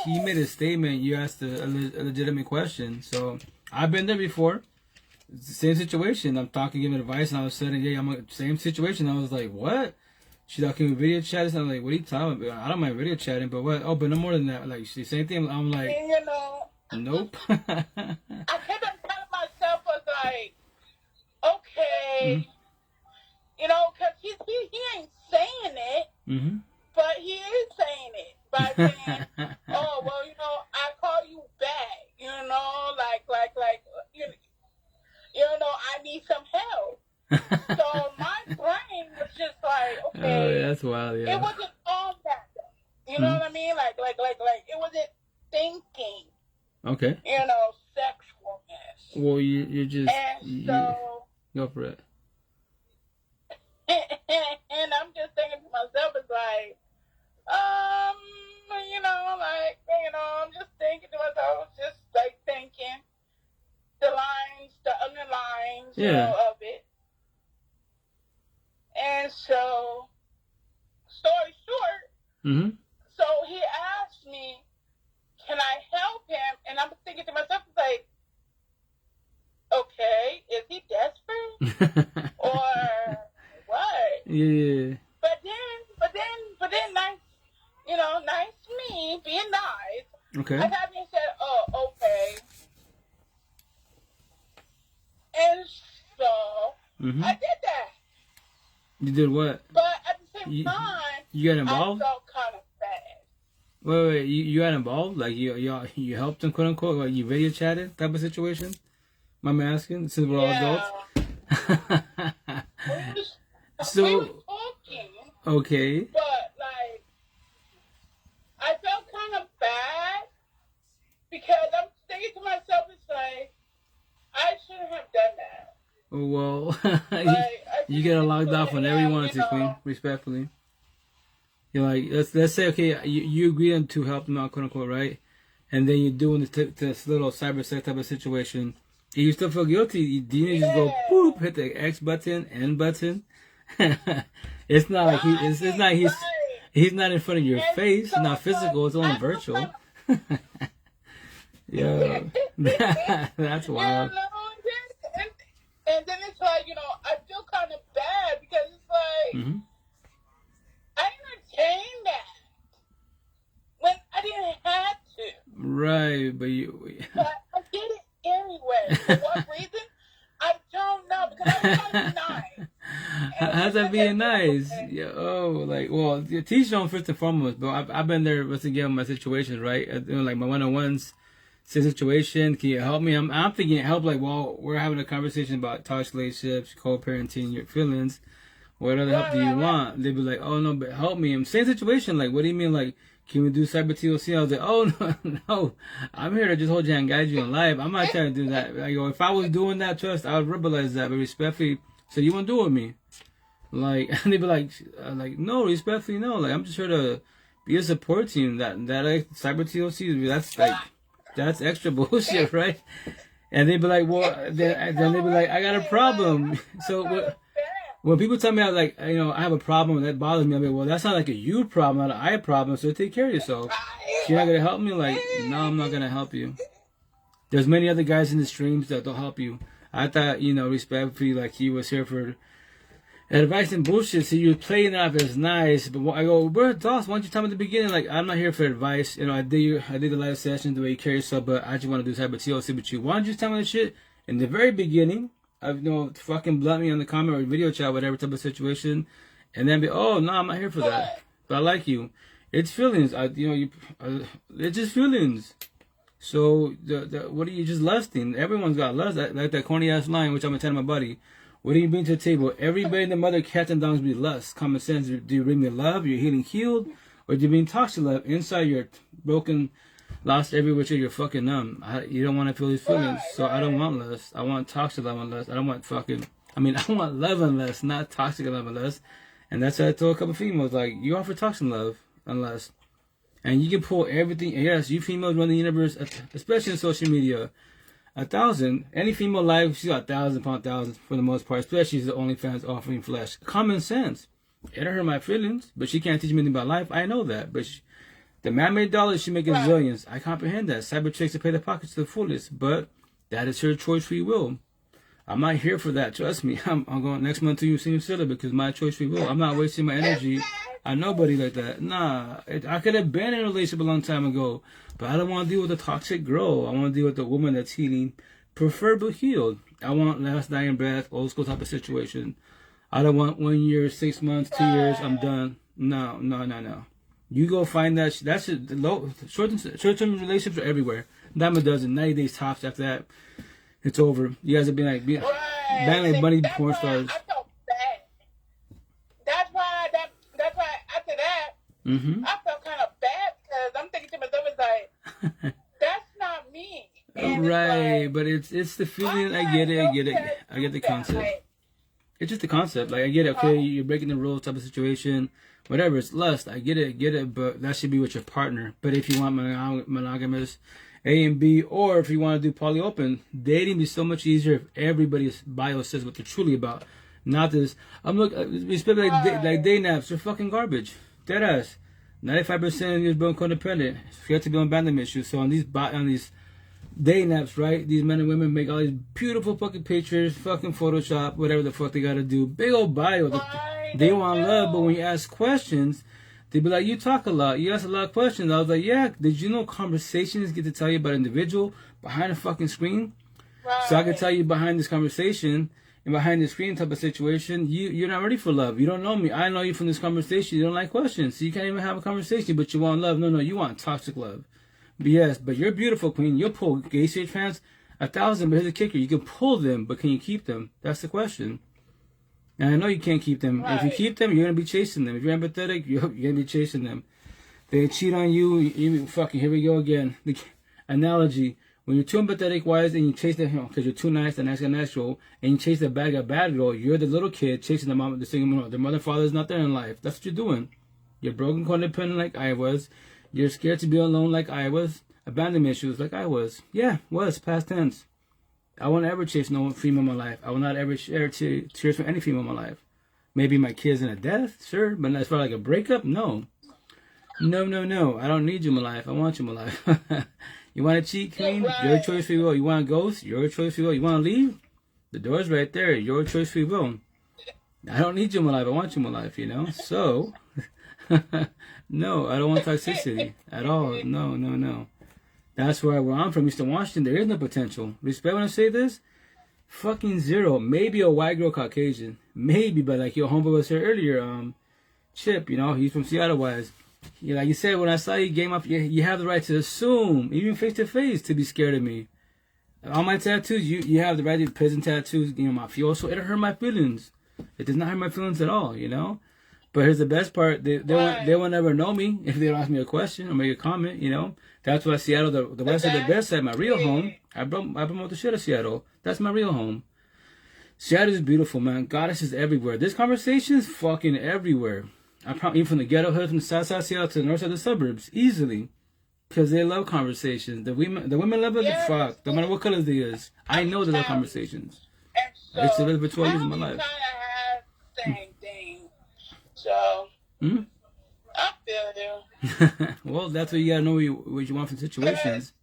He made a statement. You asked a legitimate question. So I've been there before. It's the same situation. I'm talking, giving advice, and all of a sudden, I'm in the same situation. I was like, what? She's like, can we video chat? And I'm like, what are you talking about? I don't mind video chatting, but what? Oh, but no more than that. Like, the same thing. I'm like, nope. I kept on telling myself, was like, okay, because he ain't saying it, but he is saying it by saying, oh, well, I call you back, I need some help. So my brain That's wild, yeah. It wasn't all that. You know what I mean? Like, it wasn't thinking. Okay. You know, sexualness. Well, you're just... And so... Go for it. And I'm just thinking to myself, it's like, I'm just thinking to myself, just like thinking the underlines, of it. And so, story short, so he asked me, can I help him? And I'm thinking to myself, like, okay, is he desperate? Or what? Yeah. But then, nice, nice me, being nice. Okay. I got me and said, oh, okay. And so, I did that. You did what? But at the same time, you got involved? I felt kind of bad. Wait, you got involved? Like, you helped him, quote unquote? Like, you video chatted type of situation? Am I asking? Since we're all adults? We were talking. Okay. But, like, I felt kind of bad because I'm thinking to myself, it's like, I shouldn't have done that. Well, Like, you get locked off whenever you want to, Queen, respectfully. You're like, let's say, okay, you agree to help them out, quote unquote, right? And then you're doing this little cyber sex type of situation. And you still feel guilty. Do you need to just go, boop, hit the X button, N button? It's not like he's not in front of your face. It's not physical. It's only virtual. Yeah, that's wild. And then it's like, I feel kind of bad because it's like, I entertained that when I didn't have to. Right, but But I did it anyway. For what reason? I don't know, because I was trying to be nice. How's that being nice? Yeah, well, teach your own first and foremost. But I've been there once again with my situations, right? Like my one-on-ones situation. Can you help me? I'm thinking help. Like, well, we're having a conversation about toxic relationships, co-parenting, your feelings. What other help do you want? They'd be like, oh no, but help me. Same situation. Like, what do you mean? Like, can we do cyber TLC? I was like, oh no, I'm here to just hold you and guide you in life. I'm not trying to do that. Like, if I was doing that, trust, I would verbalize that, but respectfully. So you want to do it with me? Like, and they'd be like, no, respectfully, no. Like, I'm just here to be a support team. That like, cyber TLC, that's extra bullshit, right? And they'd be like, well, then they'd be like, I got a problem. So when people tell me I have a problem that bothers me, I'm like, well, that's not like a you problem, not an I problem. So take care of yourself. So you're not gonna help me? Like, no, I'm not gonna help you. There's many other guys in the streams that don't help you. I thought, respectfully, like he was here for advice and bullshit. So you're playing it off as nice, but I go, bro, Doss, why don't you tell me at the beginning? Like, I'm not here for advice. I did the live session the way you carry yourself, but I just want to do cyber TLC with you. Why don't you tell me the shit in the very beginning? Fucking blunt me on the comment or video chat, whatever type of situation, and then be, oh no, I'm not here for that. But I like you. It's feelings. It's just feelings. So what are you just lusting? Everyone's got lust. Like that corny ass line, which I'm gonna tell my buddy. What do you bring to the table? Everybody in the mother cats and dogs be lust. Common sense. Do you bring me love? You're healing, healed, or do you bring toxic love inside your broken? Lost every which way you're fucking numb. You don't want to feel these feelings, so I don't want lust. I want toxic love and lust. I want love and lust, not toxic love and lust. And that's what I told a couple females, like, you offer toxic love and lust. And you can pull everything. Yes, you females run the universe, especially in social media. 1,000. Any female live, she's got 1,000 upon 1,000 for the most part, especially the OnlyFans offering flesh. Common sense. It don't hurt my feelings, but she can't teach me anything about life. I know that, but the man-made dollars, she making zillions. I comprehend that. Cyber chicks to pay the pockets to the fullest, but that is her choice, free will. I'm not here for that. Trust me. I'm going next month to you senior citizen because my choice, free will. I'm not wasting my energy on nobody like that. Nah, I could have been in a relationship a long time ago, but I don't want to deal with a toxic girl. I want to deal with a woman that's healing, preferably healed. I want last dying breath, old school type of situation. I don't want 1 year, 6 months, 2 years. I'm done. No. You go find that. That's it. Short-term relationships are everywhere. Dime a dozen. 90 days tops. After that, it's over. You guys have been like bang like bunny porn stars. I felt bad. That's why I felt kind of bad because I'm thinking to myself, it's like, that's not me. And Right, like, but it's the feeling. I get it. I get the concept. Like, It's just the concept. Like, I get it. Okay, you're breaking the rules type of situation. Whatever, it's lust. I get it. But that should be with your partner. But if you want monogamous, A and B, or if you want to do poly-open, dating be so much easier if everybody's bio says what they're truly about. Not this. I'm looking. Like day naps. They're fucking garbage. Dead ass. 95% of you is born codependent. Forget to be on abandonment issues. So on these day naps, right? These men and women make all these beautiful fucking pictures, fucking Photoshop, whatever the fuck they gotta do. Big old bio. They want love, but when you ask questions, they be like, you talk a lot. You ask a lot of questions. I was like, yeah, did you know conversations get to tell you about an individual behind a fucking screen? Right. So I can tell you behind this conversation and behind the screen type of situation, you're not ready for love. You don't know me. I know you from this conversation. You don't like questions. So you can't even have a conversation, but you want love. No, you want toxic love. But yes, but you're beautiful, queen. You'll pull gay straight fans 1,000, but here's the kicker. You can pull them, but can you keep them? That's the question. And I know you can't keep them. Right. If you keep them, you're going to be chasing them. If you're empathetic, you're going to be chasing them. They cheat on you. You fucking, here we go again. The analogy. When you're too empathetic wise and you chase them because you're too nice, the nice guy natural, and you chase the bad guy bad girl, you're the little kid chasing the mom, the single mom. Their mother, father is not there in life. That's what you're doing. You're broken codependent like I was. You're scared to be alone like I was. Abandonment issues like I was. Yeah, was. Past tense. I won't ever chase no female in my life. I will not ever share tears for any female in my life. Maybe my kids in a death, sure. But as far like a breakup, no. No. I don't need you in my life. I want you in my life. You want to cheat, queen? Right. Your choice, free will. You want to ghost? Your choice, free will. You want to leave? The door's right there. Your choice, free will. I don't need you in my life. I want you in my life, you know? So, no, I don't want toxicity at all. No. That's where I'm from, Eastern Washington. There is no potential. Respect when I say this? Fucking zero. Maybe a white girl Caucasian. Maybe, but like your homeboy was here earlier, Chip, you know, he's from Seattle wise. Like you said, when I saw you game up, you have the right to assume, even face to face, to be scared of me. All my tattoos, you have the right to prison tattoos, you know, mafioso. It hurt my feelings. It does not hurt my feelings at all, you know. But here's the best part: they will never know me if they don't ask me a question or make a comment, you know. That's why Seattle, the west side, the best side, my real home. I promote the shit of Seattle. That's my real home. Seattle is beautiful, man. Goddess is everywhere. This conversation is fucking everywhere. I probably even from the ghetto hood, from the south side of Seattle to the north side of the suburbs, easily, because they love conversations. The women love it. Yes. Fuck, no matter what color they is. I know they love conversations. So, I used to live for 12 years in my life. Kind of have the same thing. So, I feel you. Well, that's what you gotta know what you want from situations.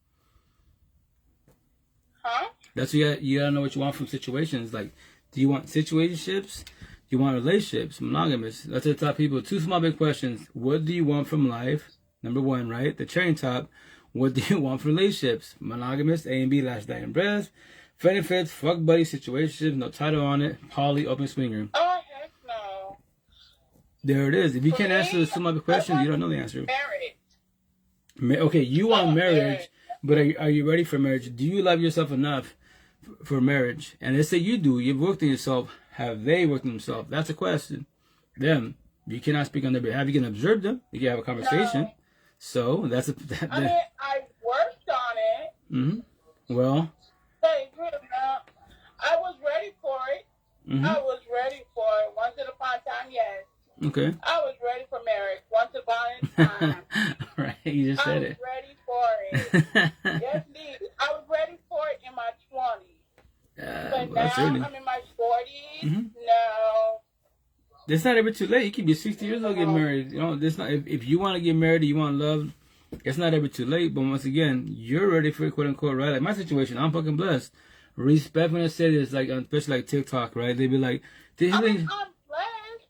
Huh? That's what you gotta know what you want from situations. Like, do you want situationships? Do you want relationships? Monogamous? That's the top people. Two small big questions. What do you want from life? Number one, right? The cherry top. What do you want from relationships? Monogamous, A and B, last night and breath. Benefits, fuck buddy, situationships, no title on it. Poly, open swinger. Oh, heck no. There it is. If you can't answer the small big questions, you don't know the answer. Marriage. Okay, you want marriage, but are you ready for marriage? Do you love yourself enough for marriage? And let's say you do. You've worked on yourself. Have they worked on themselves? That's a question. Them. You cannot speak on their behalf. You can observe them. You can have a conversation. No. So that's a. I mean, I worked on it. Mm-hmm. Well. Hey, I was ready for it. Mm-hmm. I was ready for it. Once upon a time, yes. Okay. I was ready for marriage. Once upon a time. Right, you just said it. I was ready for it. Yes, indeed. I was ready for it in my 20s. But now I'm in my 40s. Mm-hmm. No. It's not ever too late. You can be 60 years old, get married. You know, this not if you want to get married, you want love. It's not ever too late. But once again, you're ready for it, quote unquote, right? Like my situation, I'm fucking blessed. Respect when I say this, like especially like TikTok, right? They be like, I'm blessed.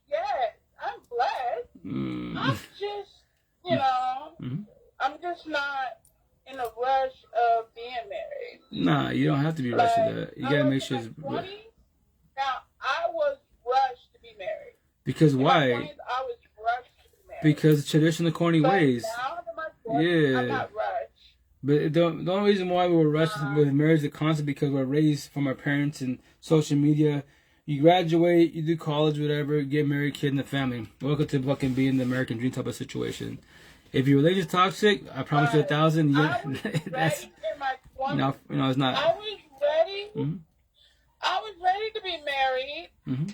Yes, I'm blessed. I'm just, you know, I'm just not in a rush of being married. Nah, you don't have to be rushed to that. You gotta make sure it's. 20s, now I was rushed to be married. Because why? In my 20s, I was rushed to be married. Because traditional corny ways. Now in my 40s, I'm not rushed. But the only reason why we were rushed with marriage is the concept because we're raised from our parents and social media. You graduate, you do college, whatever, get married, kid in the family. Welcome to fucking being the American dream type of situation. If your relation's toxic, I promise you 1,000. That's in my 20s. no, it's not. I was ready. Mm-hmm. I was ready to be married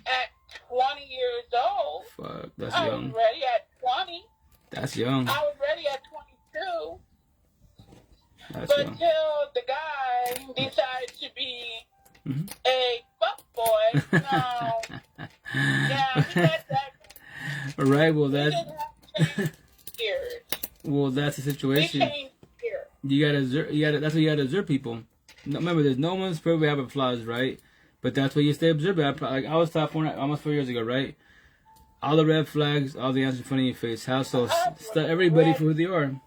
at 20 years old. Fuck, that's I young. was ready at 20. That's young. I was ready at 22. That's but young. till the guy decided to be a fuckboy, no. Yeah, he had that. Right, well, that's... Years. Well, that's the situation. You gotta, that's what you gotta observe people. Remember, there's no one's perfect, we have flaws, right? But that's what you stay observant. Like I was taught almost 4 years ago, right? All the red flags, all the answers in front of your face. How so? Everybody for who they are.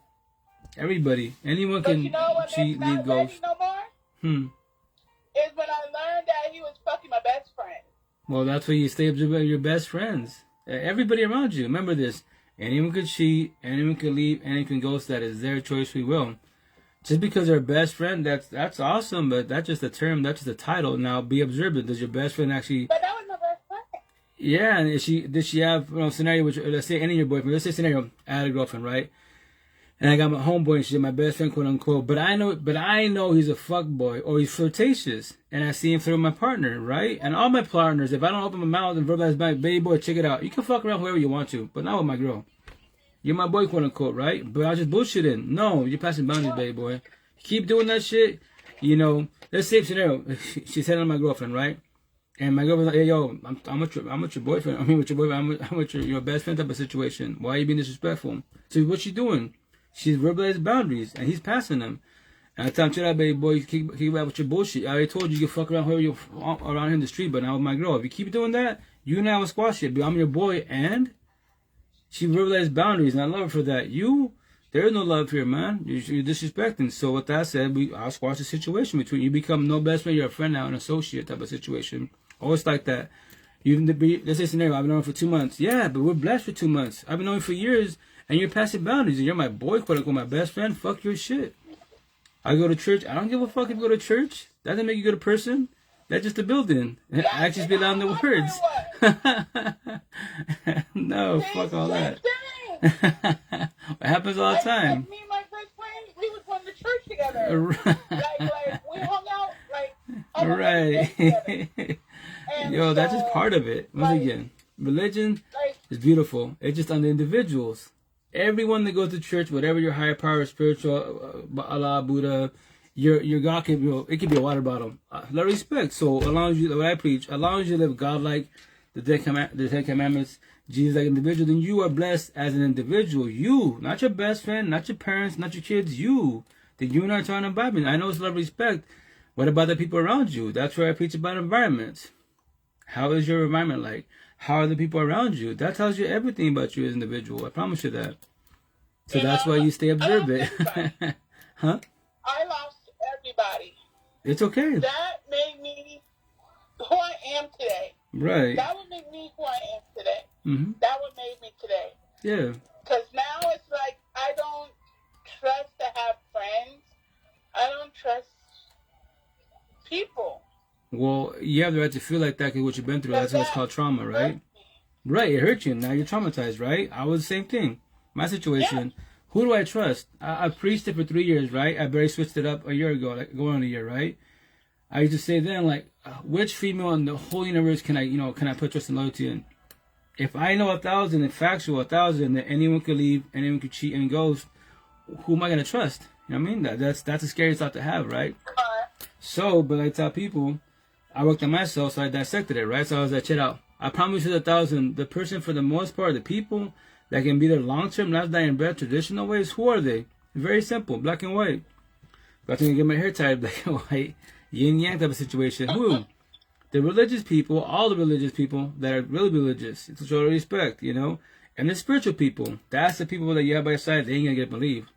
Everybody. Anyone can cheat, leave, ghost. No more? Is when I learned that he was fucking my best friend. Well, that's why you stay observant of your best friends. Everybody around you. Remember this. Anyone could cheat, anyone could leave, anyone can ghost. That is their choice, free will. Just because they're best friend, that's awesome, but that's just a term, that's just a title. Now, be observant. Does your best friend actually... But that was my best friend. Yeah, and did she have, scenario, which, let's say any of your boyfriend, let's say scenario, I had a girlfriend, right? And I got my homeboy and she's my best friend, quote unquote, but I know he's a fuck boy, or he's flirtatious, and I see him through my partner, right? And all my partners, if I don't open my mouth and verbalize my baby boy, check it out. You can fuck around whoever you want to, but not with my girl. You're my boy, quote unquote, right? But I was just bullshitting. No, you're passing boundaries, baby boy. Keep doing that shit. Let's say scenario. She's hitting on my girlfriend, right? And my girlfriend's like, hey, yo, I'm with your boyfriend. I'm with your best friend type of situation. Why are you being disrespectful? So what's she doing? She's verbalizing boundaries, and he's passing them. And I tell him, chill out, baby boy, keep out with your bullshit. I already told you can fuck around whoever you around here in the street, but not with my girl. If you keep doing that, you and I will squash it. But I'm your boy, and... She verbalized boundaries, and I love her for that. There is no love here, man. You're disrespecting. So with that said, I'll squash the situation between you. Become no best friend, you're a friend now, an associate type of situation. Always like that. Let's say scenario, I've been knowing for 2 months. Yeah, but we're blessed for 2 months. I've been knowing for years, and you're passing boundaries, and you're my boy, quote unquote, my best friend. Fuck your shit. I go to church. I don't give a fuck if you go to church. That doesn't make you a good person. That's just a building. Actions be louder than the words. No, fuck all that. It happens all the time. Me and my best friend, we was going to church together. like we hung out right. Yo, that's just part of it. Once again, religion is beautiful. It's just on the individuals. Everyone that goes to church, whatever your higher power, spiritual, Allah, Buddha, your God can be, it can be a water bottle. Let respect. So as long as you, what I preach, as long as you live God-like, the Ten Commandments, Jesus-like individual, then you are blessed as an individual. You, not your best friend, not your parents, not your kids. You. Then you and I are talking about me. I know it's love, respect. What about the people around you? That's where I preach about environments. How is your environment like? How are the people around you? That tells you everything about you as an individual. I promise you that. So that's why you stay observant. Huh? I lost everybody. It's okay. That made me who I am today. Right. That would make me who I am today. Mm-hmm. That would make me today. Yeah. Because now it's like I don't trust to have friends. I don't trust people. Well, you have the right to feel like that because what you've been through. That's what's called trauma, right? Right, it hurt you. Now you're traumatized, right? I was the same thing. My situation. Yeah. Who do I trust? I preached it for 3 years, right? I barely switched it up a year ago, like going on a year, right? I used to say then, like, which female in the whole universe can I put trust and loyalty in? If I know 1,000 and factual 1,000 that anyone could leave, anyone could cheat and ghost, who am I gonna trust? You know what I mean? That's a scary thought to have, right? So, but I tell people, I worked on myself, so I dissected it, right? So I was like, check out. I promise you 1,000. The person, for the most part, the people that can be there long-term, not dying bad, traditional ways, who are they? Very simple, black and white. If I think I get my hair tied, black and white, yin-yang type of situation. Who? The religious people, all the religious people that are really religious, to show respect, And the spiritual people, that's the people that you have by your side, they ain't gonna get believed.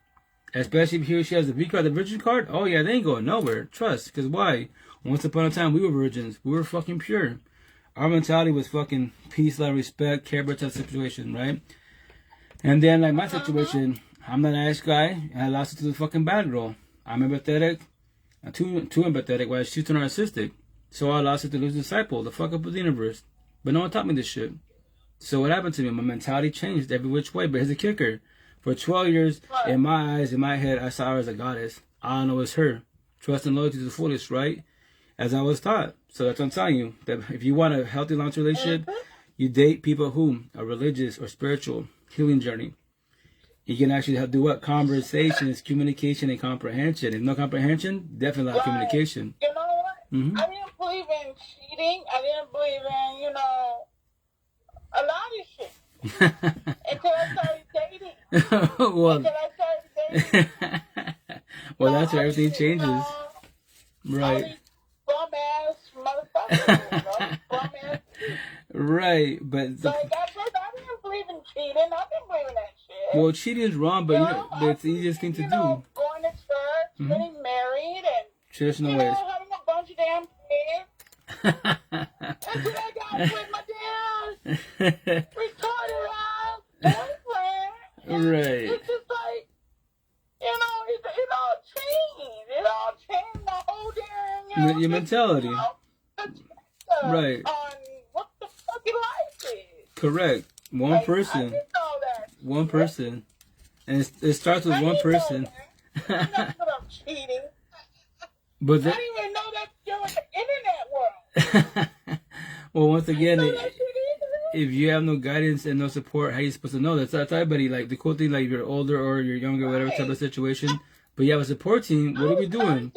Especially if he or she has the V card, the virgin card, oh yeah, they ain't going nowhere. Trust, because why? Once upon a time, we were virgins. We were fucking pure. Our mentality was fucking peace, love, respect, care about that situation, right? And then, like my situation, I'm the nice guy, and I lost it to the fucking bad girl. I'm empathetic, too empathetic, while she's too narcissistic. So I lost it to lose a disciple, the fuck up with the universe. But no one taught me this shit. So what happened to me? My mentality changed every which way. But here's the kicker. For 12 years, in my eyes, in my head, I saw her as a goddess. All I know is her. Trust and loyalty to the fullest, right? As I was taught. So that's what I'm telling you. That if you want a healthy long-term relationship, you date people who are religious or spiritual healing journey. You can actually do what? Conversations, communication, and comprehension. If no comprehension, definitely not communication. You know what? I didn't believe in cheating. I didn't believe in, you know, a lot of shit. Until I started dating. Well, Until I started dating. well, that's where everything changes. Right. Bum-ass motherfuckers, you know? Bum-ass. Right, but... Like, at first, I didn't believe in cheating. I didn't believe in that shit. Well, cheating is wrong, but you know, it's the easiest thing to you do. know, going to church, getting married, and Traditional you ways. know, having a bunch of damn kids. That's what I got with my damn retarded ass boyfriend. Right. It's just like, you know, it all changed. It all changed my whole damn, you know, Your mentality. Right. On what the fucking life is. Correct. One Like, I person. didn't know that. One person. And it starts with one person. I didn't know about cheating. But I didn't even know that there was an internet world. well, once again, So that shit is if you have no guidance and no support, how you supposed to know? That's everybody. Like the cool thing, like if you're older or you're younger, whatever type of situation. But you have a support team. What are we doing?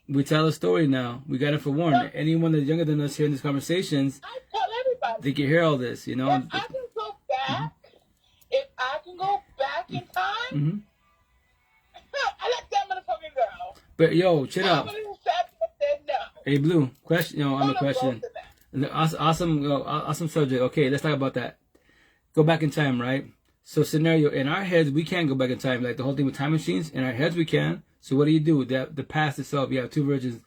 We tell a story now. We got it for Forewarn. Anyone that's younger than us hearing these conversations, I tell everybody. they can hear all this. You know. If I can go back, if I can go back in time, I let that motherfucking go. But yo, chill out. I would have said no. Hey, Blue. Question. You know, I'm a Hold on, question. both of them. Awesome subject. Okay, let's talk about that. Go back in time, right? So scenario, in our heads, we can't go back in time. Like the whole thing with time machines, in our heads we can. So what do? The past itself, you have two versions.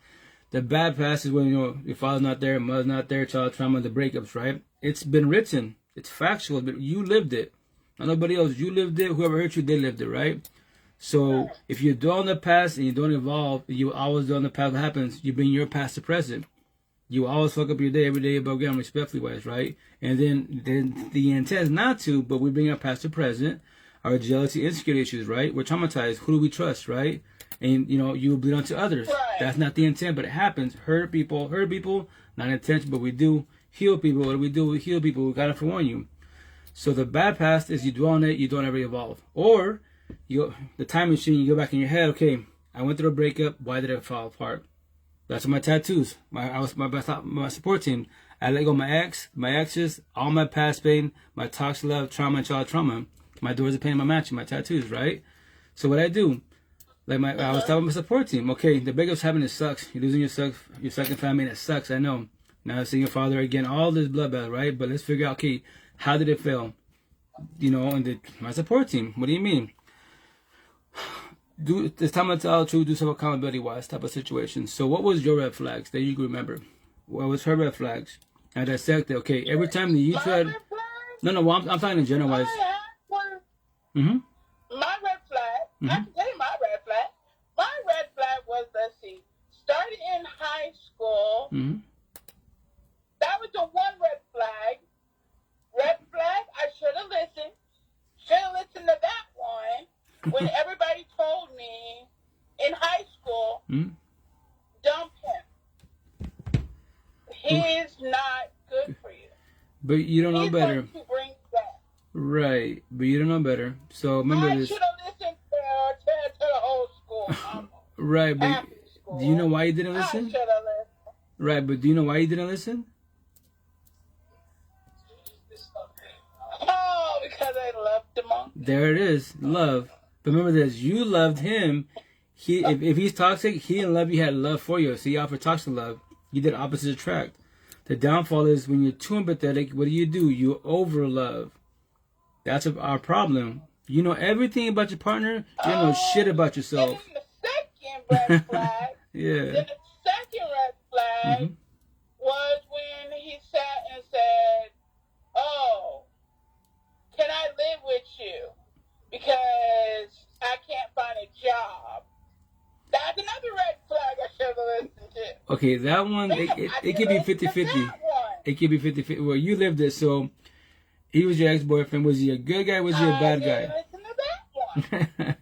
The bad past is when, you know, your father's not there, mother's not there, child trauma, the breakups, right? It's been written. It's factual, but you lived it. Not nobody else. You lived it. Whoever hurt you, they lived it, right? So if you dwell on the past and you don't evolve, you always dwell on the past. What happens? You bring your past to present. You always fuck up your day every day above ground, respectfully wise, right? And then the intent is not to, but we bring our past to present. Our jealousy, insecurity issues, right? We're traumatized. Who do we trust, right? And, you know, you bleed onto others. Right. That's not the intent, but it happens. Hurt people, not intention, but we do. Heal people, what do? We heal people. We got to forewarn you. So the bad past is you dwell on it, you don't ever evolve. Or the time machine, you go back in your head, okay, I went through a breakup, why did it fall apart? That's my tattoos. My support team. I let go of my exes, all my past pain, my toxic love, trauma, and child trauma. My doors of pain, my matching, my tattoos, right? So what I do, like I was telling my support team, okay, the breakup's happening, it sucks. You're losing your second family, and it sucks, I know. Now seeing your father again, all this bloodbath, right? But let's figure out, okay, how did it fail? You know, and my support team, what do you mean? It's time to tell the truth, do some accountability wise type of situation. So what was your red flags that you can remember? What was her red flags? I dissected, okay, every time that you tried... No, well, I'm talking in general wise. My red flag, I can tell you my red flag. My red flag was, let's see, started in high school. That was the one red flag. Red flag, I should have listened. Should have listened to that one when everybody told me in high school, dump him. He's not good for you. But you don't know better. He's going to bring back. Right, but you don't know better. So remember I this. should have listened to the whole school. Right, but do you know why you didn't listen? I should have listened. Right, but do you know why you didn't listen? Oh, because I loved the monkey. There it is, love. But remember this, you loved him. If he's toxic, he didn't love you, he had love for you. So you offered toxic love. You did opposite attract. The downfall is when you're too empathetic, what do? You over love. That's our problem. You know everything about your partner, you don't know shit about yourself. And the second red flag, Yeah. then the second red flag was when he sat and said, oh, can I live with you? Because I can't find a job. That's another red flag I should have listened to. Okay, that one, it could be 50-50. It could be 50-50. Well, you lived it, so he was your ex-boyfriend. Was he a good guy? Was he a bad guy? Listen to that one.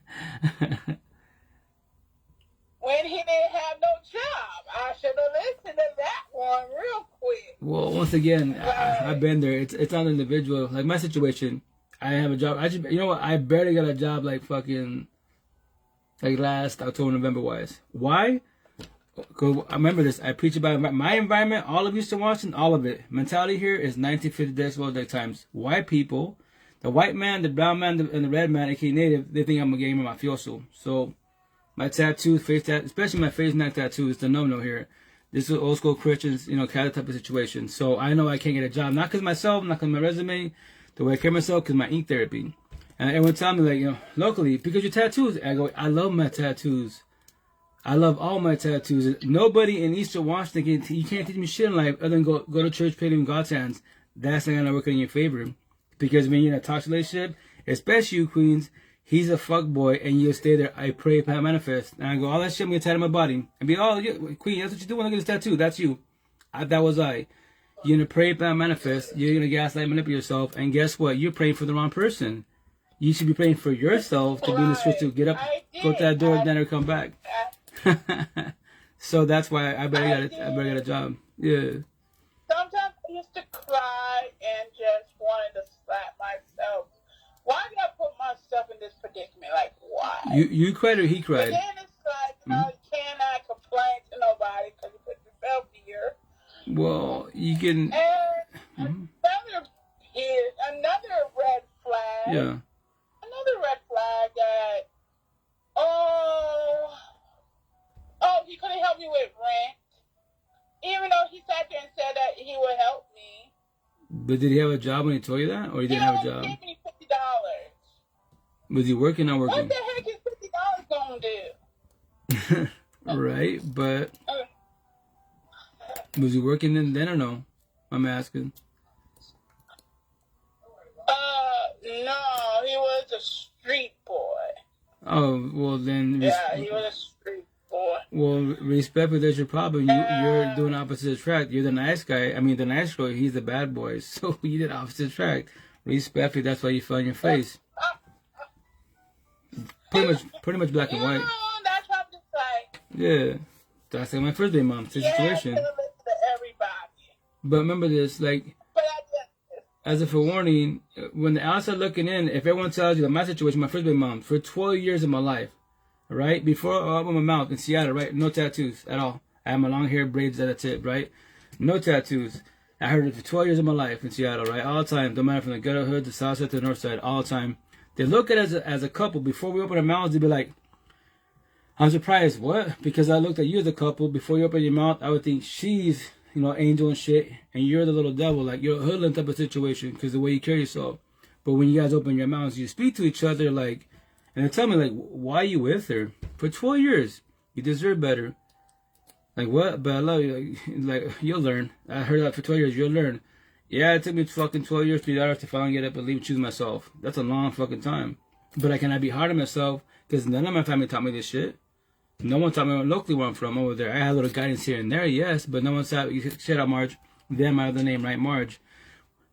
When he didn't have no job, I should have listened to that one real quick. Well, once again, I've been there. It's on the individual. Like my situation, I have a job. You know what? I barely got a job like fucking like last October, November wise. Why? Because I remember this. I preach about my environment. All of Eastern Washington, all of it. Mentality here is 1950 decibel times. White people, the white man, the brown man, and the red man, aka native, they think I'm a gamer mafioso. So my tattoos, especially my face neck tattoo, is the no-no here. This is old school Christians, Catholic type of situation. So I know I can't get a job, not because myself, not because my resume, the way I carry myself, because my ink therapy. And everyone tell me like, locally, because your tattoos. I go, I love my tattoos. I love all my tattoos. Nobody in Eastern Washington you can't teach me shit in life other than go to church, pay in God's hands. That's not gonna work in your favor. Because when you're in a toxic relationship, especially you queens, he's a fuck boy and you'll stay there. I pray, I manifest. And I go, all that shit I'm gonna tattoo my body. And be, oh, yeah, queen, that's what you do when I get this tattoo. That's you. That was I. You're gonna pray, manifest. You're gonna gaslight, manipulate yourself. And guess what? You're praying for the wrong person. You should be praying for yourself to be in the switch to get up, go to that door, and then come back. So that's why I better get a job. Yeah. Sometimes I used to cry and just wanted to slap myself. Why did I put myself in this predicament? Like, why? You cried or he cried? But then it's like, you cannot complain to nobody because you put yourself here. Well, you can. And another red flag. Yeah. Another red flag that, he couldn't help me with rent. Even though he sat there and said that he would help me. But did he have a job when he told you that? Or he didn't have a job? He gave me $50. Was he working or not working? What the heck is $50 gonna do? Right, but was he working then or no? I'm asking. No, he was a street boy. Oh, well then. Yeah, he was a street boy. Well, respectfully, there's your problem. You're doing opposite attract. You're the nice guy. I mean, the nice girl. He's the bad boy. So you did opposite attract. Respectfully, that's why you fell on your face. Pretty much black and white. That's what I'm just like. Yeah, that's like my first day mom situation. Yeah, listen to everybody. But remember this, like. As a forewarning, when the outside looking in, if everyone tells you that my situation, my first baby mom, for 12 years of my life, right? Before I opened my mouth in Seattle, right? No tattoos at all. I had my long hair, braids at the tip, right? No tattoos. I heard it for 12 years of my life in Seattle, right? All the time. Don't matter from the ghetto hood, the south side to the north side, all the time. They look at us as a couple. Before we open our mouths, they'd be like, I'm surprised. What? Because I looked at you as a couple. Before you open your mouth, I would think she's angel and shit, and you're the little devil, like you're a hoodlum type of situation because the way you carry yourself. But when you guys open your mouths, you speak to each other, like, and they tell me, like, why are you with her for 12 years? You deserve better. Like, what? But I love you. Like you'll learn. I heard that for 12 years, you'll learn. Yeah, it took me fucking 12 years, 3 hours to finally get up and leave and choose myself. That's a long fucking time. But I cannot be hard on myself because none of my family taught me this shit. No one taught me locally where I'm from over there. I had a little guidance here and there, yes, but no one said, shut out Marge. Damn, I have the name right, Marge.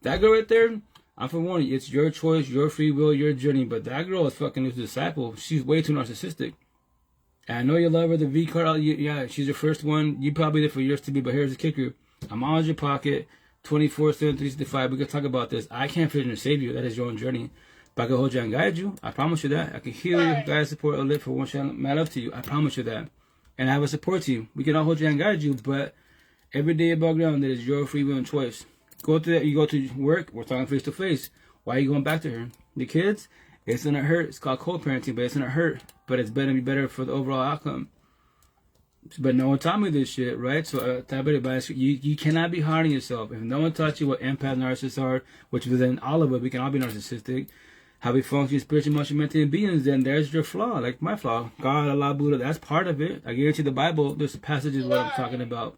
That girl right there, I'm for warning you, it's your choice, your free will, your journey, but that girl is fucking a disciple. She's way too narcissistic. And I know you love her, the V card, yeah, she's your first one. You probably did for years to be, but here's the kicker. I'm always in your pocket, 24/7, 365. We can talk about this. I can't fit in and save you. That is your own journey. But I can hold you and guide you. I promise you that. I can heal you, guide, support, uplift for one channel. My love to you. I promise you that. And I have a support team. We can all hold you and guide you, but every day above ground, that is your free will and choice. Go to that. You go to work. We're talking face to face. Why are you going back to her? The kids, it's gonna hurt. It's called co-parenting, but it's gonna hurt. But it's better to be better for the overall outcome. But no one taught me this shit, right? So you cannot be hard on yourself. If no one taught you what empath narcissists are, which within all of it, we can all be narcissistic. How we function spiritually, emotionally, mentally, and beings, then there's your flaw, like my flaw. God, Allah, Buddha, that's part of it. I guarantee the Bible, there's passages what I'm talking about.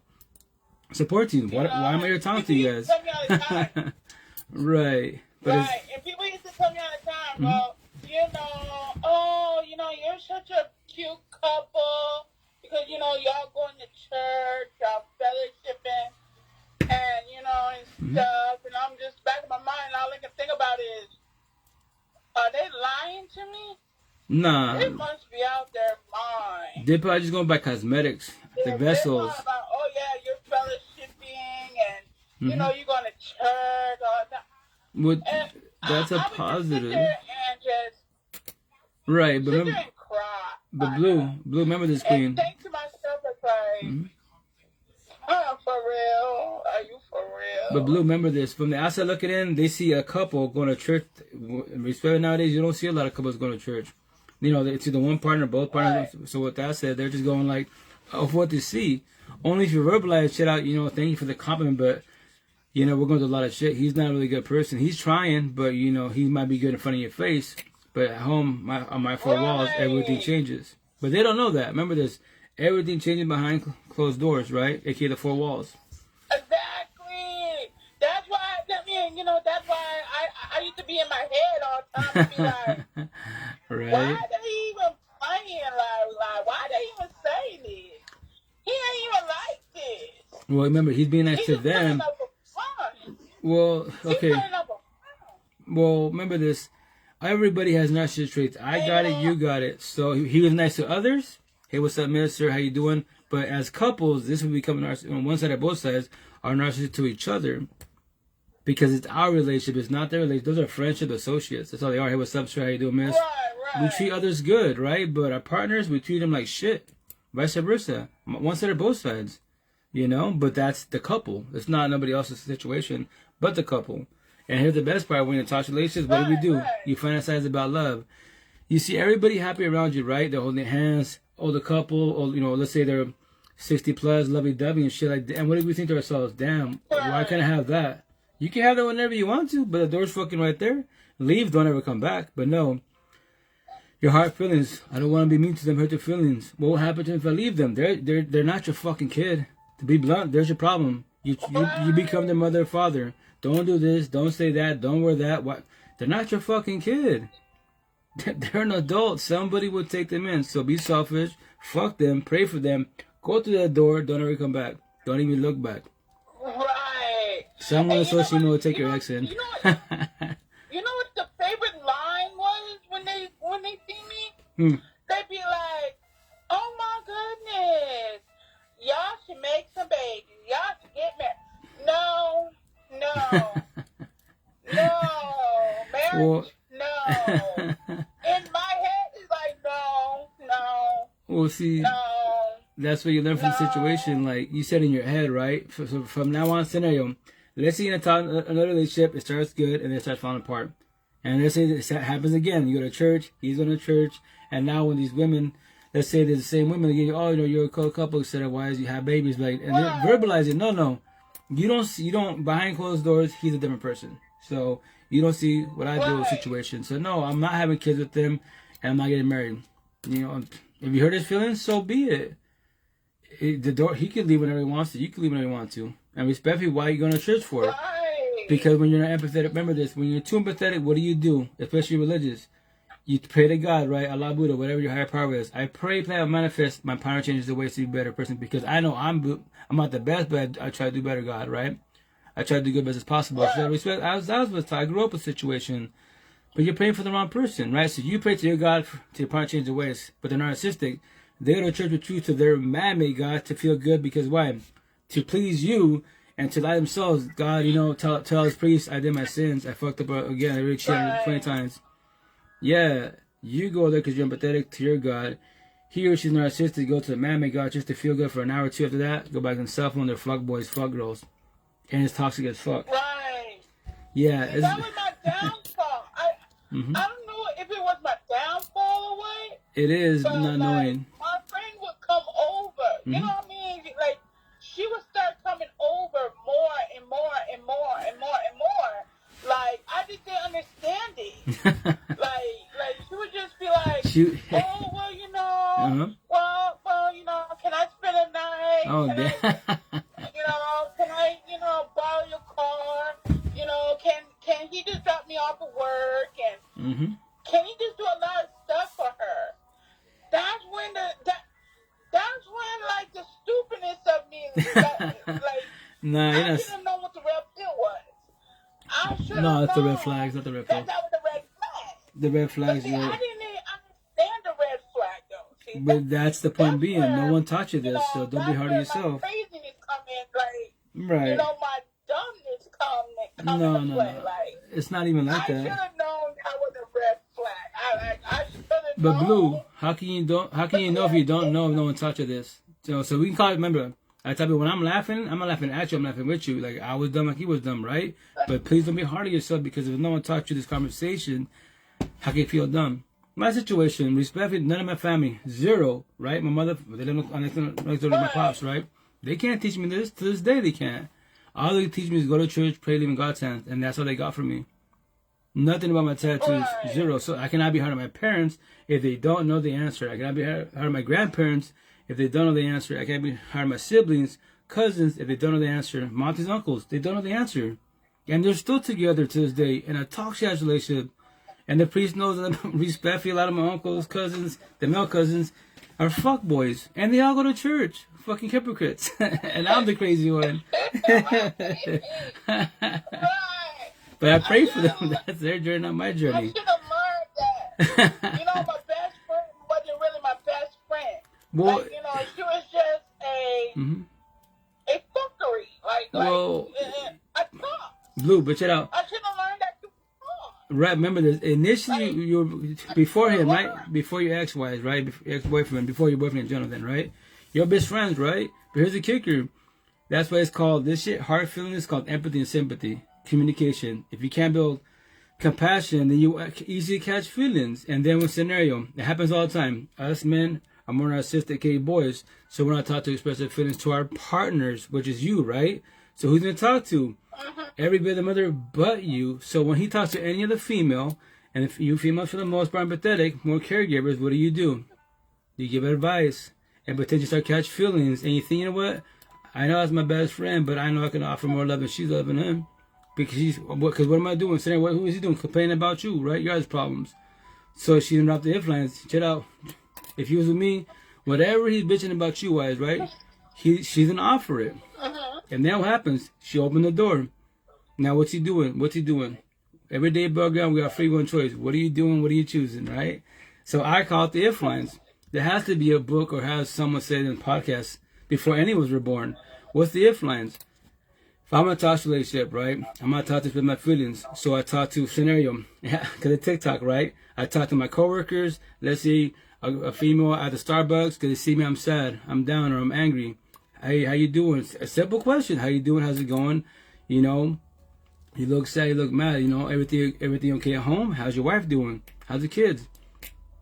Support team. Why am I here talking to you guys? Right. But right. And people used to tell me all the time, well, you're such a cute couple. You because, you know, y'all going to church, y'all fellowshipping, and, you know, and stuff. And I'm just, back in my mind, all I can think about is, are they lying to me? Nah. They must be out their mind. They're probably just going by cosmetics, the vessels. About, oh, yeah, you're fellowshipping, and, you know, you're going to church, all that. That's a I positive. would just sit there and just right, but sit remember, there and cry. but Blue, remember this, Queen. And think to myself, it's like, oh, for real? Are you for real? But Blue, remember this. From the outside looking in, they see a couple going to church. Respect nowadays, you don't see a lot of couples going to church. You know, it's either one partner, both partners. Right. So with that said, they're just going like, of what they see. Only if you verbalize shit out, you know, thank you for the compliment, but, you know, we're going through a lot of shit. He's not a really good person. He's trying, but, you know, he might be good in front of your face. But at home, on my four walls, everything changes. But they don't know that. Remember this. Everything changes behind closed doors, right? AKA the four walls. Exactly. That's why, I mean, you know, that's why I used to be in my head all the time and be like, right? why are they even playing like, why are they even saying this? He ain't even like this. Well, remember, he's being nice to them. Well, okay. Well, remember this. Everybody has narcissistic traits. I got it, you got it. So he was nice to others. Hey, what's up, mister? How you doing? But as couples, this will become narcissistic. On one side or both sides are narcissists to each other. Because it's our relationship. It's not their relationship. Those are friendship associates. That's all they are. Hey, what's up, sir? How you doing, miss? Right. We treat others good, right? But our partners, we treat them like shit. Vice versa. One side or both sides. You know? But that's the couple. It's not nobody else's situation, but the couple. And here's the best part. When you're in toxic relationships, what do? Right. You fantasize about love. You see everybody happy around you, right? They're holding hands. Oh, the couple, or, you know, let's say they're 60 plus, lovey-dovey and shit like that. And what do we think to ourselves? Damn, why can't I have that? You can have that whenever you want to, but the door's fucking right there. Leave, don't ever come back. But no, your heart feelings. I don't want to be mean to them, hurt their feelings. What will happen to them if I leave them? They're not your fucking kid. To be blunt, there's your problem. You become their mother or father. Don't do this. Don't say that. Don't wear that. What? They're not your fucking kid. They're an adult. Somebody will take them in. So be selfish. Fuck them. Pray for them. Go through that door. Don't ever come back. Don't even look back. Right. Someone so she will take your ex in. You know what the favorite line was when they see me? They'd be like, "Oh my goodness, y'all should make some babies. Y'all should get married." No. Marriage. No. In my head, it's like, no. Well, see, that's what you learn from the situation. Like you said in your head, right? So from now on, scenario, let's say in another relationship, it starts good and then it starts falling apart. And let's say this happens again. You go to church, he's going to church, and now when these women, let's say they're the same women again, oh, you know, you're a couple, etc. Why is you have babies? Like, and they're verbalizing, no. You don't, behind closed doors, he's a different person. So you don't see what I do with situations. So no, I'm not having kids with them, and I'm not getting married. You know, if you hurt his feelings, so be it. The door, he can leave whenever he wants to. You can leave whenever you want to. And respectfully, why are you going to church for? Right. Because when you're not empathetic, remember this, when you're too empathetic, what do? Especially religious. You pray to God, right? Allah, Buddha, whatever your higher power is. I pray, plan, manifest, my power changes the ways to be a better person, because I know I'm not the best, but I try to do better, God, right? I try to do good as possible. So respect. I grew up in a situation, but you're praying for the wrong person, right? So you pray to your God to your power change the ways, but they're narcissistic. They go to church with you to their man-made God to feel good, because why? To please you and to lie themselves. God, you know, tell his priest, I did my sins. I fucked up again. I really cheated 20 times. Yeah, you go there because you're empathetic to your God. He or she's narcissistic, go to the man-made God just to feel good for an hour or two. After that, go back and cell phone, they're fuck boys, fuck girls. And it's toxic as fuck. Right. Yeah. That was my downfall. I don't know if it was my downfall or what. It is, but not knowing. My friend would come over. You know what I mean? Like, she would start coming over more and more. Like, I just didn't understand it. like she would just be like, oh, well, you know, well, you know, can I spend a night? Oh, can I, you know, borrow your car? You know, can he just drop me off at work? And can he just do a lot of stuff for her? That's when Nah, I you're not. should have known what the red pill was. I should have No, known. it's the red flags, not the red pill. That was the red flag. The red But flags. see, I didn't even understand the red flag though. See, But that's the point being. where, No one taught you this, so don't be hard on that's where yourself. my craziness come in, like, Right. you know, my dumbness come No, into no, play. no. Like, It's not even like I should that. have known that was a red flag. I should have But known. Blue, how can you know if you don't know if no one taught you this? So we can call it. Remember, I tell you when I'm laughing, I'm not laughing at you. I'm laughing with you. Like I was dumb, like he was dumb, right? But please don't be hard on yourself because if no one taught you this conversation, how can you feel dumb? My situation, respectfully, none of my family, zero, right? My mother, they live next door to my pops, right? They can't teach me this. To this day, they can't. All they teach me is go to church, pray, live in God's hands, and that's all they got from me. Nothing about my tattoos, zero. So I cannot be hard on my parents if they don't know the answer. I cannot be hard on my grandparents if they don't know the answer. I can't be hard on my siblings, cousins if they don't know the answer. My aunties, uncles, they don't know the answer. And they're still together to this day in a toxic relationship. And the priest knows that respectfully, a lot of my uncles, cousins, the male cousins, are fuck boys. And they all go to church. Fucking hypocrites. And I'm the crazy one. But I pray for them. That's their journey, not my I journey. should have learned that. You know, my best friend wasn't really my best friend. Well, Like, you know, she was just a fuckery. Like Well, a talk. Blue, but check it out. I should have learned that too. Right, remember this. Initially, you were before him, right? Before your ex-wife, right? Ex-boyfriend, before your boyfriend, Jonathan, right? Your best friends, right? But here's the kicker. That's why it's called this shit. Hard feelings is called empathy and sympathy, communication. If you can't build compassion, then you easily catch feelings. And then one scenario, it happens all the time. Us men are more narcissistic, aka boys, so we're not taught to express our feelings to our partners, which is you, right? So who's gonna talk to? Every bit of the mother but you. So when he talks to any other female, and if you females for the most part empathetic, more caregivers, what do? You give advice and potentially start catch feelings, and you think, you know what? I know that's my best friend, but I know I can offer more love than she's loving him. Because what am I doing? Saying, who is he doing? Complaining about you, right? Your guys' problems. So she's gonna drop the influence. Check out. If he was with me, whatever he's bitching about you wise, right? She's gonna offer it. And then what happens? She opened the door. Now what's he doing? Every day above ground, we got free one choice. What are you doing? What are you choosing, right? So I call it the influence. There has to be a book or has someone said in podcasts before any was reborn. What's the influence? If I'm in a toxic relationship, right? I'm not taught to express my feelings. So I talk to scenario. Because of TikTok, right? I talk to my coworkers. Let's say a female at the Starbucks, because they see me, I'm sad, I'm down, or I'm angry. Hey, how you doing? A simple question. How you doing? How's it going? You know, you look sad, you look mad. You know, everything okay at home? How's your wife doing? How's the kids?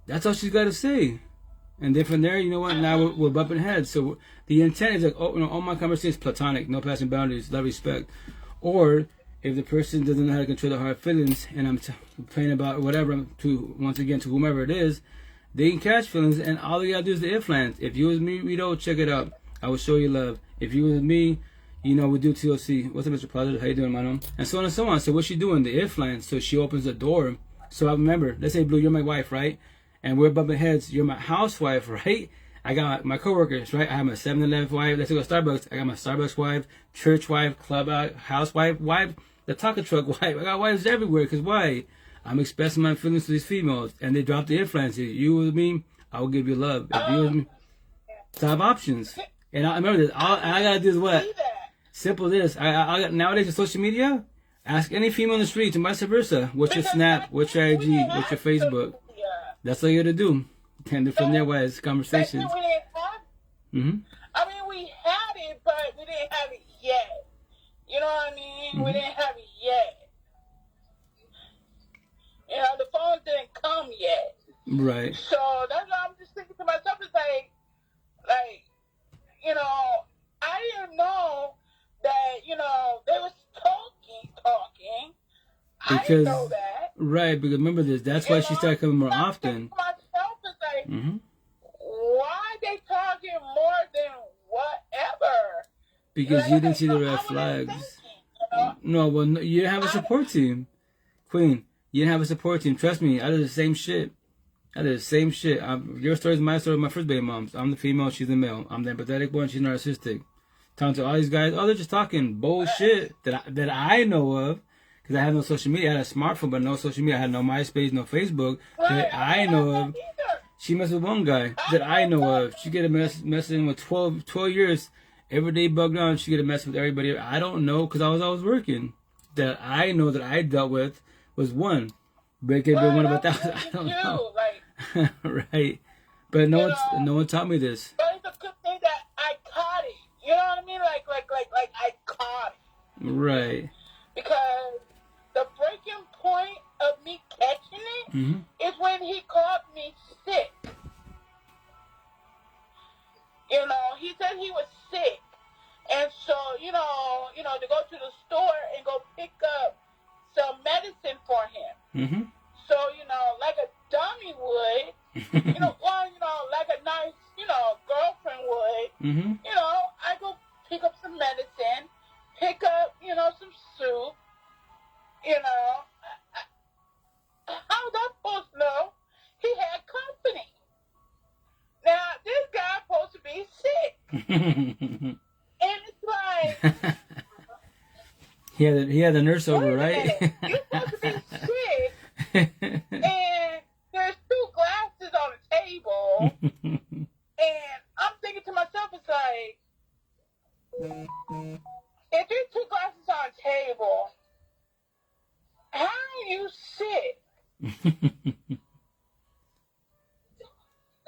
That's all she's got to say. And then from there, you know what? Now we're bumping heads. So the intent is like, all my conversations platonic, no passing boundaries, love, respect. Or if the person doesn't know how to control their hard feelings, and I'm complaining about whatever to whomever it is, they can catch feelings, and all you gotta do is the influence. If you was me, Rito, check it out. I will show you love. If you was me, you know, we do TLC. What's up, Mr. Positive? How you doing, Mano? And so on and so on. So what's she doing? The influence. So she opens the door. So I remember, let's say, Blue, you're my wife, right? And we're bumping heads. You're my housewife, right? I got my coworkers, right? I have my 7-Eleven wife. Let's go to Starbucks. I got my Starbucks wife, church wife, club housewife, the taco truck wife. I got wives everywhere. Because why? I'm expressing my feelings to these females. And they drop the influence. If you with me, I will give you love. If you with me, so I have options. And I remember this. All I got to do is what? Simple as this. I nowadays with social media, ask any female on the street and vice versa. What's your Snap? What's your IG? What's your Facebook? That's all you got to do. And then from there, wise conversations. We didn't have it. I mean, we had it, but we didn't have it yet. You know what I mean? We didn't have it yet. You know, the phones didn't come yet. Right. So that's why I'm just thinking to myself, it's like, you know, I didn't know that, you know, they was talking. I didn't know that. Right, because remember this, that's why she started coming more often. Myself is like, why they talking more than whatever? Because you didn't see the red flags. No, well, no, you didn't have a support team. Queen, you didn't have a support team. Trust me, I did the same shit. Your story is my story, my first baby mom's. I'm the female, she's the male. I'm the empathetic one, she's narcissistic. talking to all these guys. Oh, they're just talking bullshit that I know of. Because I had no social media. I had a smartphone, but no social media. I had no MySpace, no Facebook that I know of. She messed with one guy that I know of. She get a messing with 12 years. Every day bugged on. She get a mess with everybody. I don't know because I was always working. That I know that I dealt with was one. But it could be one of 1,000. I don't know. Like, right. But no one taught me this. But it's a good thing that I caught it. You know what I mean? Like I caught it. Right. Because the breaking point of me catching it is when he called me sick. You know, he said he was sick. And so, you know, to go to the store and go pick up some medicine for him. Mm-hmm. So, you know, like a dummy would, you know, like a nice, girlfriend would, you know, I go pick up some medicine, pick up, some soup, how was I supposed to know he had company? Now, this guy's supposed to be sick. And it's like... he had the nurse over, right? You're supposed to be sick, and there's 2 glasses on the table, and I'm thinking to myself, it's like, if there's 2 glasses on the table, how are you sick?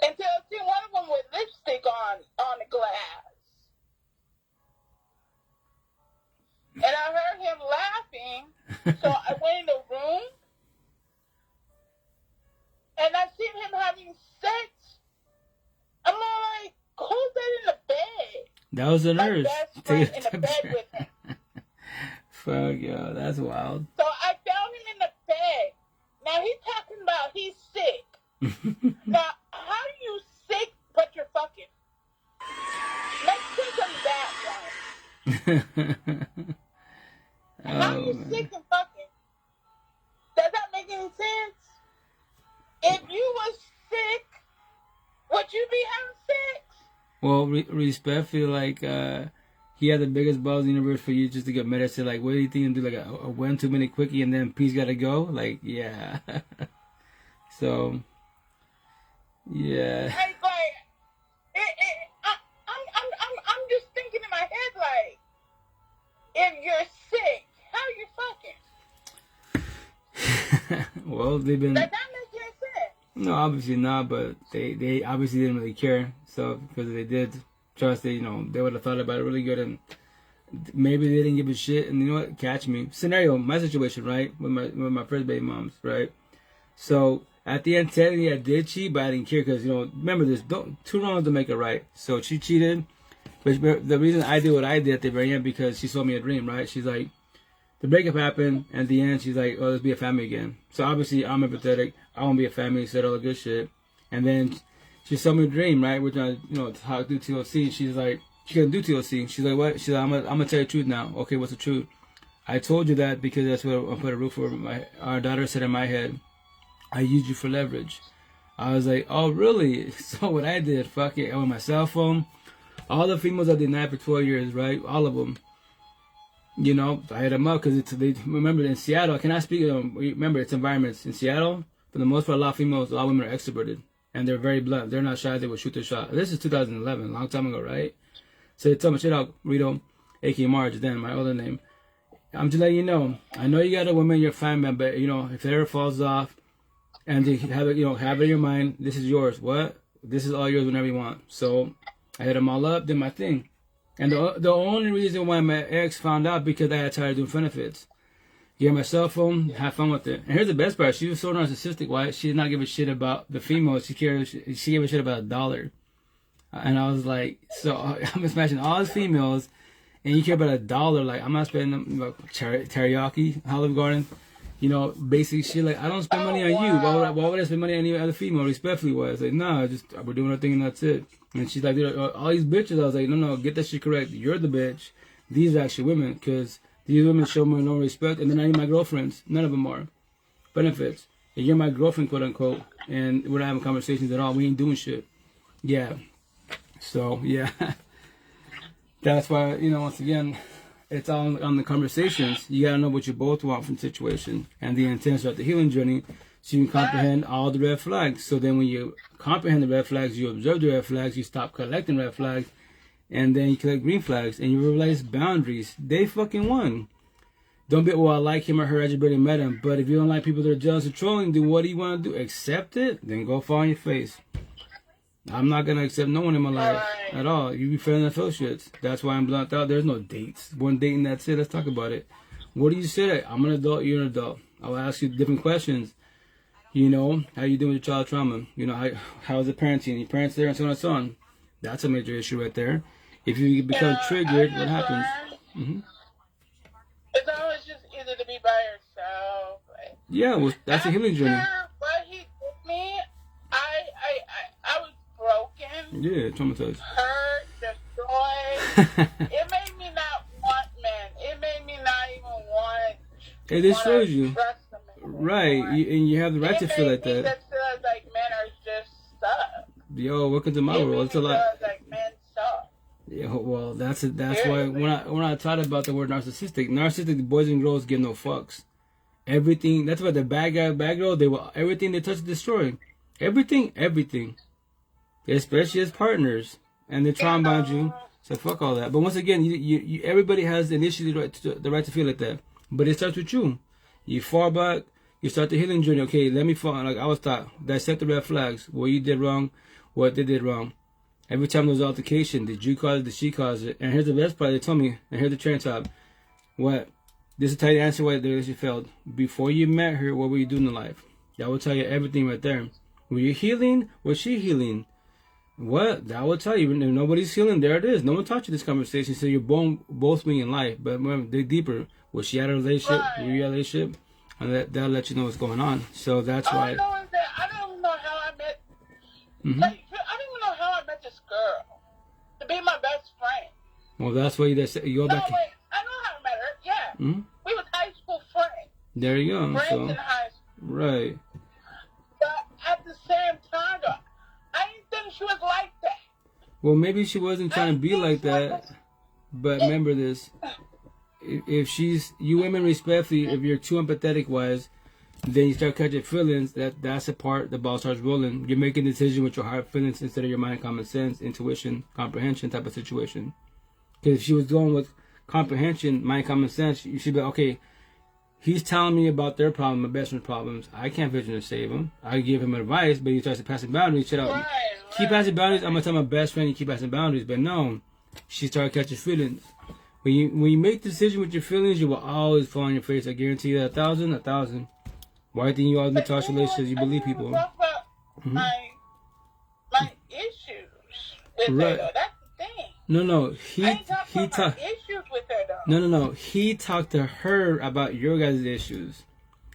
Until I see one of them with lipstick on the glass. And I heard him laughing, so I went in the room, and I seen him having sex. I'm all like, who's that in the bed? That was the nurse. My best friend in the bed with him. Fuck, yo, that's wild. So I found him in the bed. Now he's talking about he's sick. Now, how are you sick but you're fucking? Let's think of that one. How are you sick and fucking? Does that make any sense? If you was sick, would you be having sex? Well, respectfully, like, he had the biggest balls in the universe for you just to get medicine. Like, what do you think? Do like a 1 2 minute quickie and then peace gotta go? Like, yeah. So, yeah. I'm just thinking in my head, like, if you're sick, how are you fucking? Well, they've been... Does that make any sense? No, obviously not, but they obviously didn't really care. So, because if they did, trust they would have thought about it really good, and maybe they didn't give a shit, and you know what? Catch me. Scenario, my situation, right? With my first baby moms, right? So, at the end, technically, I did cheat, but I didn't care, because, remember this, 2 wrongs don't make it right. So, she cheated, but the reason I did what I did at the very end, because she sold me a dream, right? She's like, the breakup happened, and at the end, she's like, oh, let's be a family again. So, obviously, I'm empathetic. I want to be a family, said all the good shit. And then she sold me a dream, right? We're trying to, talk through TLC. She's like, she couldn't do TLC. She's like, what? She's like, I'm going to tell you the truth now. Okay, what's the truth? I told you that because that's what I put a roof over our daughter said in my head. I used you for leverage. I was like, oh, really? So what I did, fuck it, on my cell phone, all the females I denied for 12 years, right? All of them. I hit them up because they remember in Seattle. Can I speak? Remember, it's environments in Seattle. For the most part, a lot of women are extroverted, and they're very blunt. They're not shy. They will shoot their shot. This is 2011, a long time ago, right? So they told me, shit out, Rito, aka Marge, then my other name. I'm just letting you know. I know you got a woman in your family, but if it ever falls off, and you have it, have it in your mind, this is yours. What? This is all yours whenever you want. So I hit them all up, did my thing. And the only reason why my ex found out because I had tired doing benefits. Get my cell phone, have fun with it. And here's the best part: she was so narcissistic. Why? She did not give a shit about the females. She gave a shit about $1. And I was like, so I'm smashing all these females, and you care about $1? Like, I'm not spending teriyaki, Olive Garden, basic shit. Like, I don't spend money on you. Why would I spend money on any other female? Respectfully, was like, no, just we're doing our thing and that's it. And she's like, dude, all these bitches. I was like, no, get that shit correct. You're the bitch. These are actually women, because these women show me no respect, and they're not even my girlfriends. None of them are. Benefits. And you're my girlfriend, quote unquote, and we're not having conversations at all. We ain't doing shit. Yeah. So, yeah. That's why, once again, it's all on the conversations. You gotta know what you both want from the situation and the intent of the healing journey, so you can comprehend all the red flags. So then when you comprehend the red flags, you observe the red flags, you stop collecting red flags, and then you collect green flags, and you realize boundaries. They fucking won. Don't be, well, I like him or her, I just barely met him. But if you don't like people that are jealous and trolling, then what do you want to do? Accept it? Then go fall on your face. I'm not going to accept no one in my life at all. You be friends and associates. That's why I'm blocked out. There's no dates. One date and that's it. Let's talk about it. What do you say? I'm an adult, you're an adult. I'll ask you different questions. How you doing with your child trauma? How's the parenting? Your parents there and so on and so on. That's a major issue right there. If you become triggered, what happens? It's always just easy to be by yourself. Yeah, well, that's a healing journey. What he did me, I was broken. Yeah, traumatized. Hurt, destroyed. It made me not want men. It made me not even want. It destroys you. Right, and you have the right to feel like that. It just feels like men are just stuck. Yo, welcome to my world. It's a lot. Feels like men suck. Yeah, well, that's why when I taught about the word narcissistic, the boys and girls give no fucks. Everything. That's why the bad guy, bad girl, everything they touch destroy. Everything. Especially as partners, and they try and bind you. So fuck all that. But once again, you everybody has initially the right to feel like that. But it starts with you. You fall back. You start the healing journey. Okay, let me fall. Like I was taught, dissect the red flags. What you did wrong, what they did wrong. Every time there was altercation, did you cause it, did she cause it? And here's the best part, they told me, and here's the cherry top. What? This is a tight answer why the relationship failed. Before you met her, what were you doing in life? That will tell you everything right there. Were you healing? Was she healing? What? That will tell you. If nobody's healing, there it is. No one taught you this conversation, so you're both being in life. But remember, dig deeper. Was she at a relationship? Were you at a relationship? And that'll let you know what's going on. So that's why. I don't even know how I met. I don't even know how I met this girl to be my best friend. Well, that's why you go back. No, wait. I know how I met her. Yeah. We was high school friends. There you go. Friends in high school. Right. But at the same time, though, I didn't think she was like that. Well, maybe she wasn't trying to be like that. But remember this. If you women respectfully, if you're too empathetic wise, then you start catching feelings. That's the part the ball starts rolling. You're making a decision with your heart feelings instead of your mind, common sense, intuition, comprehension type of situation. Because if she was going with comprehension, mind, common sense, you should be okay. He's telling me about their problem, my best friend's problems. I can't vision to save him. I give him advice, but he starts to pass boundaries. Shut up. Keep passing boundaries. I'm gonna tell my best friend you keep passing boundaries, but no, she started catching feelings. When you make the decision with your feelings, you will always fall on your face. I guarantee you that. 1,000. Why think you always make toxic relationships? You believe people. Talk about my issues with her, though. That's the thing. No. He talked issues with her, though. No. He talked to her about your guys' issues,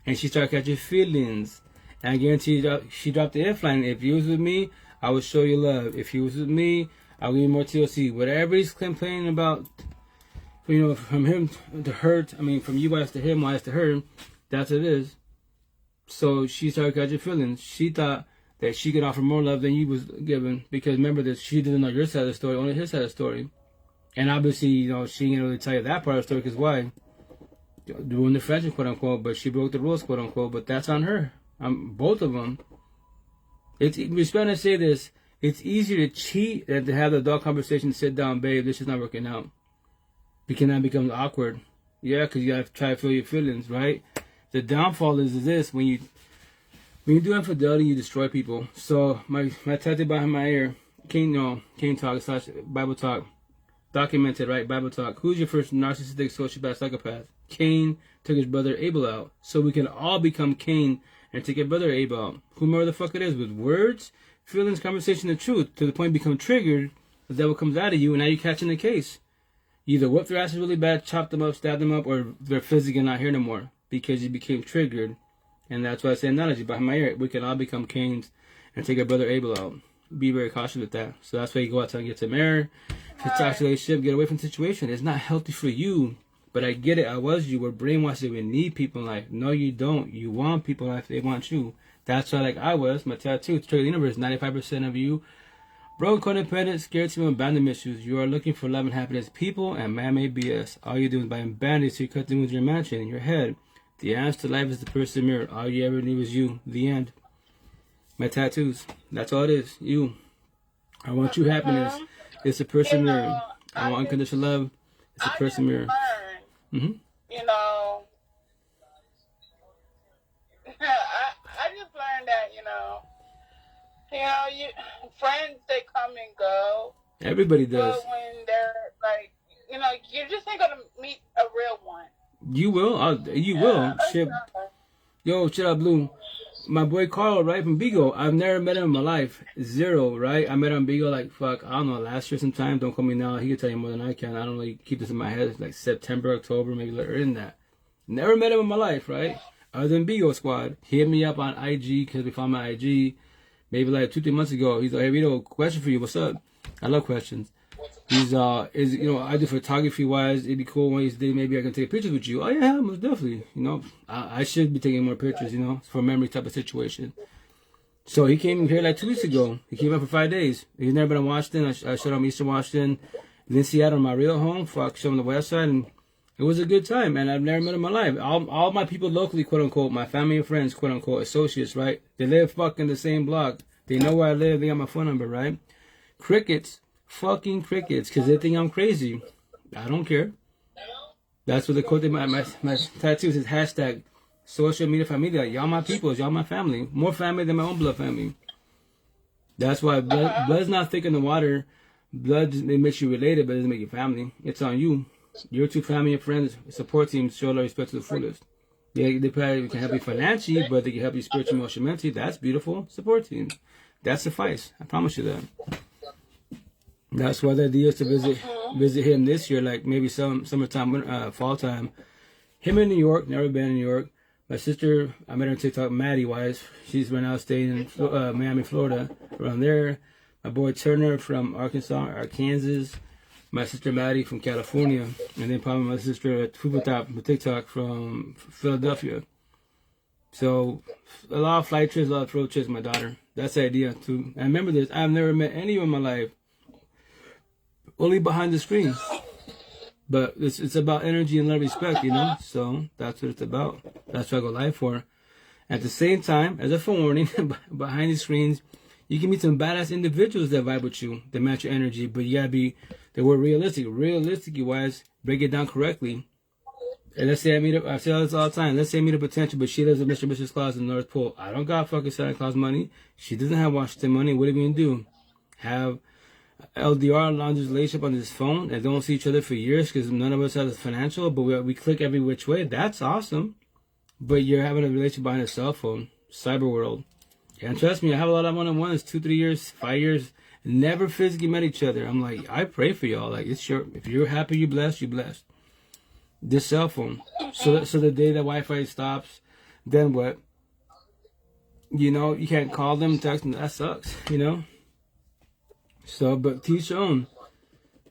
and she started catching feelings. And I guarantee you, she dropped the F line. If you was with me, I would show you love. If you was with me, I would give you more TLC. Whatever he's complaining about. From him to her, from you guys to him, wise to her, that's what it is. So she started catching feelings. She thought that she could offer more love than you was given. Because remember that she didn't know your side of the story, only his side of the story. And obviously, she ain't really tell you that part of the story, because why? Doing the friendship, quote unquote, but she broke the rules, quote unquote, but that's on her. Both of them. We're trying to say this, it's easier to cheat than to have the adult conversation, sit down, babe, this is not working out. Because that becomes awkward. Yeah, because you have to try to feel your feelings, right? The downfall is this: when you do infidelity, you destroy people. So my tattoo behind my ear, Cane Talk / Bible Talk, documented, right? Bible Talk. Who's your first narcissistic sociopath psychopath? Cain took his brother Abel out, so we can all become Cain and take your brother Abel out. Whomever the fuck it is, with words, feelings, conversation, the truth, to the point you become triggered, the devil comes out of you, and now you're catching the case. You either whip their asses really bad, chop them up, stab them up, or they're physically not here no more because you became triggered. And that's why I say analogy behind my ear. We can all become Cains and take our brother Abel out. Be very cautious with that. So that's why you go out and get some air. If it's a toxic relationship, get away from the situation. It's not healthy for you. But I get it. We're brainwashed that we need people in life. No, you don't. You want people in life. They want you. That's why, like I was, my tattoo, to the universe, 95% of you Broken codependent, scarcity and abandonment issues. You are looking for love and happiness, people, and man-made BS. All you do is buy band-aids so you cut the wounds you're imagining in your head. The answer to life is the person mirror. All you ever need was you. The end. My tattoos. That's all it is. You. I want you happiness. It's a person mirror. I want unconditional love. It's a person mirror. You know, I just learned that, you friends, they come and go. Everybody does. But when they're like, you just ain't gonna meet a real one. You will. You will. Shit. Yo, shut up, Blue. My boy Carl, right, from Bigo. I've never met him in my life. Zero, right? I met him on Bigo I don't know, last year sometime. Don't call me now. He can tell you more than I can. I don't really keep this in my head. It's like September, October, maybe later than that. Never met him in my life, right? Other than Bigo Squad. He hit me up on IG because we found my IG maybe like 2-3 months ago. He's like, hey, Vito, question for you. What's up? I love questions. He's I do photography wise. It'd be cool one of these days. Maybe I can take pictures with you. Oh yeah, most definitely. I should be taking more pictures. For a memory type of situation. So he came here like 2 weeks ago. He came up for 5 days. He's never been in Washington. I showed him Eastern Washington, then Seattle, my real home. Showed him the West Side, and it was a good time. And I've never met him in my life. All my people locally, quote unquote, my family and friends, quote unquote, associates, right? They live fucking the same block. They know where I live. They got my phone number, right? Crickets. Fucking crickets, because they think I'm crazy. I don't care. That's what the quote my tattoos is hashtag social media familia. Y'all my people, y'all my family. More family than my own blood family. That's why blood's not thick in the water. Blood it makes you related, but it doesn't make you family. It's on you. Your two family and friends, support team, show love, respect to the fullest. They probably can help you financially, but they can help you spiritually, emotionally, mentally. That's beautiful. Support team. That suffice. I promise you that. That's why the idea is to visit him this year, like maybe summertime, fall time. Him in New York, never been in New York. My sister, I met her on TikTok, Maddie wise. She's right now staying in Miami, Florida, around there. My boy Turner from Arkansas. My sister Maddie from California, and then probably my sister Fubatop from TikTok from Philadelphia. So a lot of flight trips, a lot of road trips. My daughter. That's the idea too. And remember this: I've never met anyone in my life. Only behind the screen. But it's about energy and love, respect, So that's what it's about. That's what I go live for. At the same time, as a forewarning, behind the screens, you can meet some badass individuals that vibe with you, that match your energy. But you gotta be the word realistic. Realistically wise, break it down correctly. And let's say I say this all the time. Let's say I meet a potential, but she lives in Mr. Mrs. Claus in the North Pole. I don't got fucking Santa Claus money. She doesn't have Washington money. What are we gonna do? Have LDR, long distance relationship on this phone and don't see each other for years because none of us have the financial, but we click every which way. That's awesome. But you're having a relationship behind a cell phone, cyber world. And trust me, I have a lot of one-on-ones, 2-3 years, 5 years, never physically met each other. I'm like, I pray for y'all. Like, if you're happy, you're blessed, you're blessed. This cell phone. So the day that Wi-Fi stops, then what? You can't call them, text them. That sucks, So, but teach your own.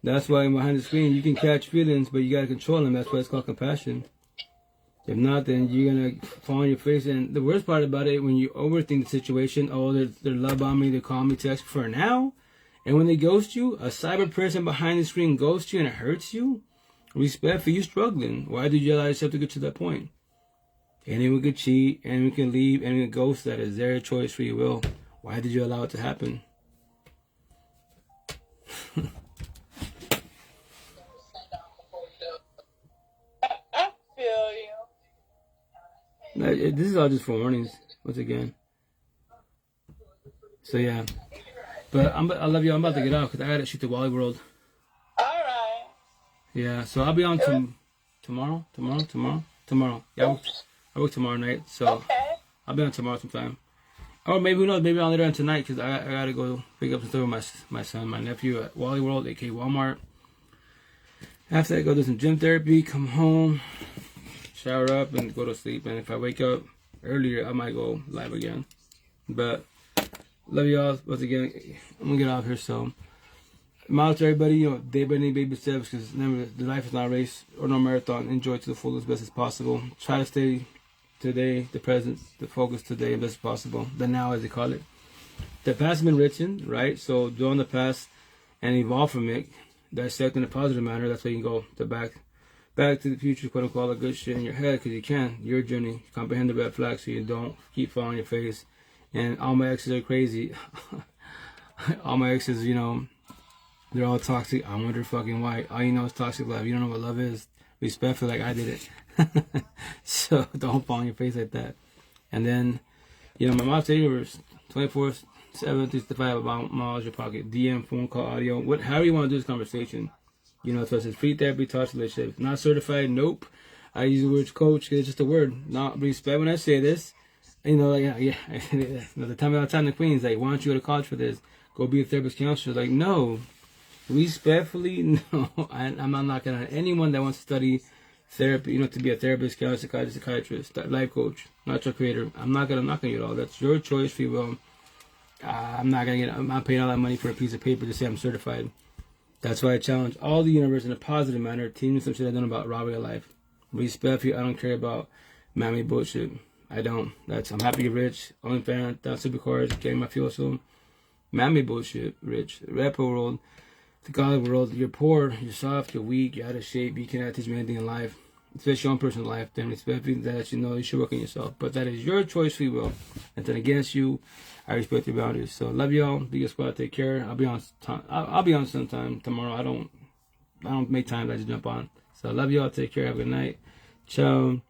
That's why behind the screen, you can catch feelings, but you got to control them. That's why it's called compassion. If not, then you're going to fall on your face. And the worst part about it, when you overthink the situation, they're love bombing, they call me, text for now. And when they ghost you, a cyber person behind the screen ghosts you and it hurts you. Respect for you struggling. Why did you allow yourself to get to that point? Anyone could cheat, anyone can leave, anyone can ghost. That is their choice, free will. Why did you allow it to happen? I feel you. This is all just for warnings, once again. So yeah, but I love you. I'm about to get out because I gotta shoot the Wally World. All right. Yeah, so I'll be on tomorrow. Yeah, I work tomorrow night, so Okay. I'll be on tomorrow sometime. Or maybe, who knows, maybe I'll later on tonight because I gotta go pick up some stuff with my son, my nephew at Wally World, aka Walmart. After that, go do some gym therapy, come home, shower up, and go to sleep. And if I wake up earlier, I might go live again. But love y'all. Once again, I'm gonna get out here. So, I'm out to everybody, day by day, baby steps. Because remember, the life is not a race or no marathon. Enjoy it to the fullest, best as possible. Try to stay today, the present, the focus today, best as possible. The now, as they call it. the past has been written, right? So dwell on the past and evolve from it, dissect in a positive manner. That's why you can go to back to the future, quote unquote, all the good shit in your head, because you can. Your journey, comprehend the red flags so you don't keep falling on your face. And all my exes are crazy. All my exes, you know, they're all toxic. I wonder fucking why. All you know is toxic love. You don't know what love is. Respectful, like I did it. So don't fall on your face like that. And then, you know, my mom's universe 24/7, 365 about miles your pocket. DM, phone call, audio, however you want to do this conversation. You know, so it says free therapy, talks, relationships. Not certified, nope. I use the word coach because it's just a word. Not respect when I say this. You know, like, yeah. You know, the time all the time the Queen's like, why don't you go to college for this? Go be a therapist counselor. Like, no. Respectfully, no. I'm not knocking on anyone that wants to study therapy, you know, to be a therapist, counselor, psychiatrist, life coach, not your creator. I'm not gonna knock on you at all. That's your choice, free will. I'm not paying all that money for a piece of paper to say I'm certified. That's why I challenge all the universe in a positive manner. Teach me some shit I don't know about robbery of life. Respectfully, I don't care about mammy bullshit. I don't. I'm happy rich, only fan, down supercars, getting my fuel soon. Mammy bullshit, rich. Rapper world, the God world, you're poor, you're soft, you're weak, you're out of shape, you cannot teach me anything in life. Especially your own personal life. Then respectfully that you know you should work on yourself. But that is your choice, free will. And then against you, I respect your boundaries. So love y'all. Be your squad. Take care. I'll be on. I'll be on sometime tomorrow. I don't make time. I just jump on. So love y'all. Take care. Have a good night. Ciao.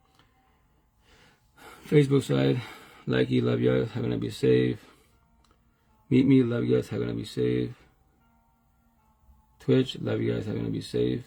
Facebook side, Likee, love you guys, how gonna be safe. Meet me, love you guys, how gonna be safe. Twitch, love you guys, how gonna be safe.